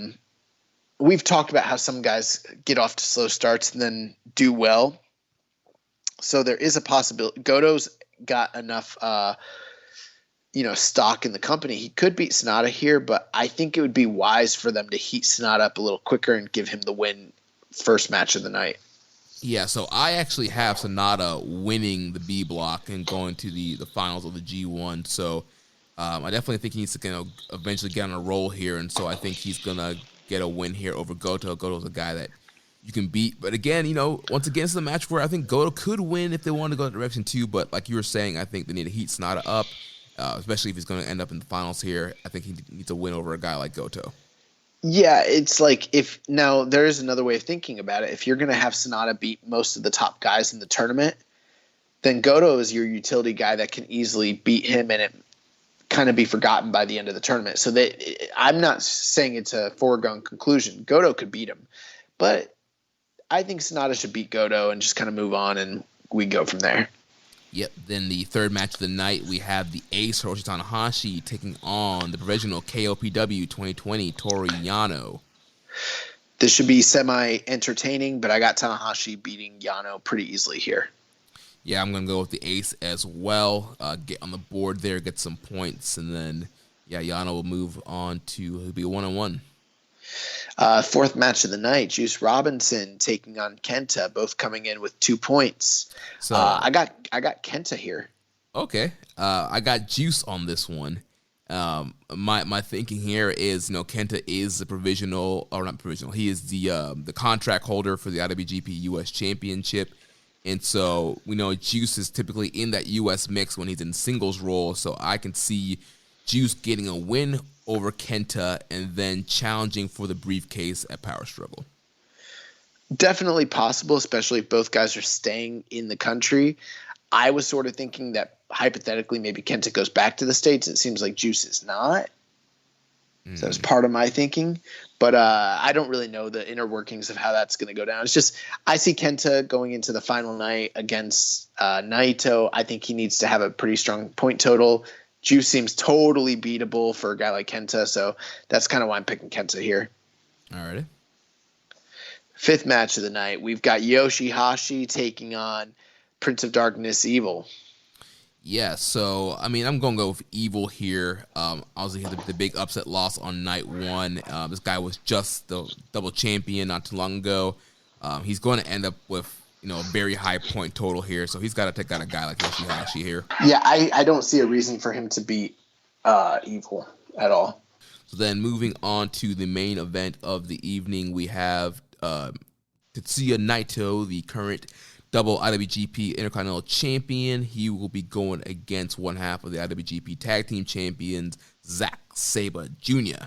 we've talked about how some guys get off to slow starts and then do well. So there is a possibility. Goto's got enough, stock in the company. He could beat Sonata here, but I think it would be wise for them to heat Sonata up a little quicker and give him the win first match of the night. Yeah, so I actually have Sonata winning the B block and going to the finals of the G1. So I definitely think he needs to eventually get on a roll here, and so I think he's going to get a win here over Goto. Goto's a guy that you can beat. But again, once again, it's a match where I think Goto could win if they wanted to go that direction too. But like you were saying, I think they need to heat Sonata up, especially if he's going to end up in the finals here. I think he needs a win over a guy like Goto. Yeah, it's like now there is another way of thinking about it. If you're going to have Sonata beat most of the top guys in the tournament, then Goto is your utility guy that can easily beat him and it kind of be forgotten by the end of the tournament. So I'm not saying it's a foregone conclusion. Goto could beat him, but I think Sonata should beat Goto and just kind of move on, and we go from there. Yep. Then the third match of the night, we have the Ace Hiroshi Tanahashi taking on the provisional KOPW 2020 Toru Yano. This should be semi-entertaining, but I got Tanahashi beating Yano pretty easily here. Yeah, I'm going to go with the Ace as well. Get on the board there, get some points, and then, Yano will move on to he'll be 1-1. Fourth match of the night, Juice Robinson taking on Kenta, both coming in with 2 points. So I got Kenta here. Okay. I got Juice on this one. My thinking here is, Kenta is the provisional, or not provisional, he is the contract holder for the IWGP US Championship. And so we know Juice is typically in that U.S. mix when he's in singles role. So I can see Juice getting a win over Kenta and then challenging for the briefcase at Power Struggle. Definitely possible, especially if both guys are staying in the country. I was sort of thinking that hypothetically maybe Kenta goes back to the States. It seems like Juice is not. So that's part of my thinking. But I don't really know the inner workings of how that's going to go down. It's just I see Kenta going into the final night against Naito. I think he needs to have a pretty strong point total. Juice seems totally beatable for a guy like Kenta. So that's kind of why I'm picking Kenta here. All righty. Fifth match of the night, we've got Yoshihashi taking on Prince of Darkness Evil. Yeah, so, I'm going to go with Evil here. Obviously, the big upset loss on night one. This guy was just the double champion not too long ago. He's going to end up with, a very high point total here, so he's got to take out a guy like Yoshihashi here. Yeah, I don't see a reason for him to beat Evil at all. So then moving on to the main event of the evening, we have Tetsuya Naito, the current double IWGP Intercontinental Champion. He will be going against one half of the IWGP Tag Team Champions, Zack Sabre Jr.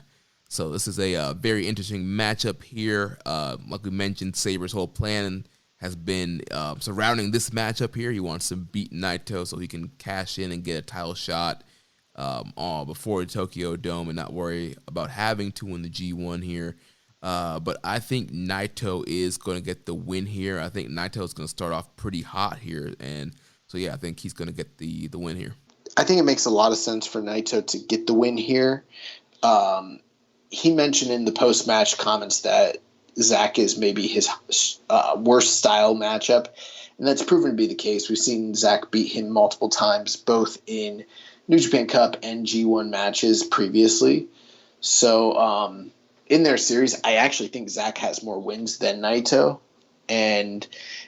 So this is a very interesting matchup here. Like we mentioned, Sabre's whole plan has been surrounding this matchup here. He wants to beat Naito so he can cash in and get a title shot before the Tokyo Dome and not worry about having to win the G1 here. But I think Naito is going to get the win here. I think Naito is going to start off pretty hot here. And so, I think he's going to get the win here. I think it makes a lot of sense for Naito to get the win here. He mentioned in the post-match comments that Zack is maybe his worst style matchup. And that's proven to be the case. We've seen Zack beat him multiple times, both in New Japan Cup and G1 matches previously. So, in their series, I actually think Zack has more wins than Naito. And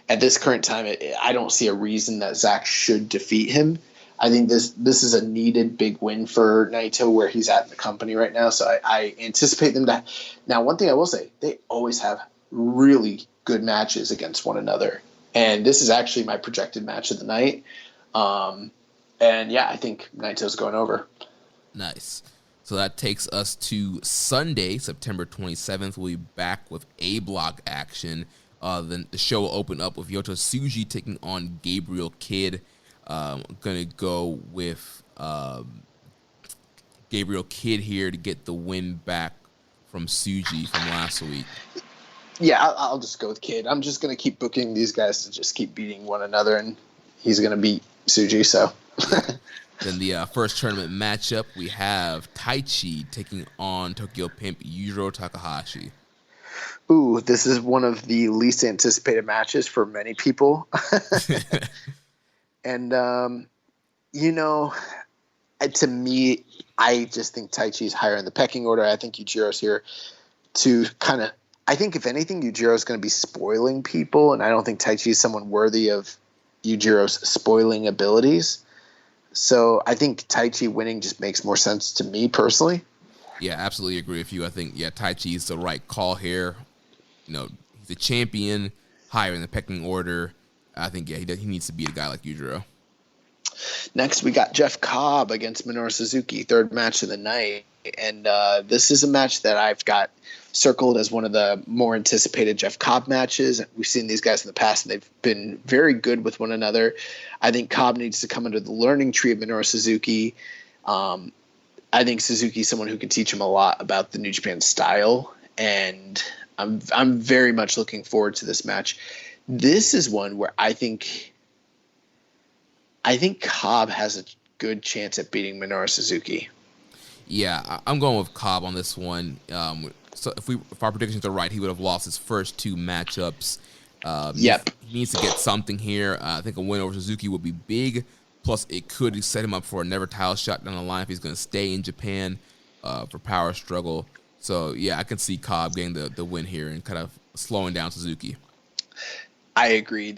at this current time, I don't see a reason that Zack should defeat him. I think this is a needed big win for Naito where he's at in the company right now. So I anticipate them to. Now, one thing I will say, they always have really good matches against one another. And this is actually my projected match of the night. I think Naito's going over. Nice. So that takes us to Sunday, September 27th. We'll be back with A-Block action. Then the show will open up with Yota Tsuji taking on Gabriel Kidd. I'm going to go with Gabriel Kidd here to get the win back from Tsuji from last week. Yeah, I'll just go with Kidd. I'm just going to keep booking these guys to just keep beating one another, and he's going to beat Tsuji, so... Then the first tournament matchup, we have Taichi taking on Tokyo Pimp Yujiro Takahashi. Ooh, this is one of the least anticipated matches for many people. And, to me, I just think Taichi's higher in the pecking order. I think Yujiro's here to kind of – I think, if anything, Yujiro's going to be spoiling people, and I don't think Taichi is someone worthy of Yujiro's spoiling abilities. So I think Taichi winning just makes more sense to me personally. Yeah, absolutely agree with you. I think, Taichi is the right call here. He's a champion, higher in the pecking order. I think, he needs to beat a guy like Yujiro. Next, we got Jeff Cobb against Minoru Suzuki, third match of the night. And this is a match that I've got circled as one of the more anticipated Jeff Cobb matches. We've seen these guys in the past, and they've been very good with one another. I think Cobb needs to come under the learning tree of Minoru Suzuki. I think Suzuki's someone who can teach him a lot about the New Japan style, and I'm very much looking forward to this match. This is one where I think Cobb has a good chance at beating Minoru Suzuki. Yeah, I'm going with Cobb on this one. So if our predictions are right, he would have lost his first two matchups. Yep. He needs to get something here. I think a win over Suzuki would be big. Plus, it could set him up for a never title shot down the line if he's going to stay in Japan for power struggle. So, yeah, I can see Cobb getting the win here and kind of slowing down Suzuki. I agree.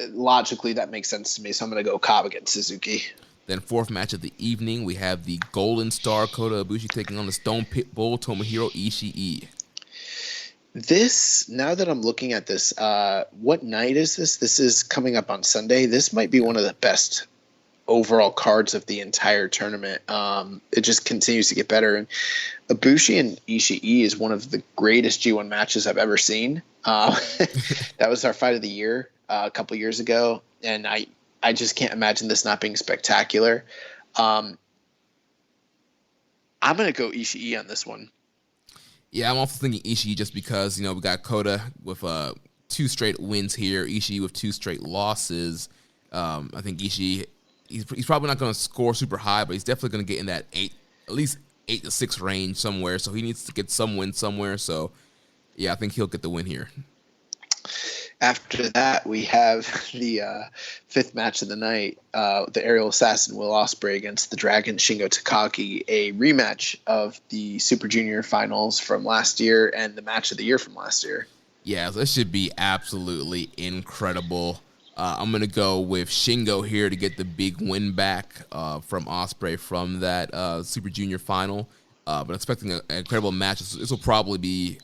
Logically, that makes sense to me. So I'm going to go Cobb against Suzuki. Then fourth match of the evening, we have the Golden Star Kota Ibushi taking on the Stone Pit Bull Tomohiro Ishii. This, now that I'm looking at this, what night is this? This is coming up on Sunday. This might be one of the best overall cards of the entire tournament. It just continues to get better. And Ibushi and Ishii is one of the greatest G1 matches I've ever seen. That was our fight of the year a couple years ago, and I just can't imagine this not being spectacular. I'm going to go Ishii on this one. Yeah, I'm also thinking Ishii just because, we got Kota with 2 straight wins here, Ishii with 2 straight losses. I think Ishii, he's probably not going to score super high, but he's definitely going to get in that at least 8 to 6 range somewhere, so he needs to get some win somewhere. So, yeah, I think he'll get the win here. After that, we have the 5th match of the night, the aerial assassin Will Ospreay against the Dragon Shingo Takagi, a rematch of the Super Junior finals from last year and the match of the year from last year. Yeah, this should be absolutely incredible. I'm going to go with Shingo here to get the big win back from Ospreay from that Super Junior final. But expecting an incredible match. This will probably be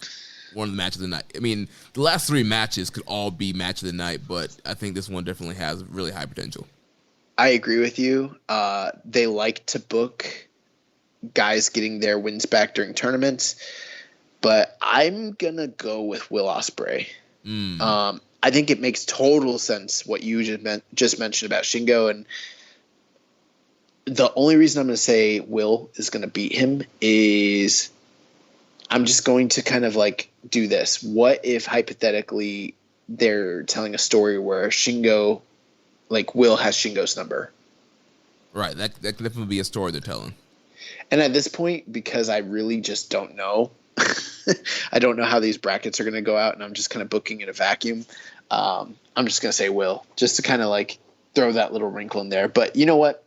one of the matches of the night. I mean, the last 3 matches could all be match of the night, but I think this one definitely has really high potential. I agree with you. They like to book guys getting their wins back during tournaments, but I'm going to go with Will Ospreay. I think it makes total sense what you just mentioned about Shingo, and the only reason I'm going to say Will is going to beat him is I'm just going to kind of like do this. What if hypothetically they're telling a story where Shingo, like Will has Shingo's number? Right, that could definitely be a story they're telling. And at this point, because I really just don't know, I don't know how these brackets are going to go out, and I'm just kind of booking in a vacuum. I'm just going to say Will, just to kind of like throw that little wrinkle in there. But you know what?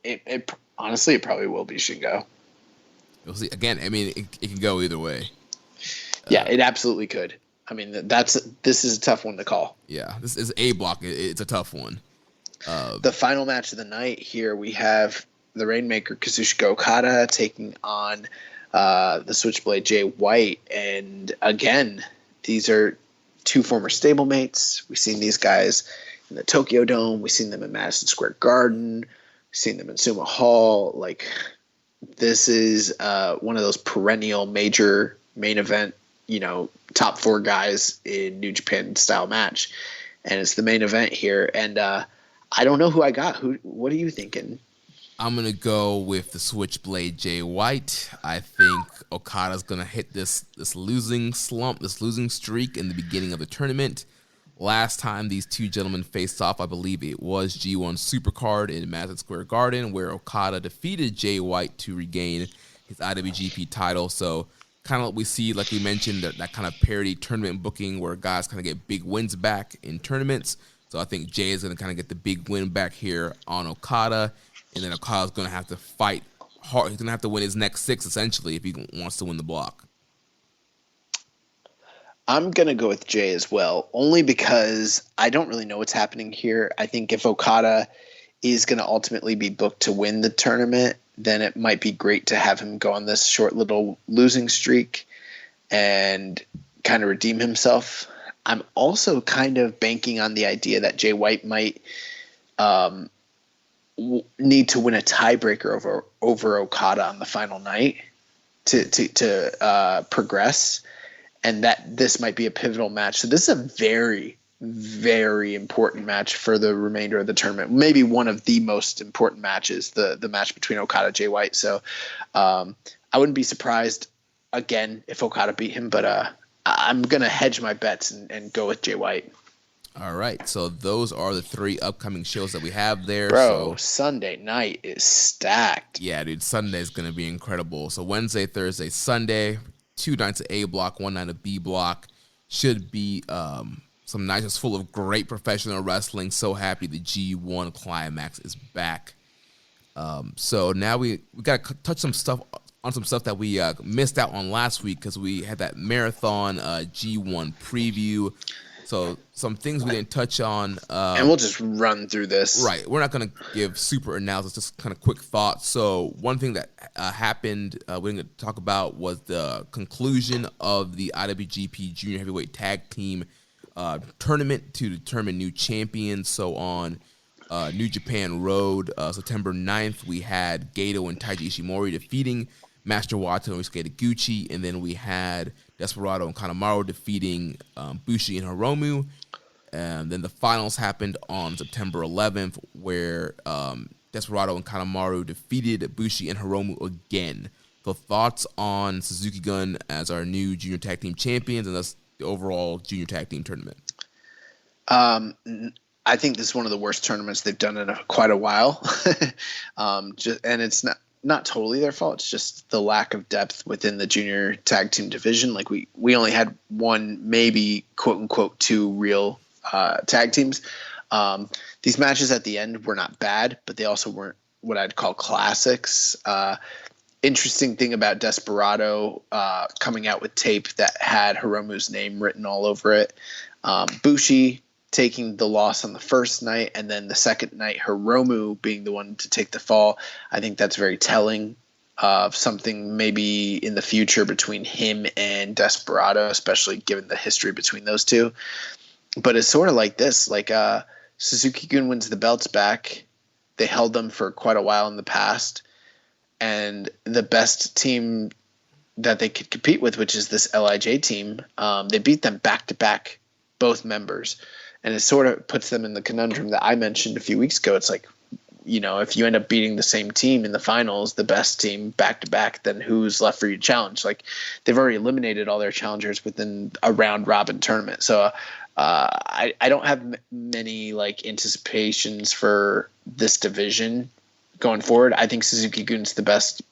It honestly, it probably will be Shingo. We'll see. Again, I mean, it can go either way. Yeah, it absolutely could. I mean, this is a tough one to call. Yeah, this is A block. It's a tough one. The final match of the night here, we have the Rainmaker Kazuchika Okada taking on the Switchblade Jay White. And again, these are 2 former stablemates. We've seen these guys in the Tokyo Dome. We've seen them in Madison Square Garden. We've seen them in Sumo Hall. Like, this is one of those perennial major main event, top 4 guys in New Japan style match. And it's the main event here. And I don't know who I got. What are you thinking? I'm going to go with the Switchblade Jay White. I think Okada's going to hit this losing slump, this losing streak in the beginning of the tournament. Last time these 2 gentlemen faced off, I believe it was G1 Supercard in Madison Square Garden, where Okada defeated Jay White to regain his IWGP title. So kind of what we see, like we mentioned, that kind of parody tournament booking where guys kind of get big wins back in tournaments. So I think Jay is going to kind of get the big win back here on Okada. And then Okada's going to have to fight hard. He's going to have to win his next 6, essentially, if he wants to win the block. I'm going to go with Jay as well, only because I don't really know what's happening here. I think if Okada is going to ultimately be booked to win the tournament, then it might be great to have him go on this short little losing streak and kind of redeem himself. I'm also kind of banking on the idea that Jay White might need to win a tiebreaker over Okada on the final night. to progress, and that this might be a pivotal match. So this is a very, very important match for the remainder of the tournament. Maybe one of the most important matches, the match between Okada and Jay White. So I wouldn't be surprised again if Okada beat him, but I'm gonna hedge my bets and go with Jay White. All right, so those are the 3 upcoming shows that we have there. Bro, So Sunday night is stacked. yeah, dude, Sunday's going to be incredible. So Wednesday, Thursday, Sunday, 2 nights of A block, 1 night of B block. Should be some nights just full of great professional wrestling. So happy the G1 Climax is back. So now we got to touch some stuff that we missed out on last week because we had that marathon G1 preview. So some things we didn't touch on. And we'll just run through this. Right. We're not going to give super analysis, just kind of quick thoughts. So one thing that happened we didn't talk about was the conclusion of the IWGP Junior Heavyweight Tag Team tournament to determine new champions. So on New Japan Road, September 9th, we had Gato and Taiji Ishimori defeating Master Wato and Risuke Taguchi, and then we had Desperado and Kanemaru defeating Bushi and Hiromu. And then the finals happened on September 11th, where Desperado and Kanemaru defeated Bushi and Hiromu again. So thoughts on Suzuki Gun as our new junior tag team champions and thus the overall junior tag team tournament? I think this is one of the worst tournaments they've done in quite a while. And it's not totally their fault. It's just the lack of depth within the junior tag team division. Like we only had one, maybe quote unquote 2 real tag teams. These matches at the end were not bad, but they also weren't what I'd call classics. Interesting thing about Desperado coming out with tape that had Hiromu's name written all over it. Bushi taking the loss on the first night, and then the second night Hiromu being the one to take the fall. I think that's very telling of something maybe in the future between him and Desperado, especially given the history between those two. But it's sort of like this, like Suzuki-gun wins the belts back. They held them for quite a while in the past, and the best team that they could compete with, which is this LIJ team, they beat them back-to-back, both members. And it sort of puts them in the conundrum that I mentioned a few weeks ago. It's like, if you end up beating the same team in the finals, the best team back to back, then who's left for you to challenge? Like, they've already eliminated all their challengers within a round robin tournament. So I don't have many anticipations for this division going forward. I think Suzuki-gun's the best,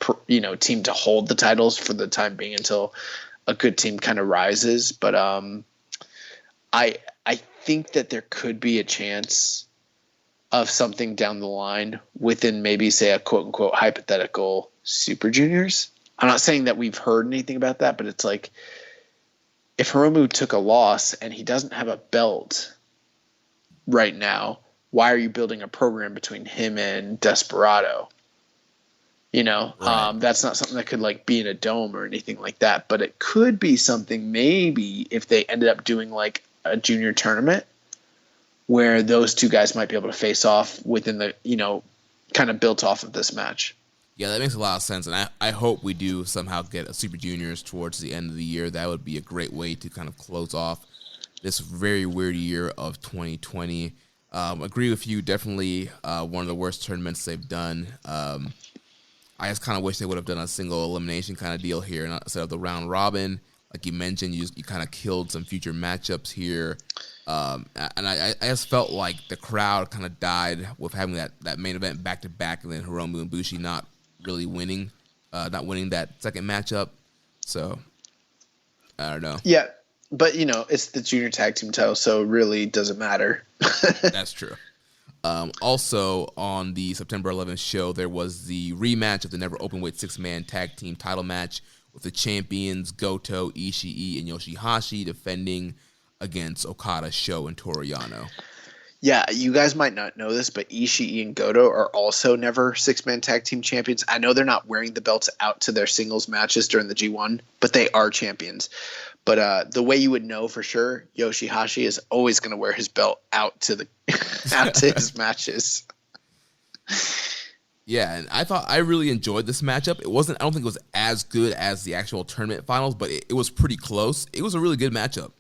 team to hold the titles for the time being until a good team kind of rises. But I think that there could be a chance of something down the line within maybe, say, a quote unquote hypothetical Super Juniors. I'm not saying that we've heard anything about that, but it's like, if Hiromu took a loss and he doesn't have a belt right now, why are you building a program between him and Desperado? Right. That's not something that could be in a dome or anything like that, but it could be something maybe if they ended up doing a junior tournament where those two guys might be able to face off within the, kind of built off of this match. Yeah, that makes a lot of sense, and I hope we do somehow get a Super Juniors towards the end of the year. That would be a great way to kind of close off this very weird year of 2020. Agree with you, definitely one of the worst tournaments they've done. I just kind of wish they would have done a single elimination kind of deal here instead of the round robin. Like you mentioned, you kind of killed some future matchups here. And I just felt like the crowd kind of died with having that main event back-to-back and then Hiromu and Bushi not really winning that second matchup. So, I don't know. Yeah, but, it's the junior tag team title, so it really doesn't matter. That's true. Also, on the September 11th show, there was the rematch of the never openweight 6-man tag team title match with the champions Goto, Ishii, and Yoshihashi defending against Okada, Sho, and Toru Yano. Yeah, you guys might not know this, but Ishii and Goto are also never 6-man tag team champions. I know they're not wearing the belts out to their singles matches during the G1, but they are champions. But the way you would know for sure, Yoshihashi is always going to wear his belt out to his matches. Yeah, and I really enjoyed this matchup. I don't think it was as good as the actual tournament finals, but it was pretty close. It was a really good matchup.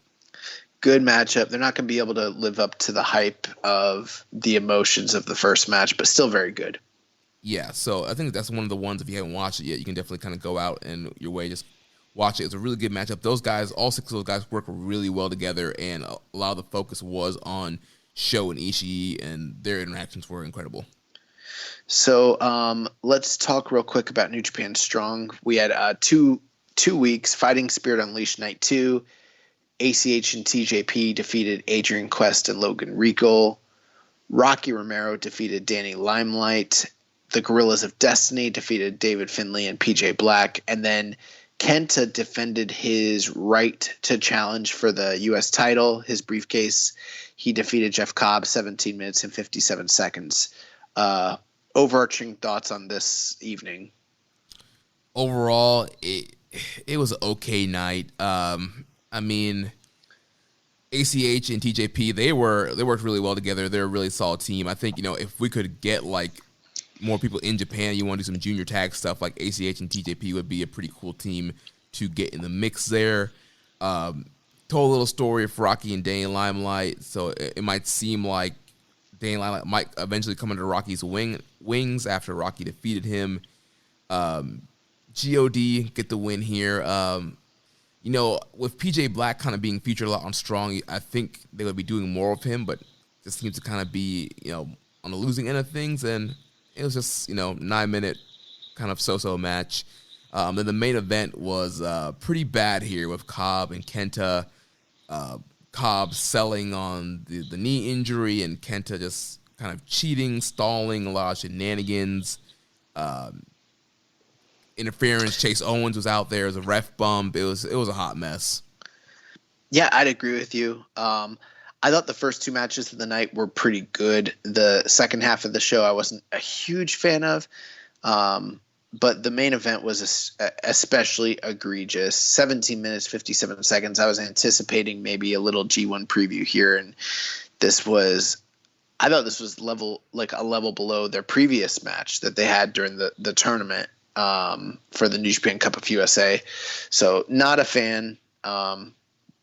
Good matchup. They're not going to be able to live up to the hype of the emotions of the first match, but still very good. Yeah, so I think that's one of the ones, if you haven't watched it yet, you can definitely kind of go out and your way, just watch it. It was a really good matchup. Those guys, all 6 of those guys work really well together, and a lot of the focus was on Sho and Ishii, and their interactions were incredible. So let's talk real quick about New Japan Strong. We had two weeks, Fighting Spirit Unleashed Night 2. ACH and TJP defeated Adrian Quest and Logan Regal. Rocky Romero defeated Danny Limelight. The Gorillas of Destiny defeated David Finlay and PJ Black. And then Kenta defended his right to challenge for the U.S. title, his briefcase. He defeated Jeff Cobb 17 minutes and 57 seconds. Overarching thoughts on this evening? Overall, it was an okay night. I mean, ACH and TJP, they worked really well together. They're a really solid team. I think, if we could get like more people in Japan, you want to do some junior tag stuff, like ACH and TJP would be a pretty cool team to get in the mix there. Told a little story of Rocky and Danny Limelight, so it might seem like Danny Limelight might eventually come under Rocky's wings after Rocky defeated him. God get the win here. With PJ Black kind of being featured a lot on Strong, I think they would be doing more of him, but just seems to kind of be, on the losing end of things. And it was just, 9-minute kind of so-so match. Then the main event was pretty bad here with Cobb and Kenta. Cobb selling on the knee injury and Kenta just kind of cheating, stalling, a lot of shenanigans. Interference. Chase Owens was out there as a ref bump. It was a hot mess. Yeah, I'd agree with you. I thought the first 2 matches of the night were pretty good. The second half of the show I wasn't a huge fan of, but the main event was especially egregious. 17 minutes, 57 seconds. I was anticipating maybe a little G1 preview here, and I thought this was a level below their previous match that they had during the tournament for the New Japan Cup of USA. So not a fan.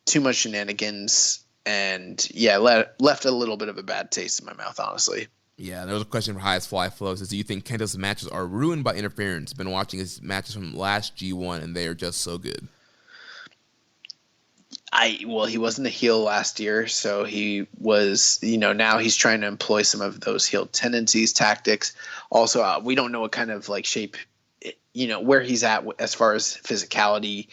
Too much shenanigans. And yeah, left a little bit of a bad taste in my mouth, honestly. Yeah, there was a question for Highest Fly Flow. Says, do you think Kenta's matches are ruined by interference? Been watching his matches from last G1, and they are just so good. He wasn't a heel last year, so he was, now he's trying to employ some of those heel tendencies, tactics. Also, we don't know what kind of shape, where he's at as far as physicality.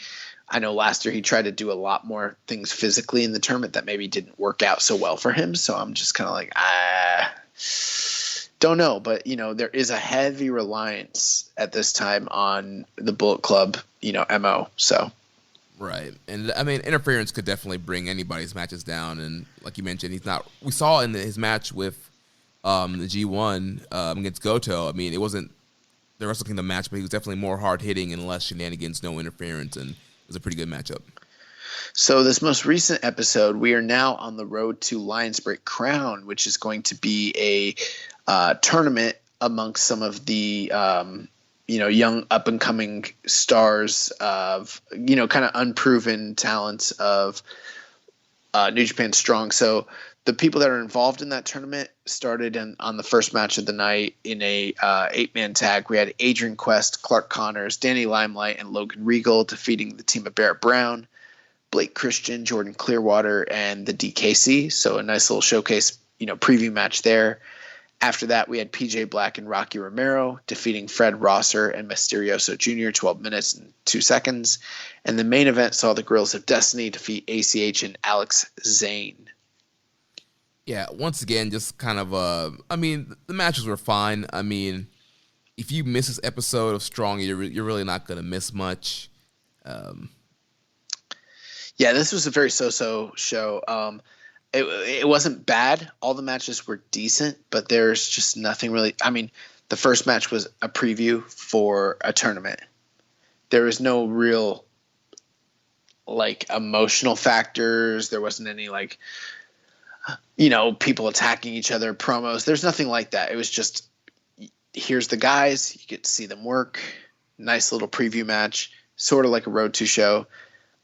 I know last year he tried to do a lot more things physically in the tournament that maybe didn't work out so well for him. So I'm just kind of don't know. But, there is a heavy reliance at this time on the Bullet Club, MO. So. Right. And I mean, interference could definitely bring anybody's matches down. And like you mentioned, we saw in his match with the G1 against Goto. I mean, it wasn't the Wrestle Kingdom match, but he was definitely more hard hitting and less shenanigans, no interference. And it was a pretty good matchup. So this most recent episode, we are now on the road to Lionsbreak Crown, which is going to be a tournament amongst some of the young up and coming stars of kind of unproven talents of New Japan Strong. So the people that are involved in that tournament started on the first match of the night in a 8-man tag. We had Adrian Quest, Clark Connors, Danny Limelight, and Logan Regal defeating the team of Barrett Brown, Blake Christian, Jordan Clearwater, and the DKC. So a nice little showcase, preview match there. After that, we had PJ Black and Rocky Romero defeating Fred Rosser and Mysterioso Jr. 12 minutes and 2 seconds. And the main event saw the Gorillas of Destiny defeat ACH and Alex Zane. Yeah, once again, just kind of, the matches were fine. I mean, if you miss this episode of Strong, you're really not going to miss much. Yeah, this was a very so-so show. It wasn't bad. All the matches were decent, but there's just nothing really. I mean, the first match was a preview for a tournament. There was no real, emotional factors. There wasn't any, people attacking each other, promos. There's nothing like that. It was just here's the guys. You get to see them work. Nice little preview match, sort of like a Road to show.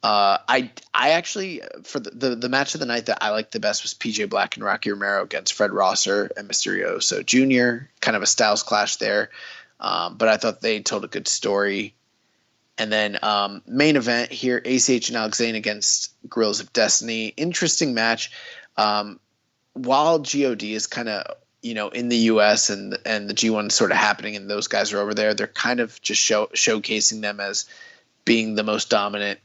I actually, for the match of the night that I liked the best was PJ Black and Rocky Romero against Fred Rosser and Mysterioso Jr. Kind of a styles clash there. But I thought they told a good story. And then main event here, ACH and Alex Zane against Guerrillas of Destiny. Interesting match. While GOD is kind of, in the US and the G1 sort of happening and those guys are over there, they're kind of just showcasing them as being the most dominant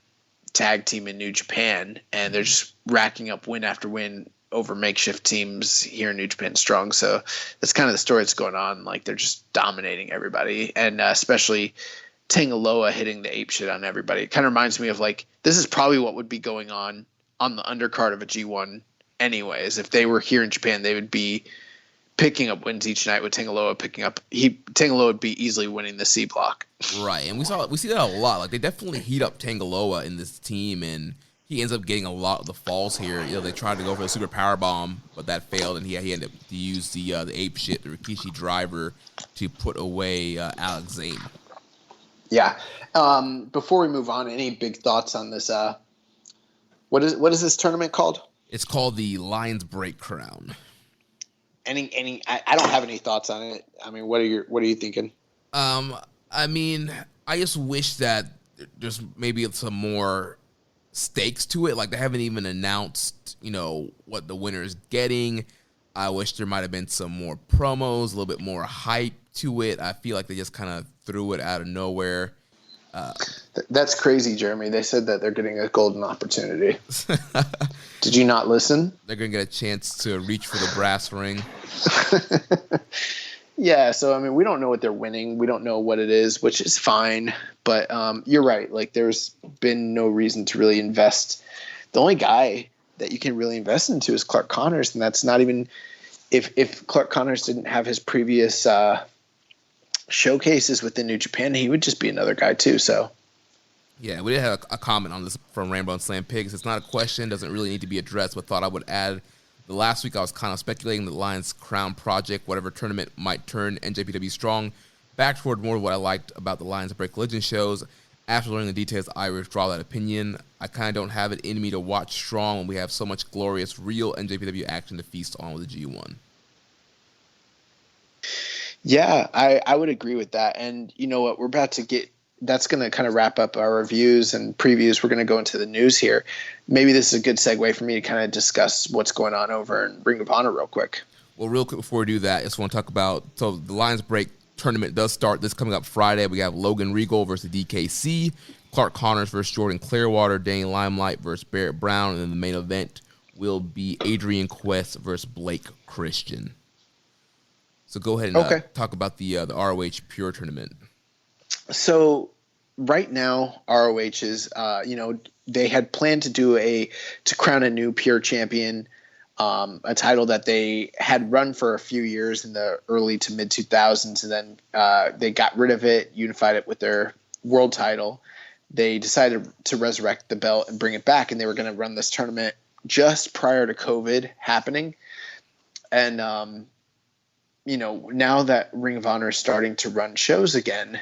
tag team in New Japan. And they're just racking up win after win over makeshift teams here in New Japan Strong. So that's kind of the story that's going on. Like, they're just dominating everybody. And especially Tangaloa hitting the ape shit on everybody. It kind of reminds me of, like, this is probably what would be going on the undercard of a G1 anyways. If they were here in Japan, they would be picking up wins each night with Tangaloa Tangaloa would be easily winning the C block. Right, and we see that a lot. Like, they definitely heat up Tangaloa in this team, and he ends up getting a lot of the falls here. They tried to go for the super power bomb, but that failed, and he ended up to use the ape shit, the Rikishi driver, to put away Alex Zane. Yeah. Before we move on, any big thoughts on this? What is this tournament called? It's called the Lions Break Crown. I don't have any thoughts on it. I mean, what are you thinking? I mean, I just wish that there's maybe some more stakes to it. Like, they haven't even announced, what the winner is getting. I wish there might have been some more promos, a little bit more hype to it. I feel like they just kind of threw it out of nowhere. That's crazy, Jeremy. They said that they're getting a golden opportunity. Did you not listen? They're going to get a chance to reach for the brass ring. Yeah, so, I mean, we don't know what they're winning. We don't know what it is, which is fine. But you're right. Like, there's been no reason to really invest. The only guy that you can really invest into is Clark Connors, and that's not even – if Clark Connors didn't have his previous showcases within New Japan, he would just be another guy too. So yeah, we did have a comment on this from Rainbow and Slam Pigs. It's not a question, doesn't really need to be addressed, but thought I would add. The last week I was kind of speculating the Lions Crown Project, whatever tournament might turn NJPW Strong back toward more of what I liked about the Lions Break Collision shows. After learning the details, I withdraw that opinion. I kind of don't have it in me to watch Strong when we have so much glorious, real NJPW action to feast on with the G1. Yeah, I would agree with that. And you know what? We're about to get – that's going to kind of wrap up our reviews and previews. We're going to go into the news here. Maybe this is a good segue for me to kind of discuss what's going on over in Ring of Honor real quick. Well, real quick before we do that, I just want to talk about – so the Lions Break tournament does start this coming up Friday. We have Logan Regal versus DKC, Clark Connors versus Jordan Clearwater, Danny Limelight versus Barrett Brown, and then the main event will be Adrian Quest versus Blake Christian. So go ahead and talk about the ROH Pure tournament. So right now, ROH is, they had planned to crown a new Pure champion, a title that they had run for a few years in the early to mid 2000s, and then they got rid of it, unified it with their world title. They decided to resurrect the belt and bring it back, and they were going to run this tournament just prior to COVID happening. And now that Ring of Honor is starting to run shows again,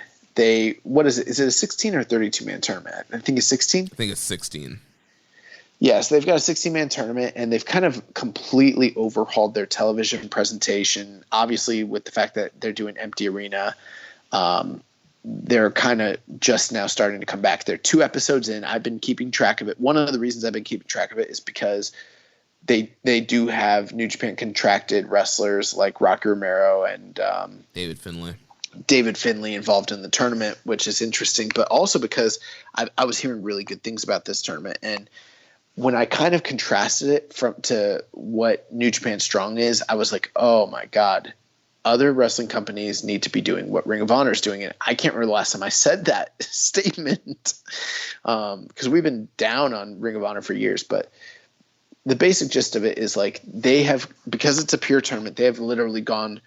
what is it? Is it a 16 or 32-man tournament? I think it's 16. I think it's 16. Yeah, so they've got a 16-man tournament, and they've kind of completely overhauled their television presentation. Obviously, with the fact that they're doing empty arena, they're kind of just now starting to come back. They're 2 episodes in. I've been keeping track of it. One of the reasons I've been keeping track of it is because they do have New Japan contracted wrestlers like Rocky Romero and David Finlay involved in the tournament, which is interesting, but also because I was hearing really good things about this tournament. And when I kind of contrasted it to what New Japan Strong is, I was like, oh my God, other wrestling companies need to be doing what Ring of Honor is doing. And I can't remember the last time I said that statement because we've been down on Ring of Honor for years, but the basic gist of it is like they have, because it's a pure tournament, they have literally gone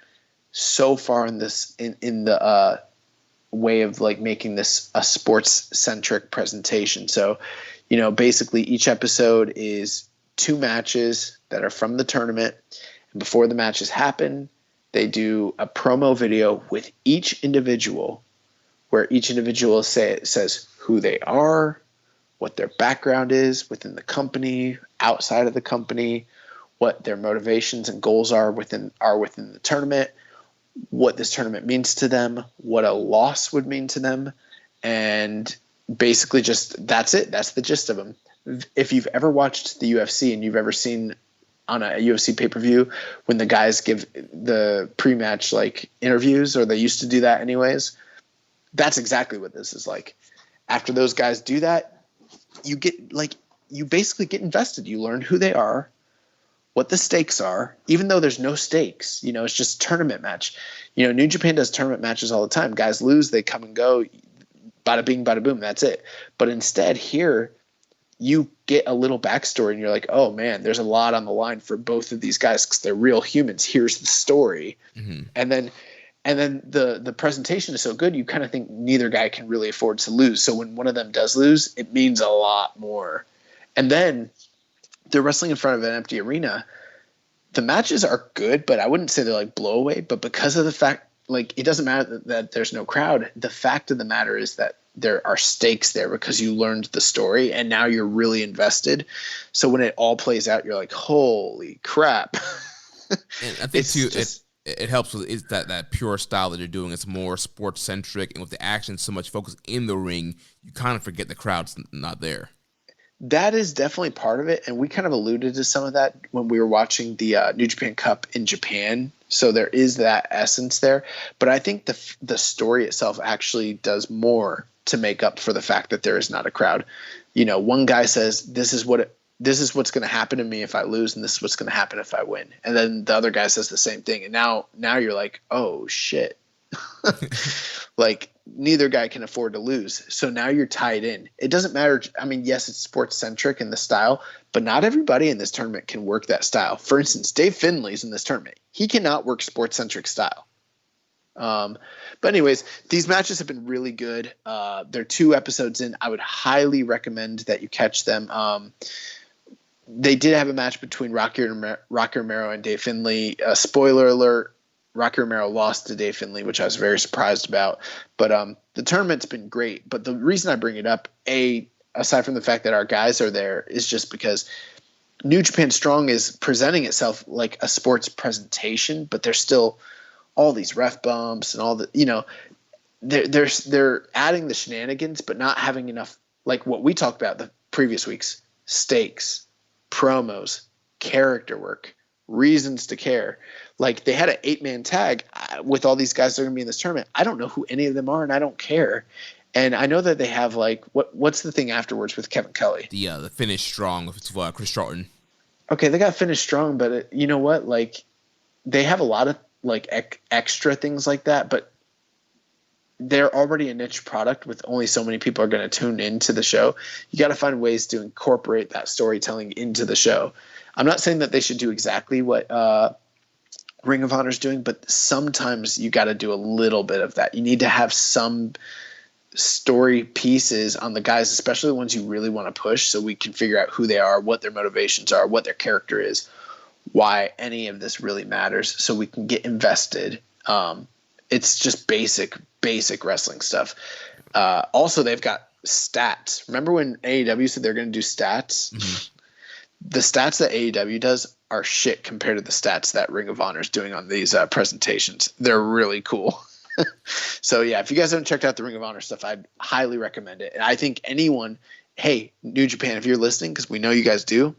so far in this in the way of like making this a sports centric presentation. So, basically each episode is 2 matches that are from the tournament, and before the matches happen, they do a promo video with each individual, where each individual says who they are, what their background is within the company, outside of the company, what their motivations and goals are within the tournament, what this tournament means to them, what a loss would mean to them, and basically just that's it. That's the gist of them. If you've ever watched the UFC and you've ever seen on a UFC pay-per-view when the guys give the pre-match like interviews, or they used to do that anyways, that's exactly what this is like. After those guys do that, you basically get invested. You learn who they are, what the stakes are, even though there's no stakes. It's just tournament match. New Japan does tournament matches all the time. Guys lose, they come and go, bada bing, bada boom, that's it. But instead here, you get a little backstory and you're like, oh man, there's a lot on the line for both of these guys because they're real humans. Here's the story. Mm-hmm. And then the presentation is so good, you kind of think neither guy can really afford to lose. So when one of them does lose, it means a lot more. And then they're wrestling in front of an empty arena. The matches are good, but I wouldn't say they're like blow away. But because of the fact, like, it doesn't matter that there's no crowd. The fact of the matter is that there are stakes there because you learned the story and now you're really invested. So when it all plays out, you're like, holy crap. And I think too, it helps with that pure style that you're doing. It's more sports centric, and with the action so much focus in the ring, you kind of forget the crowd's not there. That is definitely part of it, and we kind of alluded to some of that when we were watching the New Japan Cup in Japan. So there is that essence there, but I think the story itself actually does more to make up for the fact that there is not a crowd. One guy says, this is what's going to happen to me if I lose, and this is what's going to happen if I win. And then the other guy says the same thing, and now you're like, oh shit. Like, neither guy can afford to lose. So now you're tied in. It doesn't matter. I mean, yes, it's sports centric in the style, but not everybody in this tournament can work that style. For instance, Dave Finlay's in this tournament. He cannot work sports centric style. But anyways, these matches have been really good. They're 2 episodes in. I would highly recommend that you catch them. They did have a match between Rocky Romero and Dave Finlay. Spoiler alert. Rocky Romero lost to Dave Finlay, which I was very surprised about. But the tournament's been great. But the reason I bring it up, aside from the fact that our guys are there, is just because New Japan Strong is presenting itself like a sports presentation, but there's still all these ref bumps and all the, they're adding the shenanigans, but not having enough, like what we talked about the previous weeks: stakes, promos, character work, reasons to care. Like, they had an 8-man tag with all these guys that are going to be in this tournament. I don't know who any of them are, and I don't care. And I know that they have, like, what's the thing afterwards with Kevin Kelly? The finish strong with Chris Charlton. Okay, they got finished strong, but you know what? Like, they have a lot of like extra things like that, but they're already a niche product with only so many people are going to tune into the show. You got to find ways to incorporate that storytelling into the show. I'm not saying that they should do exactly what Ring of Honor is doing, but sometimes you got to do a little bit of that. You need to have some story pieces on the guys, especially the ones you really want to push, so we can figure out who they are, what their motivations are, what their character is, why any of this really matters, so we can get invested. It's just basic wrestling stuff. Also, they've got stats. Remember when AEW said they're going to do stats? Mm-hmm. The stats that AEW does are shit compared to the stats that Ring of Honor is doing on these presentations. They're really cool. So yeah, if you guys haven't checked out the Ring of Honor stuff, I'd highly recommend it. And I think anyone, hey, New Japan, if you're listening, because we know you guys do,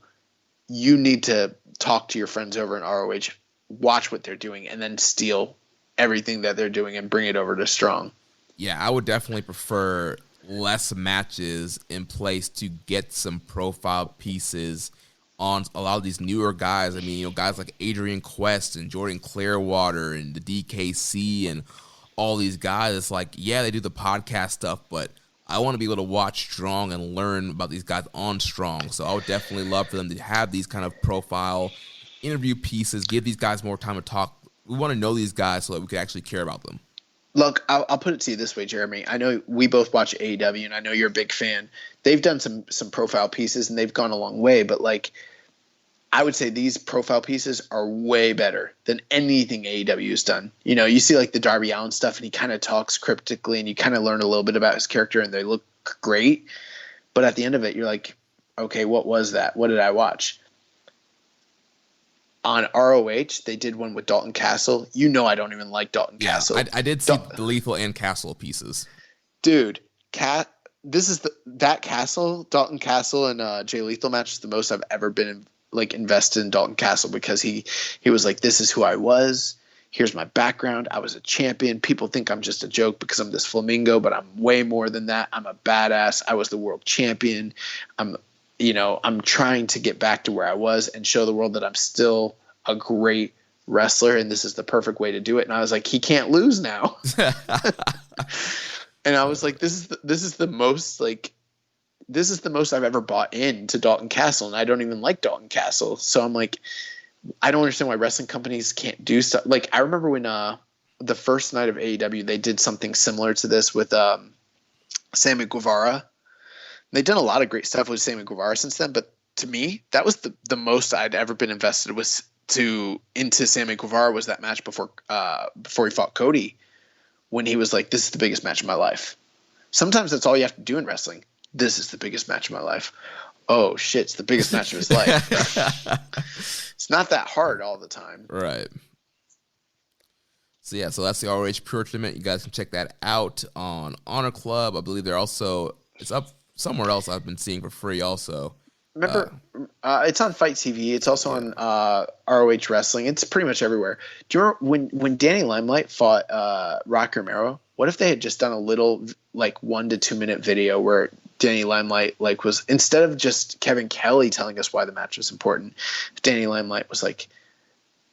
you need to talk to your friends over in ROH, watch what they're doing, and then steal everything that they're doing and bring it over to Strong. Yeah, I would definitely prefer less matches in place to get some profile pieces on a lot of these newer guys. I mean, guys like Adrian Quest and Jordan Clearwater and the DKC and all these guys. It's like, yeah, they do the podcast stuff, but I want to be able to watch Strong and learn about these guys on Strong. So I would definitely love for them to have these kind of profile interview pieces, give these guys more time to talk. We want to know these guys so that we can actually care about them. Look, I'll put it to you this way, Jeremy. I know we both watch AEW, and I know you're a big fan. They've done some profile pieces, and they've gone a long way. But like, I would say these profile pieces are way better than anything AEW has done. You see like the Darby Allin stuff, and he kind of talks cryptically, and you kind of learn a little bit about his character, and they look great. But at the end of it, you're like, okay, what was that? What did I watch? On ROH, they did one with Dalton Castle. I don't even like Dalton Castle. I did see the Lethal and Castle pieces. Dude, that Castle, Dalton Castle and Jay Lethal match is the most I've ever been invested in Dalton Castle, because he was like, this is who I was. Here's my background. I was a champion. People think I'm just a joke because I'm this flamingo, but I'm way more than that. I'm a badass. I was the world champion. I'm trying to get back to where I was and show the world that I'm still a great wrestler, and this is the perfect way to do it. And I was like, he can't lose now. And I was like, this is the most I've ever bought into Dalton Castle, and I don't even like Dalton Castle. So I'm like, I don't understand why wrestling companies can't do stuff. Like, I remember when the first night of AEW, they did something similar to this with Sammy Guevara. They've done a lot of great stuff with Sammy Guevara since then, but to me, that was the most I'd ever been invested into Sammy Guevara, was that match before he fought Cody, when he was like, this is the biggest match of my life. Sometimes that's all you have to do in wrestling. This is the biggest match of my life. Oh shit, it's the biggest match of his life. It's not that hard all the time. Right. So that's the ROH Pure Tournament. You guys can check that out on Honor Club. I believe it's up somewhere else I've been seeing for free also. Remember, it's on Fight TV. It's also on ROH Wrestling. It's pretty much everywhere. Do you remember when Danny Limelight fought Rocky Romero? What if they had just done a little 1 to 2 minute video where Danny Limelight was, instead of just Kevin Kelly telling us why the match was important, Danny Limelight was like,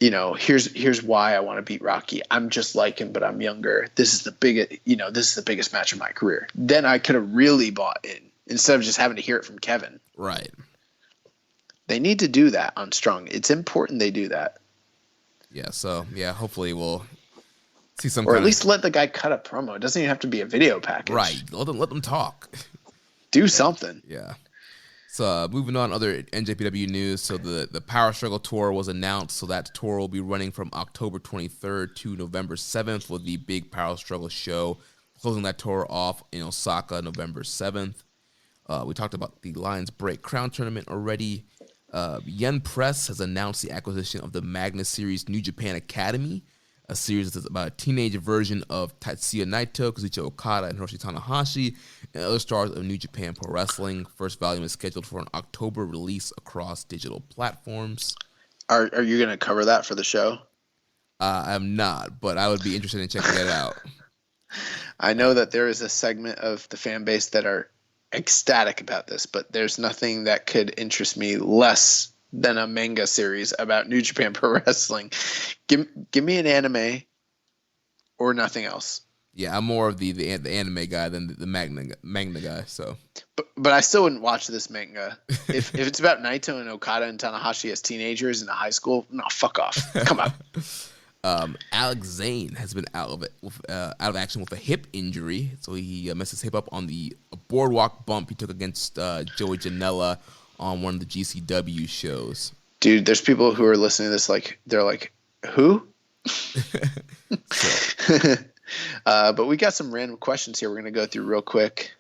here's why I want to beat Rocky. I'm just like him, but I'm younger. This is the biggest match of my career. Then I could have really bought in, instead of just having to hear it from Kevin. Right. They need to do that on Strong. It's important they do that. Yeah. So hopefully we'll see some, or at least let the guy cut a promo. It doesn't even have to be a video package. Right. Let them talk. Do something. Yeah. So moving on, other NJPW news. So the Power Struggle Tour was announced. So that tour will be running from October 23rd to November 7th with the big Power Struggle show, closing that tour off in Osaka November 7th. We talked about the Lions Break Crown Tournament already. Yen Press has announced the acquisition of the Magnus Series New Japan Academy, a series that's about a teenage version of Tatsuya Naito, Kazuchika Okada, and Hiroshi Tanahashi, and other stars of New Japan Pro Wrestling. First volume is scheduled for an October release across digital platforms. Are you going to cover that for the show? I'm not, but I would be interested in checking that out. I know that there is a segment of the fan base that are ecstatic about this, but there's nothing that could interest me less than a manga series about New Japan Pro Wrestling. Give me an anime or nothing else. Yeah, I'm more of the anime guy than the manga guy. So, but I still wouldn't watch this manga if it's about Naito and Okada and Tanahashi as teenagers in a high school. No, fuck off. Come on. Alex Zane has been out of action with a hip injury. So he messed his hip up on the boardwalk bump he took against Joey Janela on one of the GCW shows. Dude, there's people who are listening to this they're like, who? But we got some random questions here we're going to go through real quick.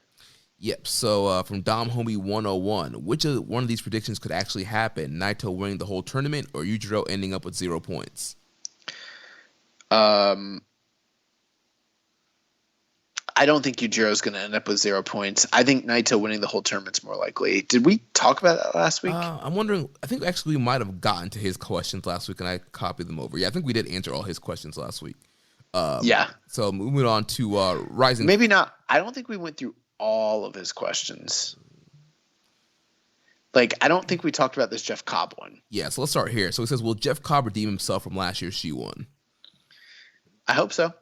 Yep. So from Dom Homie 101, which of one of these predictions could actually happen? Naito winning the whole tournament or Yujiro ending up with 0 points? I don't think Yujiro's going to end up with 0 points. I think Naito winning the whole tournament's more likely. Did we talk about that last week? I'm wondering. I think actually we might have gotten to his questions last week, and I copied them over. Yeah, I think we did answer all his questions last week. Yeah. So moving on to Rising. Maybe not. I don't think we went through all of his questions. I don't think we talked about this Jeff Cobb one. Yeah, so let's start here. So he says, will Jeff Cobb redeem himself from last year's G1? I hope so.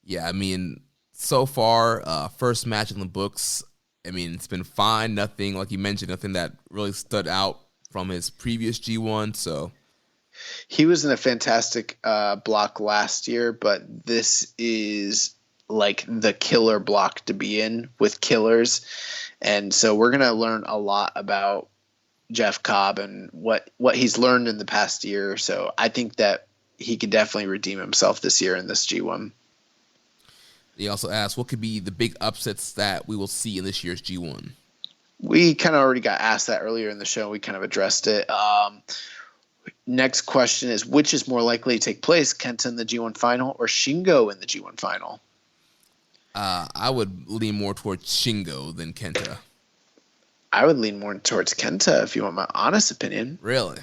Yeah, I mean, so far, first match in the books, I mean, it's been fine. Nothing, like you mentioned, nothing that really stood out from his previous G1, so. He was in a fantastic block last year, but this is the killer block to be in with killers. And so we're going to learn a lot about Jeff Cobb and what he's learned in the past year or so. I think that he could definitely redeem himself this year in this G1. He also asked, what could be the big upsets that we will see in this year's G1? We kind of already got asked that earlier in the show. We kind of addressed it. Next question is, which is more likely to take place, Kenta in the G1 final or Shingo in the G1 final? I would lean more towards Shingo than Kenta. I would lean more towards Kenta if you want my honest opinion. Really?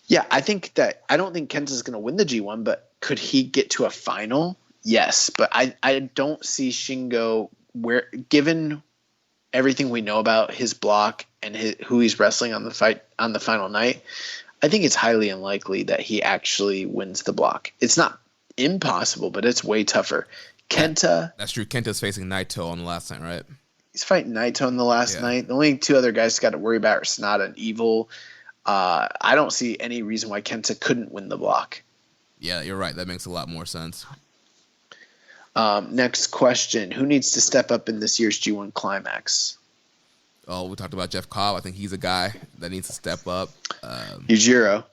Yeah, I don't think Kenta's going to win the G1, but could he get to a final? Yes, but I don't see Shingo, given everything we know about his block and who he's wrestling on the final night, I think it's highly unlikely that he actually wins the block. It's not impossible, but it's way tougher. Kenta. That's true. Kenta's facing Naito on the last night, right? He's fighting Naito on the last night. The only two other guys got to worry about are Sonata and Evil. I don't see any reason why Kenta couldn't win the block. Yeah, you're right. That makes a lot more sense. Next question. Who needs to step up in this year's G1 Climax? Oh, we talked about Jeff Cobb. I think he's a guy that needs to step up. Yujiro.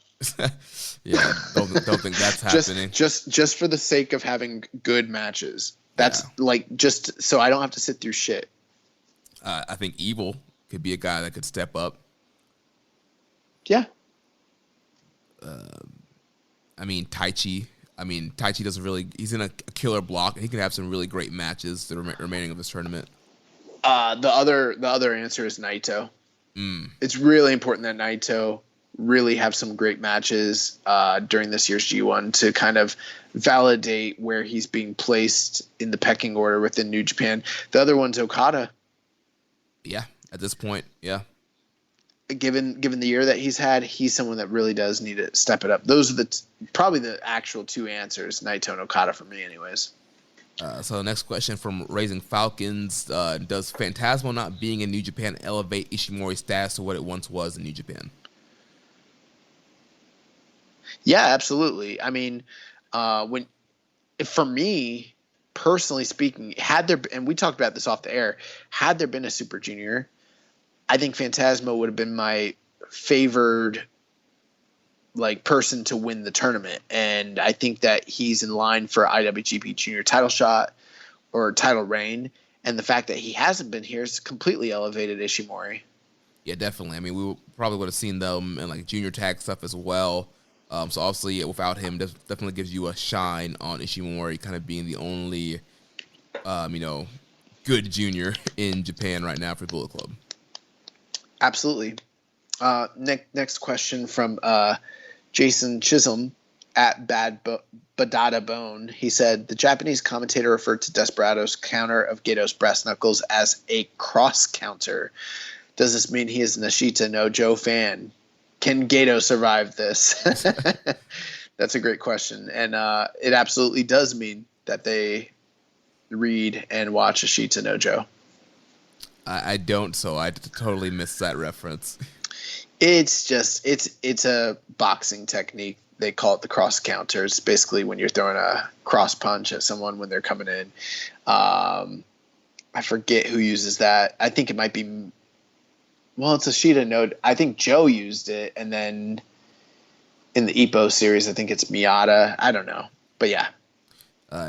Yeah, don't think that's happening. Just for the sake of having good matches. That's just so I don't have to sit through shit. I think Evil could be a guy that could step up. Yeah. Taichi. Taichi doesn't really. He's in a killer block, and he can have some really great matches the remaining of this tournament. The other answer is Naito. It's really important that Naito really have some great matches during this year's G1 to kind of validate where he's being placed in the pecking order within New Japan. The other one's Okada. Yeah, at this point, yeah. Given the year that he's had, he's someone that really does need to step it up. Those are probably the actual two answers, Naito and Okada for me anyways. So the next question from Raising Falcons, does Phantasmo not being in New Japan elevate Ishimori's status to what it once was in New Japan? Yeah, absolutely. For me, personally speaking, and we talked about this off the air, had there been a Super Junior, I think Phantasmo would have been my favored person to win the tournament. And I think that he's in line for IWGP Junior title shot or title reign. And the fact that he hasn't been here has completely elevated Ishimori. Yeah, definitely. We probably would have seen them in junior tag stuff as well. So obviously, without him, definitely gives you a shine on Ishimori kind of being the only, good junior in Japan right now for Bullet Club. Absolutely. Next question from Jason Chisholm at Badada Bone. He said, the Japanese commentator referred to Desperado's counter of Gato's brass knuckles as a cross counter. Does this mean he is an Ashita no Joe fan? Can Gato survive this? That's a great question. And it absolutely does mean that they read and watch Ashita no Joe. I don't, so I totally missed that reference. It's a boxing technique. They call it the cross counter. It's basically when you're throwing a cross punch at someone when they're coming in. I forget who uses that. I think it might be. Well, it's Ashita no. I think Joe used it, and then in the Ippo series, I think it's Miyata. I don't know, but yeah.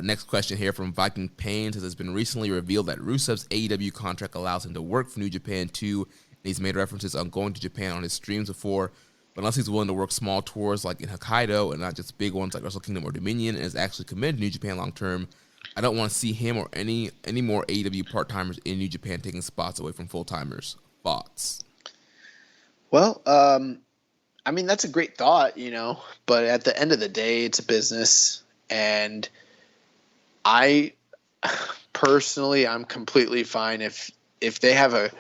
Next question here from Viking Pain says, it's been recently revealed that Rusev's AEW contract allows him to work for New Japan too, and he's made references on going to Japan on his streams before, but unless he's willing to work small tours like in Hokkaido and not just big ones like Wrestle Kingdom or Dominion and is actually committed to New Japan long term, I don't want to see him or any more AEW part-timers in New Japan taking spots away from full-timers. Thoughts? Well, that's a great thought, but at the end of the day, it's a business, and I personally, I'm completely fine if they have a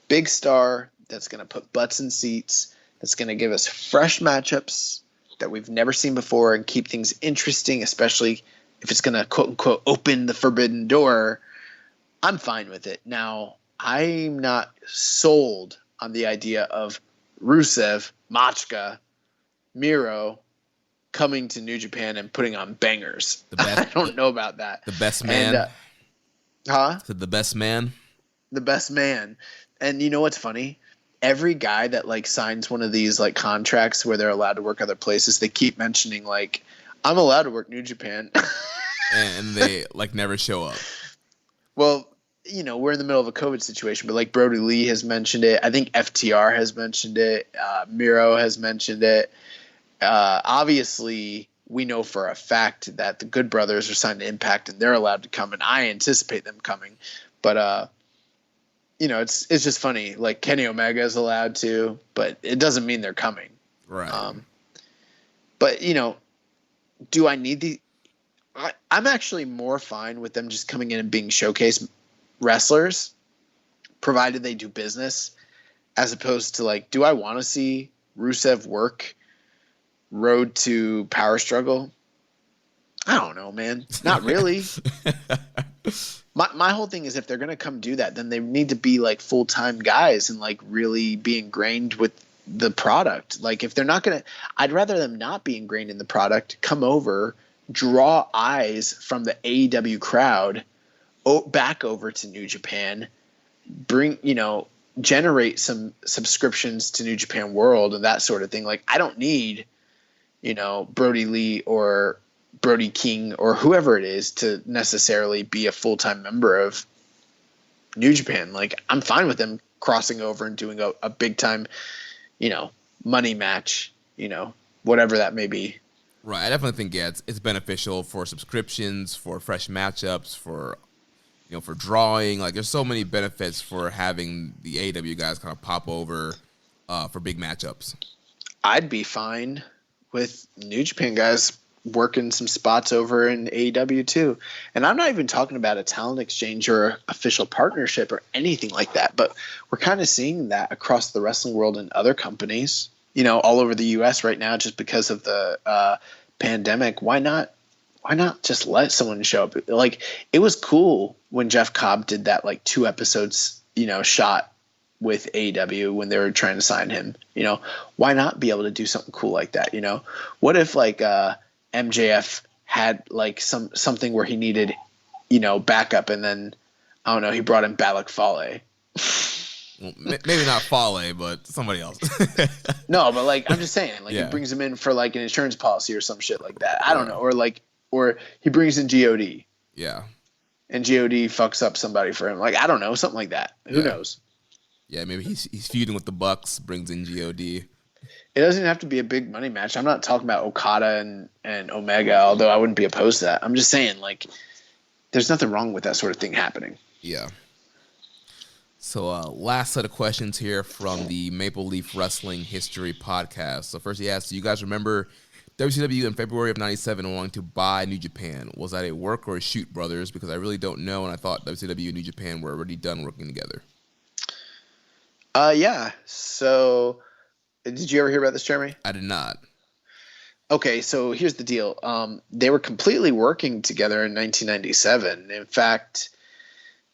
big star that's going to put butts in seats, that's going to give us fresh matchups that we've never seen before and keep things interesting, especially if it's going to quote unquote open the forbidden door. I'm fine with it. Now, I'm not sold on the idea of Rusev, Machka, Miro coming to New Japan and putting on bangers. I don't know about that. The best man. And, the best man. The best man. And you know what's funny? every guy that like signs one of these like contracts where they're allowed to work other places, they keep mentioning like, I'm allowed to work New Japan. and they like never show up. Well, we're in the middle of a COVID situation, but like Brody Lee has mentioned it. I think FTR has mentioned it. Miro has mentioned it. Obviously, we know for a fact that the Good Brothers are signed to Impact and they're allowed to come, and I anticipate them coming. But it's just funny. Like Kenny Omega is allowed to, but it doesn't mean they're coming. Right. But do I need the? I'm actually more fine with them just coming in and being showcase wrestlers, provided they do business, as opposed to like, do I want to see Rusev work Road to Power Struggle? I don't know, man. Not really. My whole thing is if they're going to come do that, then they need to be like full-time guys and like really be ingrained with the product. Like if they're not going to, I'd rather them not be ingrained in the product, come over, draw eyes from the AEW crowd back over to New Japan, bring, generate some subscriptions to New Japan World and that sort of thing. Like I don't need, Brody Lee or Brody King or whoever it is to necessarily be a full-time member of New Japan. Like I'm fine with them crossing over and doing a big time, money match, whatever that may be. Right. I definitely think, it's beneficial for subscriptions, for fresh matchups, for drawing. Like there's so many benefits for having the AEW guys kind of pop over for big matchups. I'd be fine with New Japan guys working some spots over in AEW too. And I'm not even talking about a talent exchange or official partnership or anything like that, but we're kind of seeing that across the wrestling world and other companies, all over the US right now, just because of the pandemic. Why not just let someone show up? Like it was cool when Jeff Cobb did that like 2 episodes, shot with AEW when they were trying to sign him. Why not be able to do something cool like that? What if like MJF had like something where he needed, backup, and then I don't know, he brought in Balak Fale. Well, maybe not Fale, but somebody else. No, but like I'm just saying, like he brings him in for like an insurance policy or some shit like that. I don't know, or he brings in God. Yeah. And God fucks up somebody for him. Like I don't know, something like that. Who knows? Yeah, maybe he's feuding with the Bucks, brings in God. It doesn't have to be a big money match. I'm not talking about Okada and Omega, although I wouldn't be opposed to that. I'm just saying, like, there's nothing wrong with that sort of thing happening. Yeah. So last set of questions here from the Maple Leaf Wrestling History Podcast. So first he asks, do you guys remember WCW in February of 97 wanting to buy New Japan? Was that a work or a shoot, brothers? Because I really don't know, and I thought WCW and New Japan were already done working together. Yeah. So did you ever hear about this, Jeremy? I did not. Okay, so here's the deal. They were completely working together in 1997. In fact,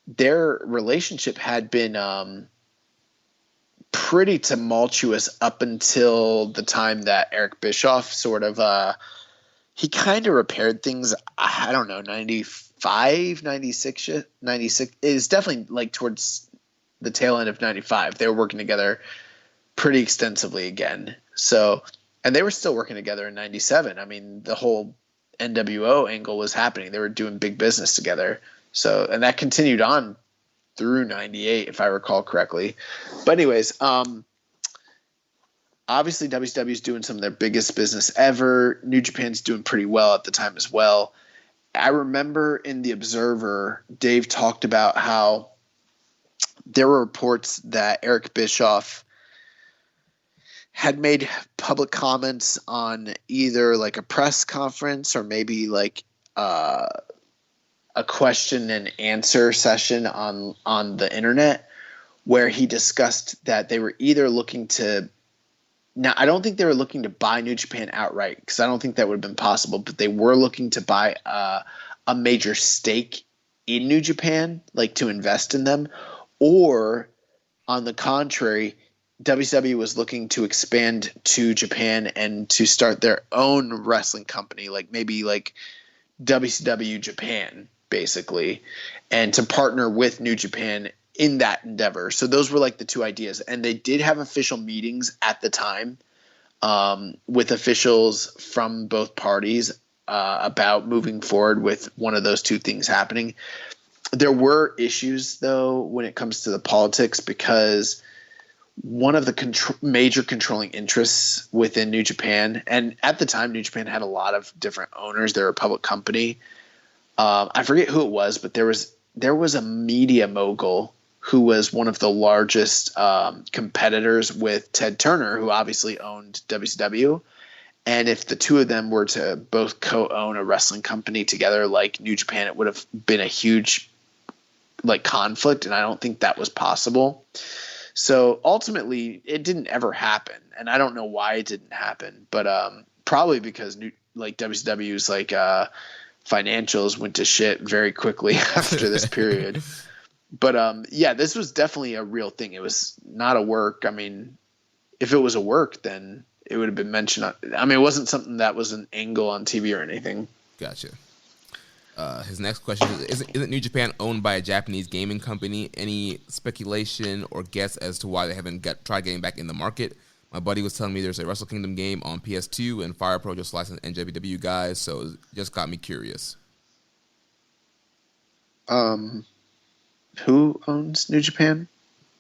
their relationship had been pretty tumultuous up until the time that Eric Bischoff sort of he kind of repaired things. I don't know, 95, 96, 96. It is definitely like towards the tail end of 95. They were working together pretty extensively again. So, and they were still working together in 97. I mean, the whole NWO angle was happening. They were doing big business together. So, and that continued on through 98, if I recall correctly. But anyways, obviously WCW is doing some of their biggest business ever. New Japan's doing pretty well at the time as well. I remember in The Observer, Dave talked about how there were reports that Eric Bischoff had made public comments on either like a press conference or maybe like a question and answer session on the internet, where he discussed that they were either looking to, now I don't think they were looking to buy New Japan outright, because I don't think that would have been possible, but they were looking to buy a major stake in New Japan, like to invest in them, or on the contrary, WCW was looking to expand to Japan and to start their own wrestling company, like maybe like WCW Japan, basically, and to partner with New Japan in that endeavor. So those were like the two ideas, and they did have official meetings at the time with officials from both parties about moving forward with one of those two things happening. There were issues, though, when it comes to the politics, because one of the major controlling interests within New Japan, and at the time, New Japan had a lot of different owners. They're a public company. I forget who it was, but there was a media mogul who was one of the largest competitors with Ted Turner, who obviously owned WCW. And if the two of them were to both co-own a wrestling company together, like New Japan, it would have been a huge like conflict, and I don't think that was possible. So ultimately, it didn't ever happen, and I don't know why it didn't happen, but probably because WCW's financials went to shit very quickly after this period. But yeah, this was definitely a real thing. It was not a work. I mean, if it was a work, then it would have been mentioned. I mean, it wasn't something that was an angle on TV or anything. Gotcha. His next question is, isn't New Japan owned by a Japanese gaming company? Any speculation or guess as to why they haven't tried getting back in the market? My buddy was telling me there's a Wrestle Kingdom game on PS2, and Fire Pro just licensed NJPW guys, so it just got me curious. Who owns New Japan?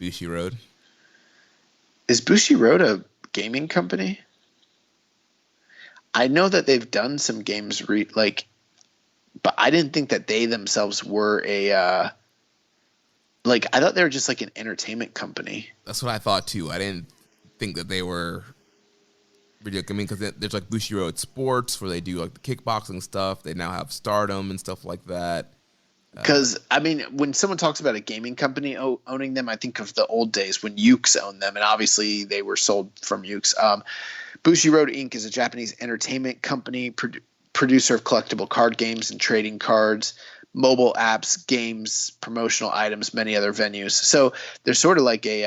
Bushiroad. Is Bushiroad a gaming company? I know that they've done some games but I didn't think that they themselves were I thought they were just like an entertainment company. That's what I thought too. I didn't think that they were video. I mean, because there's like Bushiroad Sports where they do like the kickboxing stuff. They now have Stardom and stuff like that. Because I mean, when someone talks about a gaming company owning them, I think of the old days when Yuke's owned them, and obviously they were sold from Yuke's. Bushiroad Inc. is a Japanese entertainment company, producer of collectible card games and trading cards, mobile apps, games, promotional items, many other venues. So they're sort of like they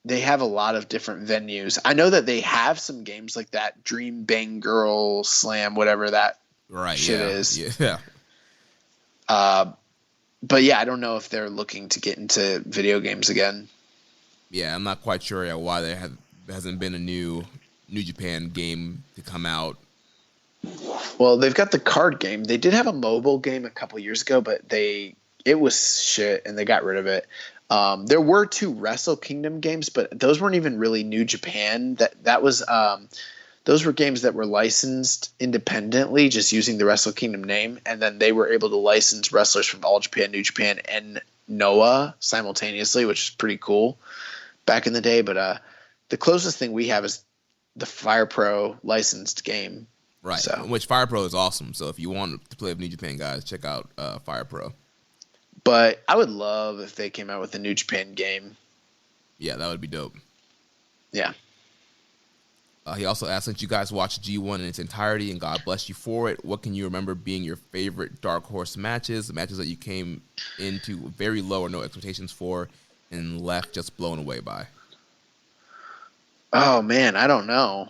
have a lot of different venues. I know that they have some games like that Dream Bang Girl Slam, whatever that shit is. Yeah. But yeah, I don't know if they're looking to get into video games again. Yeah, I'm not quite sure why there hasn't been a new New Japan game to come out. Well, they've got the card game. They did have a mobile game a couple years ago, but it was shit and they got rid of it. There were 2 Wrestle Kingdom games, but those weren't even really New Japan. That was those were games that were licensed independently, just using the Wrestle Kingdom name, and then they were able to license wrestlers from All Japan, New Japan, and Noah simultaneously, which is pretty cool back in the day. But the closest thing we have is the Fire Pro licensed game. Right, so. Which Fire Pro is awesome. So if you want to play with New Japan guys, check out Fire Pro. But I would love if they came out with a New Japan game. Yeah, that would be dope. Yeah. He also asked, since you guys watched G1 in its entirety, and God bless you for it, what can you remember being your favorite Dark Horse matches, the matches that you came into very low or no expectations for and left just blown away by? Oh, man, I don't know.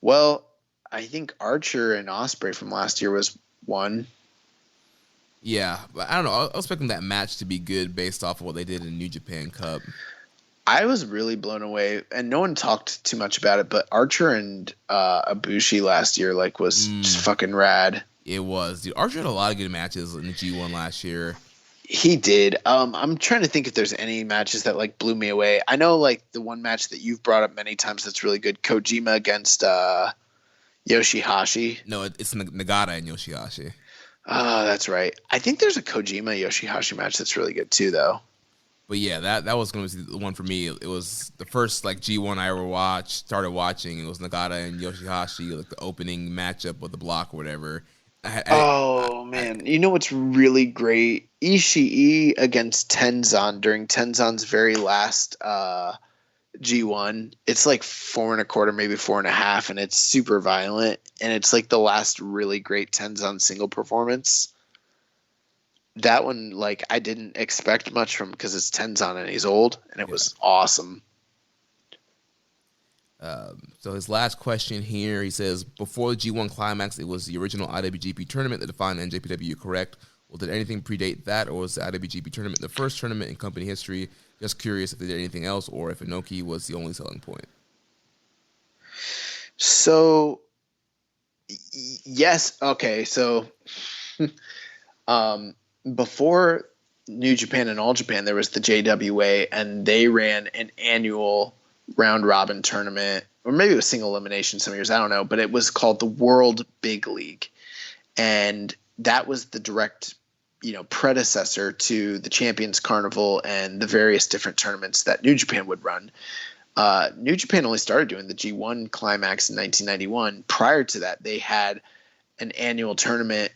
Well, I think Archer and Ospreay from last year was one. Yeah, but I don't know. I was expecting that match to be good based off of what they did in New Japan Cup. I was really blown away, and no one talked too much about it, but Archer and Ibushi last year was just fucking rad. It was. Dude, Archer had a lot of good matches in the G1 last year. He did. I'm trying to think if there's any matches that blew me away. I know the one match that you've brought up many times that's really good, Kojima against Yoshihashi. No, it's Nagata and Yoshihashi. Oh, that's right. I think there's a Kojima Yoshihashi match that's really good too, though. But yeah, that was going to be the one for me. It was the first G1 I ever started watching. It was Nagata and Yoshihashi, the opening matchup with the block or whatever. Man, you know what's really great? Ishii against Tenzan during Tenzan's very last G1. It's 4 1/4, maybe 4 1/2, and it's super violent. And it's the last really great Tenzan single performance. That one, I didn't expect much from, because it's Tenzan and he's old, and it was awesome. So his last question here, he says, before the G1 Climax, it was the original IWGP tournament that defined NJPW, correct? Well, did anything predate that, or was the IWGP tournament the first tournament in company history? Just curious if they did anything else, or if Inoki was the only selling point. So, yes. Okay. So, before New Japan and All Japan, there was the JWA, and they ran an annual round robin tournament, or maybe it was single elimination some years, I don't know, but it was called the World Big League. And that was the direct, predecessor to the Champions Carnival and the various different tournaments that New Japan would run. New Japan only started doing the G1 Climax in 1991. Prior to that, they had an annual tournament.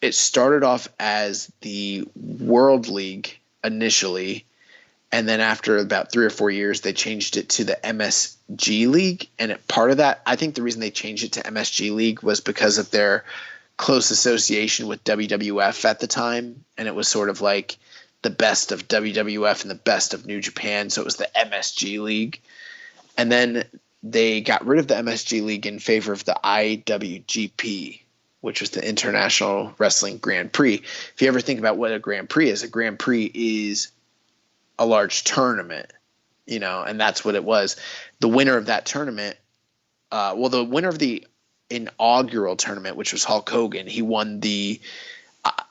It started off as the World League initially, and then after about 3 or 4 years, they changed it to the MSG League. And part of that, I think the reason they changed it to MSG League was because of their close association with WWF at the time, and it was sort of like the best of WWF and the best of New Japan, so it was the MSG League. And then they got rid of the MSG League in favor of the IWGP, which was the International Wrestling Grand Prix. If you ever think about what a Grand Prix is a large tournament, and that's what it was. The winner of that tournament, the winner of the inaugural tournament, which was Hulk Hogan, he won the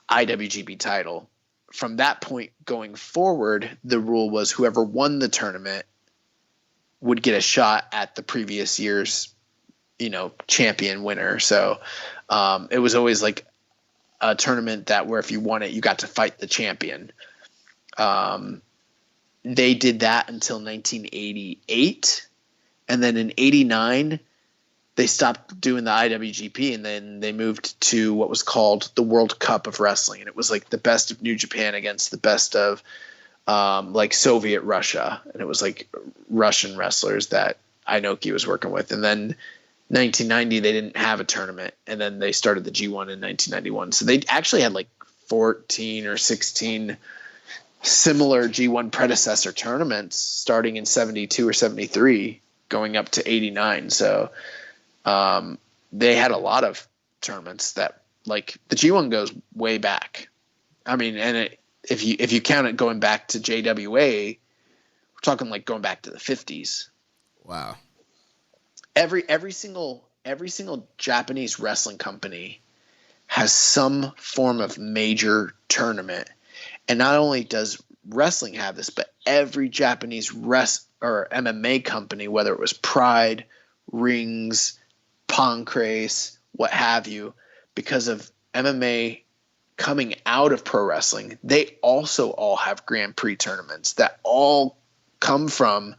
IWGP title. From that point going forward, the rule was whoever won the tournament would get a shot at the previous year's, champion winner. So it was always like a tournament where if you won it, you got to fight the champion. They did that until 1988. And then in 89, they stopped doing the IWGP, and then they moved to what was called the World Cup of Wrestling. And it was like the best of New Japan against the best of like Soviet Russia. And it was like Russian wrestlers that Inoki was working with. And then 1990, they didn't have a tournament. And then they started the G1 in 1991. So they actually had like 14 or 16 similar G1 predecessor tournaments starting in 72 or 73 going up to 89. So they had a lot of tournaments that, like, the G1 goes way back. I mean, and if you count it going back to JWA, we're talking like going back to the 50s. Wow. Every single Japanese wrestling company has some form of major tournament. And not only does wrestling have this, but every Japanese or MMA company, whether it was Pride, Rings, Pancrase, what have you, because of MMA coming out of pro wrestling, they also all have Grand Prix tournaments that all come from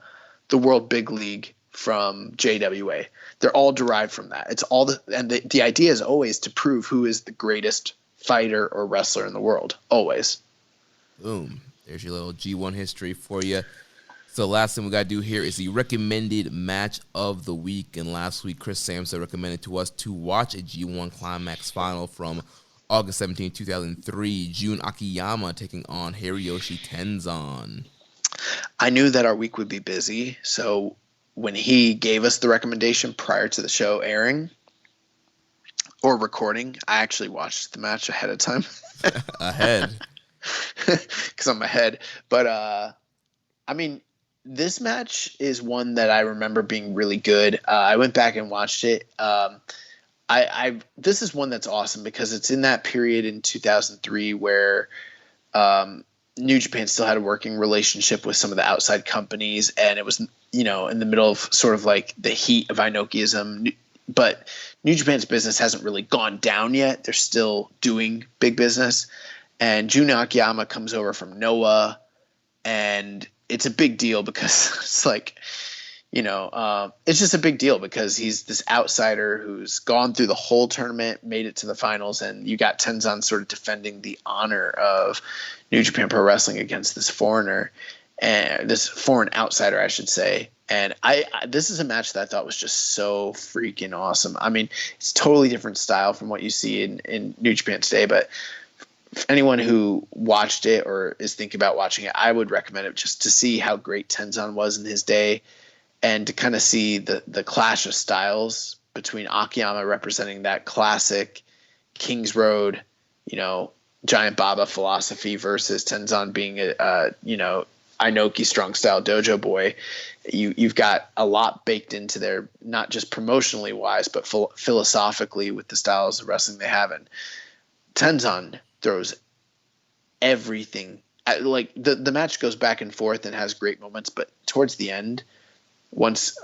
the World Big League from JWA. They're all derived from that. It's all the idea is always to prove who is the greatest fighter or wrestler in the world. Always. Boom. There's your little G1 history for you. So the last thing we got to do here is the recommended match of the week. And last week, Chris Sampson recommended to us to watch a G1 Climax final from August 17, 2003. Jun Akiyama taking on Hiroshi Tenzan. I knew that our week would be busy, so when he gave us the recommendation prior to the show airing or recording, I actually watched the match ahead of time. Ahead. Because I'm ahead. But, I mean, this match is one that I remember being really good. I went back and watched it. This is one that's awesome because it's in that period in 2003 where New Japan still had a working relationship with some of the outside companies, and it was, in the middle of sort of like the heat of Inokiism. But New Japan's business hasn't really gone down yet. They're still doing big business. And Jun Akiyama comes over from Noah, and it's a big deal because it's like, it's just a big deal because he's this outsider who's gone through the whole tournament, made it to the finals, and you got Tenzan sort of defending the honor of New Japan Pro Wrestling against this foreigner, and this foreign outsider, I should say. And this is a match that I thought was just so freaking awesome. I mean, it's a totally different style from what you see in New Japan today, but for anyone who watched it or is thinking about watching it, I would recommend it just to see how great Tenzan was in his day and to kind of see the clash of styles between Akiyama representing that classic Kings Road Giant Baba philosophy versus Tenzan being Inoki strong style dojo boy. You've got a lot baked into there, not just promotionally wise, but philosophically with the styles of wrestling they have. And Tenzan throws everything. Like the match goes back and forth and has great moments, but towards the end, once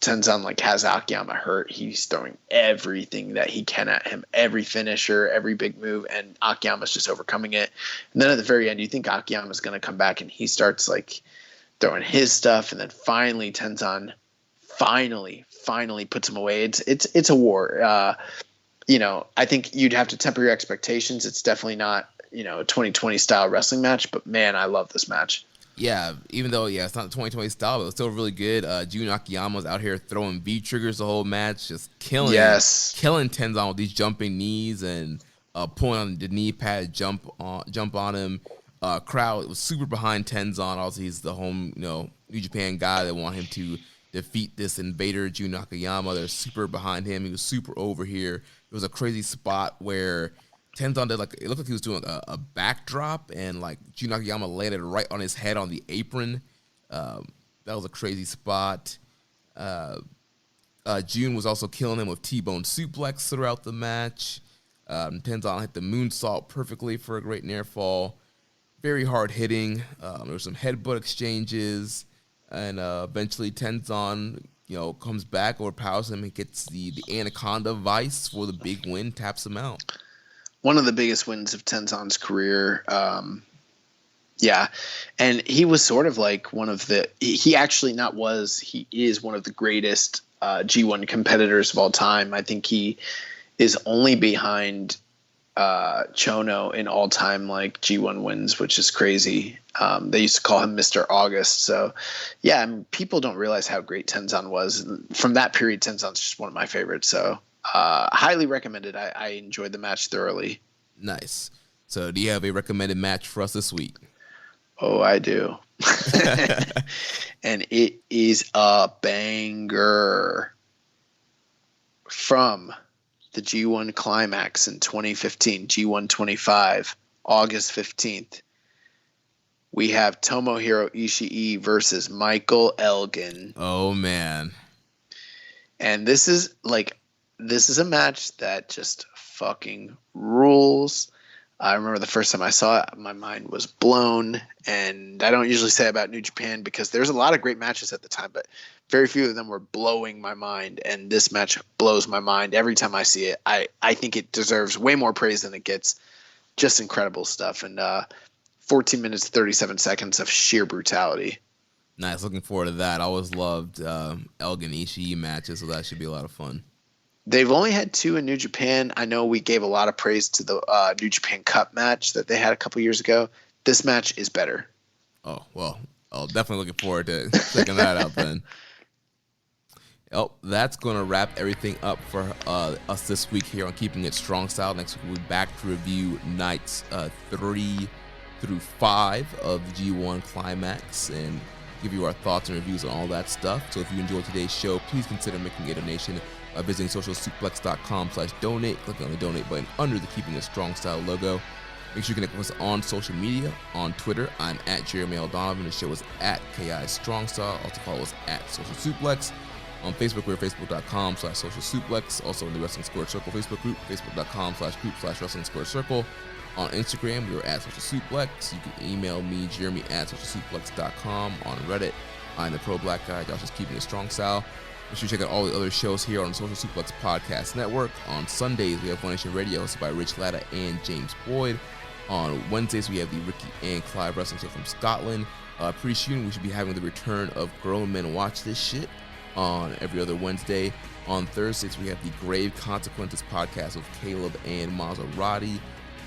Tenzan like has Akiyama hurt, he's throwing everything that he can at him, every finisher, every big move, and Akiyama's just overcoming it. And then at the very end, you think Akiyama's going to come back, and he starts like throwing his stuff, and then finally Tenzan finally puts him away. It's a war. I think you'd have to temper your expectations. It's definitely not a 2020 style wrestling match, but man, I love this match. Yeah, even though, it's not the 2020 style, but it's still really good. Jun Akiyama's out here throwing V-triggers the whole match, just killing Tenzan with these jumping knees and pulling on the knee pad, jump on him. Crowd was super behind Tenzan. Also, he's the home, New Japan guy. They want him to defeat this invader, Jun Akiyama. They're super behind him. He was super over here. It was a crazy spot where Tenzan did it looked like he was doing a backdrop, and like Jun Akiyama landed right on his head on the apron. That was a crazy spot. Jun was also killing him with T-bone suplex throughout the match. Tenzan hit the moonsault perfectly for a great near fall. Very hard hitting. There were some headbutt exchanges, and eventually Tenzan comes back, overpowers him, and gets the Anaconda Vice for the big win, taps him out. One of the biggest wins of Tenzan's career. And he was sort of like he is one of the greatest G1 competitors of all time. I think he is only behind Chono in all time like G1 wins, which is crazy. They used to call him Mr. August. So people don't realize how great Tenzan was. From that period, Tenzan's just one of my favorites. So highly recommended. I enjoyed the match thoroughly. Nice. So do you have a recommended match for us this week? Oh, I do. And it is a banger. From the G1 Climax in 2015, G1 25, August 15th, we have Tomohiro Ishii versus Michael Elgin. Oh, man. And this is a match that just fucking rules. I remember the first time I saw it, my mind was blown. And I don't usually say about New Japan because there's a lot of great matches at the time, but very few of them were blowing my mind. And this match blows my mind every time I see it. I think it deserves way more praise than it gets. Just incredible stuff. And 14 minutes, 37 seconds of sheer brutality. Nice. Looking forward to that. I always loved Elgin Ishii matches, so that should be a lot of fun. They've only had 2 in New Japan. I know we gave a lot of praise to the New Japan Cup match that they had a couple years ago. This match is better. Oh, well, I'm definitely looking forward to checking that out then. Oh, that's going to wrap everything up for us this week here on Keeping It Strong Style. Next week, we'll be back to review nights 3 through 5 of the G1 Climax and give you our thoughts and reviews on all that stuff. So if you enjoyed today's show, please consider making a donation by visiting socialsuplex.com/donate. Click on the donate button under the Keeping It Strong Style logo. Make sure you connect with us on social media. On Twitter, I'm at Jeremy L. Donovan. The show is at KI Strong Style. Also follow us at Social Suplex. On Facebook, we're facebook.com/Social Suplex. Also in the Wrestling Squared Circle Facebook group, facebook.com/group/Wrestling Squared Circle. On Instagram, we are at Social Suplex. You can email me, Jeremy, at socialsuplex.com. On Reddit, I'm the Pro Black Guy. Josh is Keeping It Strong Style. Make sure you check out all the other shows here on the Social Suplex Podcast Network. On Sundays, we have One Nation Radio, hosted by Rich Latta and James Boyd. On Wednesdays, we have the Ricky and Clive Wrestling Show from Scotland. Pretty soon, we should be having the return of Grown Men Watch This Shit on every other Wednesday. On Thursdays, we have the Grave Consequences podcast with Caleb and Maserati.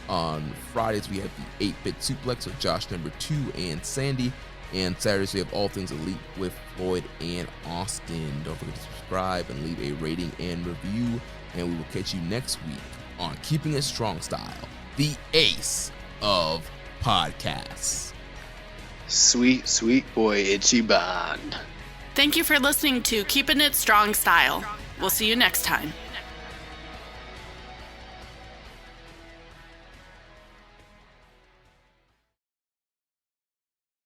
On Fridays, we have the 8-Bit Suplex with Josh number 2 and Sandy. And Saturdays, we have All Things Elite with Floyd and Austin. Don't forget to subscribe and leave a rating and review. And we will catch you next week on Keeping It Strong Style, the ace of podcasts. Sweet, sweet boy Ichiban. Thank you for listening to Keepin' It Strong Style. We'll see you next time.